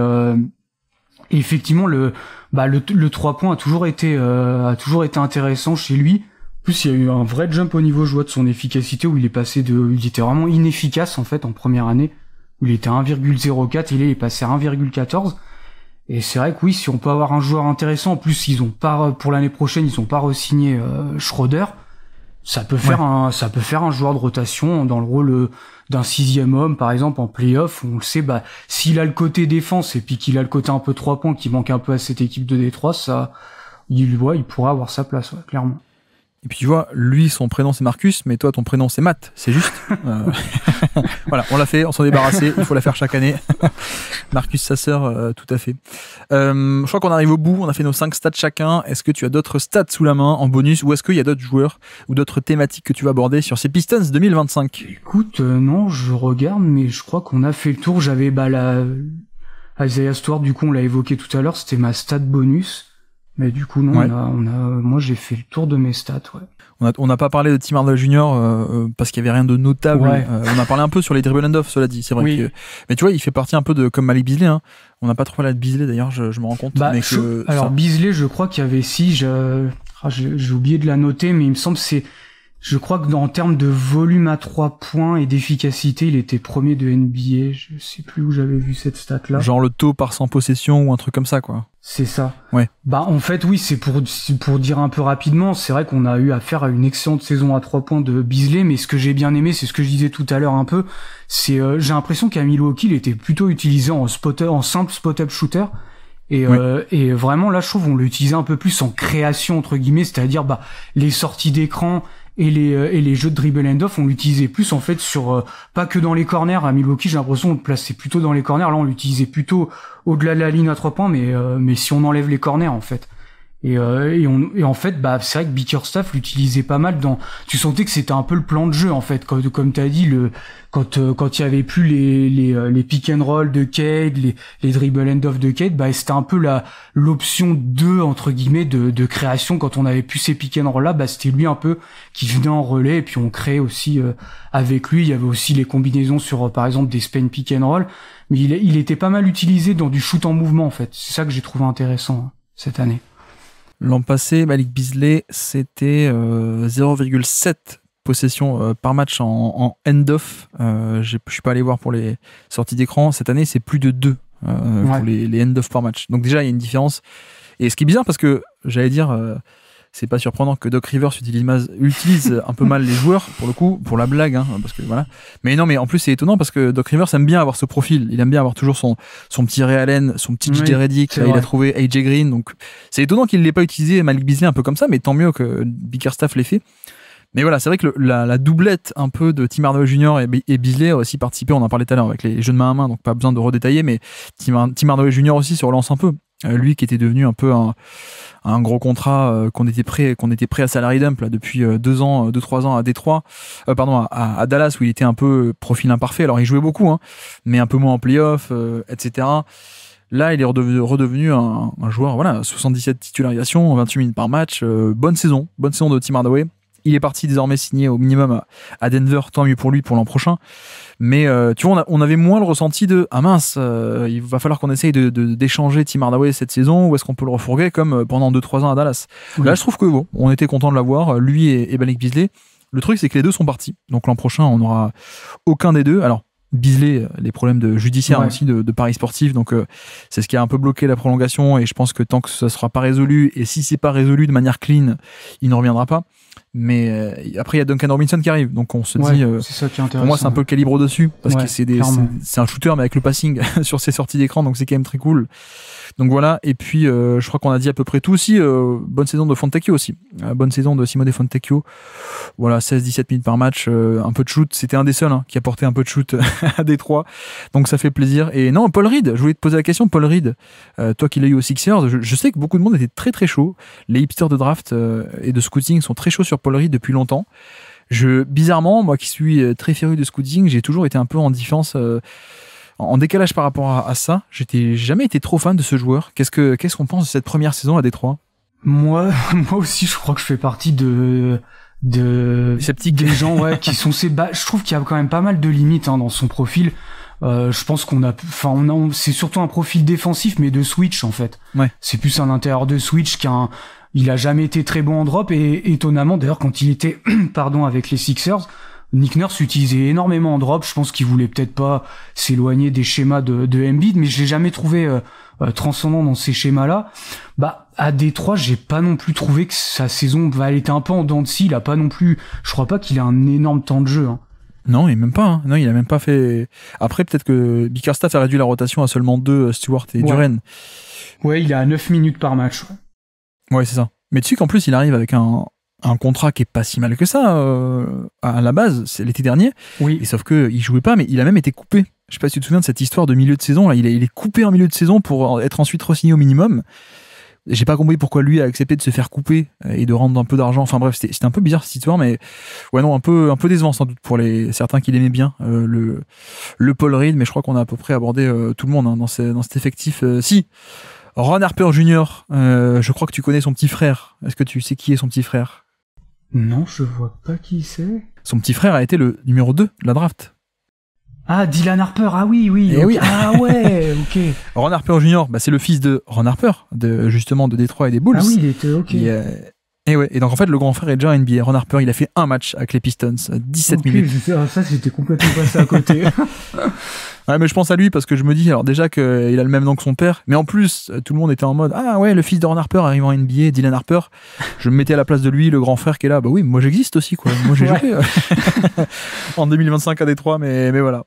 effectivement le 3 points a toujours été intéressant chez lui. En plus, il y a eu un vrai jump au niveau, je vois, de son efficacité où il était vraiment inefficace en fait en première année où il était à 1,04 et là il est passé à 1,14. Et c'est vrai que oui, si on peut avoir un joueur intéressant, en plus pour l'année prochaine ils ont pas re-signé Schroeder. Ça peut faire un joueur de rotation dans le rôle d'un 6e homme, par exemple, en play-off. On le sait, s'il a le côté défense et puis qu'il a le côté un peu 3 points qui manque un peu à cette équipe de Détroit, il pourra avoir sa place, ouais, clairement. Et puis tu vois, lui, son prénom c'est Marcus, mais toi, ton prénom c'est Matt, c'est juste. Voilà, on l'a fait, on s'en est débarrassé, il faut la faire chaque année. Marcus Sasser, tout à fait. Je crois qu'on arrive au bout, on a fait nos 5 stats chacun. Est-ce que tu as d'autres stats sous la main en bonus, ou est-ce qu'il y a d'autres joueurs ou d'autres thématiques que tu vas aborder sur ces Pistons 2025 ? Écoute, non, je regarde, mais je crois qu'on a fait le tour. J'avais Isaiah Stewart, du coup on l'a évoqué tout à l'heure, c'était ma stat bonus. Mais du coup, non, ouais. Moi j'ai fait le tour de mes stats, ouais. On n'a pas parlé de Tim Hardaway Jr. Parce qu'il y avait rien de notable. Ouais. On a parlé un peu sur les dribble and off, cela dit, c'est vrai. Oui. Mais tu vois, il fait partie un peu comme Malik Beasley. Hein. On n'a pas trop parlé de Beasley d'ailleurs, je me rends compte. Alors Beasley, je crois qu'il y avait j'ai oublié de la noter, mais il me semble je crois que en termes de volume à 3 points et d'efficacité, il était premier de NBA. Je sais plus où j'avais vu cette stat-là. Genre le taux par 100 possessions ou un truc comme ça, quoi. C'est ça. Ouais. En fait, oui, c'est pour dire un peu rapidement, c'est vrai qu'on a eu affaire à une excellente saison à 3 points de Beasley, mais ce que j'ai bien aimé, c'est ce que je disais tout à l'heure un peu, j'ai l'impression qu'à Milwaukee, il était plutôt utilisé en simple spot-up shooter. Et vraiment, là, je trouve, on l'utilisait un peu plus en création, entre guillemets, c'est-à-dire, les sorties d'écran, et les jeux de dribble and off, on l'utilisait plus en fait sur pas que dans les corners. À Milwaukee, j'ai l'impression qu'on le plaçait plutôt dans les corners. Là, on l'utilisait plutôt au-delà de la ligne à 3 points, mais si on enlève les corners en fait. Et en fait, c'est vrai que Bickerstaff l'utilisait pas mal tu sentais que c'était un peu le plan de jeu en fait, comme t'as dit, quand il y avait plus les pick and roll de Cade, les dribble and off de Cade, c'était un peu l'option 2 entre guillemets de création. Quand on avait plus ces pick and roll là, c'était lui un peu qui venait en relais, et puis on créait aussi avec lui. Il y avait aussi les combinaisons sur par exemple des Spain pick and roll, mais il était pas mal utilisé dans du shoot en mouvement en fait. C'est ça que j'ai trouvé intéressant cette année. L'an passé, Malik Beasley, c'était 0,7 possessions par match en end-off. Je suis pas allé voir pour les sorties d'écran. Cette année, c'est plus de 2 pour les end-off par match. Donc déjà, il y a une différence. Et ce qui est bizarre, parce que j'allais dire, c'est pas surprenant que Doc Rivers utilise un peu mal les joueurs, pour le coup, pour la blague, hein, parce que voilà. Mais non, mais en plus, c'est étonnant parce que Doc Rivers aime bien avoir ce profil. Il aime bien avoir toujours son petit Ray Allen, son petit JJ Redick. Là, il a trouvé AJ Green. Donc, c'est étonnant qu'il l'ait pas utilisé Malik Beasley un peu comme ça, mais tant mieux que Bickerstaff l'ait fait. Mais voilà, c'est vrai que la doublette un peu de Tim Hardaway Jr. et Beasley a aussi participé, on en parlait tout à l'heure avec les jeux de main à main, donc pas besoin de redétailler, mais Tim Hardaway Jr. aussi se relance un peu. Lui qui était devenu un peu un gros contrat qu'on était prêt à salary dump là, depuis 2-3 ans à Détroit, à Dallas où il était un peu profil imparfait. Alors il jouait beaucoup, hein, mais un peu moins en playoff, etc. Là, il est redevenu un joueur, voilà, 77 titularisations, 28 minutes par match, bonne saison de Tim Hardaway. Il est parti désormais signé au minimum à Denver, tant mieux pour lui pour l'an prochain. Mais tu vois, on avait moins le ressenti de ah mince, il va falloir qu'on essaye d'échanger Tim Hardaway cette saison, ou est-ce qu'on peut le refourguer comme pendant 2-3 ans à Dallas. Oui. Là, je trouve que bon, on était content de l'avoir, lui et Malik Beasley. Le truc, c'est que les deux sont partis. Donc l'an prochain, on n'aura aucun des deux. Alors, Beasley, les problèmes judiciaires aussi de paris sportifs, donc c'est ce qui a un peu bloqué la prolongation, et je pense que tant que ça ne sera pas résolu, et si c'est pas résolu de manière clean, il ne reviendra pas. Mais après il y a Duncan Robinson qui arrive, donc on se dit c'est ça qui est intéressant. Pour moi c'est un peu le calibre au-dessus parce que c'est un shooter mais avec le passing sur ses sorties d'écran, donc c'est quand même très cool. Donc voilà, et puis je crois qu'on a dit à peu près tout aussi. Bonne saison de Fontecchio aussi, bonne saison de Simone Fontecchio, voilà, 16-17 minutes par match, un peu de shoot, c'était un des seuls qui apportait un peu de shoot à Détroit, donc ça fait plaisir. Et non, Paul Reed, je voulais te poser la question, Paul Reed, toi qui l'as eu aux Sixers, je sais que beaucoup de monde était très très chaud, les hipsters de draft et de scouting sont très chauds sur Paul Reed depuis longtemps. Bizarrement, moi qui suis très féru de scouting, j'ai toujours été un peu en différence, en décalage par rapport à ça. J'ai jamais été trop fan de ce joueur. Qu'est-ce qu'on pense de cette première saison à Détroit? Moi aussi, je crois que je fais partie de sceptiques, des gens qui sont je trouve qu'il y a quand même pas mal de limites dans son profil. Je pense c'est surtout un profil défensif, mais de switch en fait. Ouais. C'est plus un intérieur de switch il a jamais été très bon en drop, et étonnamment d'ailleurs quand il était avec les Sixers, Nick Nurse utilisait énormément en drop. Je pense qu'il voulait peut-être pas s'éloigner des schémas de Embiid, mais je l'ai jamais trouvé transcendant dans ces schémas-là. À Détroit, j'ai pas non plus trouvé que sa saison, elle était un peu en dents de scie. Il a pas non plus, je crois pas qu'il ait un énorme temps de jeu. Non, il a même pas fait. Après, peut-être que Bickerstaff a réduit la rotation à seulement 2, Stewart et Duren. Ouais, il est à 9 minutes par match. Ouais, c'est ça. Mais tu sais qu'en plus, il arrive avec un contrat qui est pas si mal que ça à la base, c'est l'été dernier. Oui. Et sauf que il jouait pas, mais il a même été coupé. Je sais pas si tu te souviens de cette histoire de milieu de saison. Là, il est coupé en milieu de saison pour être ensuite re-signé au minimum. J'ai pas compris pourquoi lui a accepté de se faire couper et de rendre un peu d'argent. Enfin bref, c'était un peu bizarre cette histoire, mais ouais, non, un peu décevant sans doute pour certains qui l'aimaient bien, le Paul Reed. Mais je crois qu'on a à peu près abordé tout le monde dans cet effectif. Si. Ron Harper Jr., je crois que tu connais son petit frère. Est-ce que tu sais qui est son petit frère? Non, je vois pas qui c'est. Son petit frère a été le numéro 2 de la draft. Ah, Dylan Harper, ah oui. Okay. Oui. Ah ouais, ok. Ron Harper Jr., c'est le fils de Ron Harper, justement de Détroit et des Bulls. Ah oui, il était ok. Et donc en fait, le grand frère est déjà en NBA. Ron Harper, il a fait un match avec les Pistons, 17 minutes. Ça, c'était complètement passé à côté. Ouais, mais je pense à lui parce que je me dis, alors déjà qu'il a le même nom que son père, mais en plus, tout le monde était en mode, ah ouais, le fils de Ron Harper arrive en NBA, Dylan Harper. Je me mettais à la place de lui, le grand frère qui est là. Bah oui, moi j'existe aussi, quoi. Moi j'ai joué en 2025 à Détroit, mais voilà.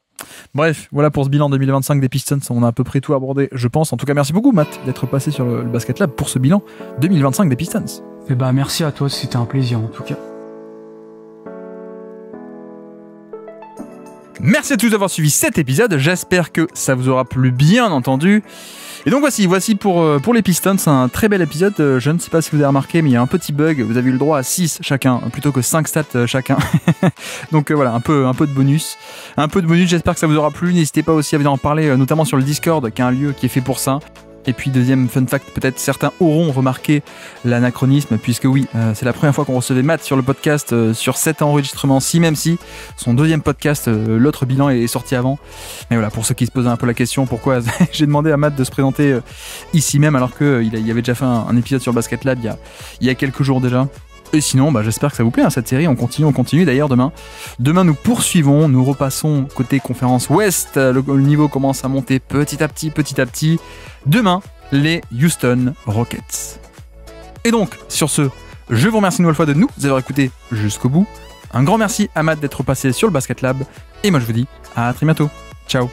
Bref, voilà pour ce bilan 2025 des Pistons. On a à peu près tout abordé, je pense. En tout cas, merci beaucoup, Matt, d'être passé sur le Basket Lab pour ce bilan 2025 des Pistons. Merci à toi, c'était un plaisir en tout cas. Merci à tous d'avoir suivi cet épisode, j'espère que ça vous aura plu bien entendu. Et donc voici pour les Pistons, un très bel épisode. Je ne sais pas si vous avez remarqué, mais il y a un petit bug, vous avez eu le droit à 6 chacun, plutôt que 5 stats chacun. Donc voilà, un peu de bonus. J'espère que ça vous aura plu, n'hésitez pas aussi à venir en parler, notamment sur le Discord, qui est un lieu qui est fait pour ça. Et puis deuxième fun fact, peut-être certains auront remarqué l'anachronisme, puisque oui, c'est la première fois qu'on recevait Matt sur le podcast sur cet enregistrement-ci, même si son deuxième podcast, l'autre bilan est sorti avant. Mais voilà, pour ceux qui se posaient un peu la question, pourquoi j'ai demandé à Matt de se présenter ici même, alors qu'il y avait déjà fait un épisode sur le Basket Lab il y a quelques jours déjà. Et sinon, j'espère que ça vous plaît, cette série. On continue. D'ailleurs, demain, nous poursuivons, nous repassons côté conférence Ouest. Le niveau commence à monter petit à petit. Demain, les Houston Rockets. Et donc, sur ce, je vous remercie une nouvelle fois de nous avoir écoutés jusqu'au bout. Un grand merci à Matt d'être passé sur le Basket Lab. Et moi, je vous dis à très bientôt. Ciao.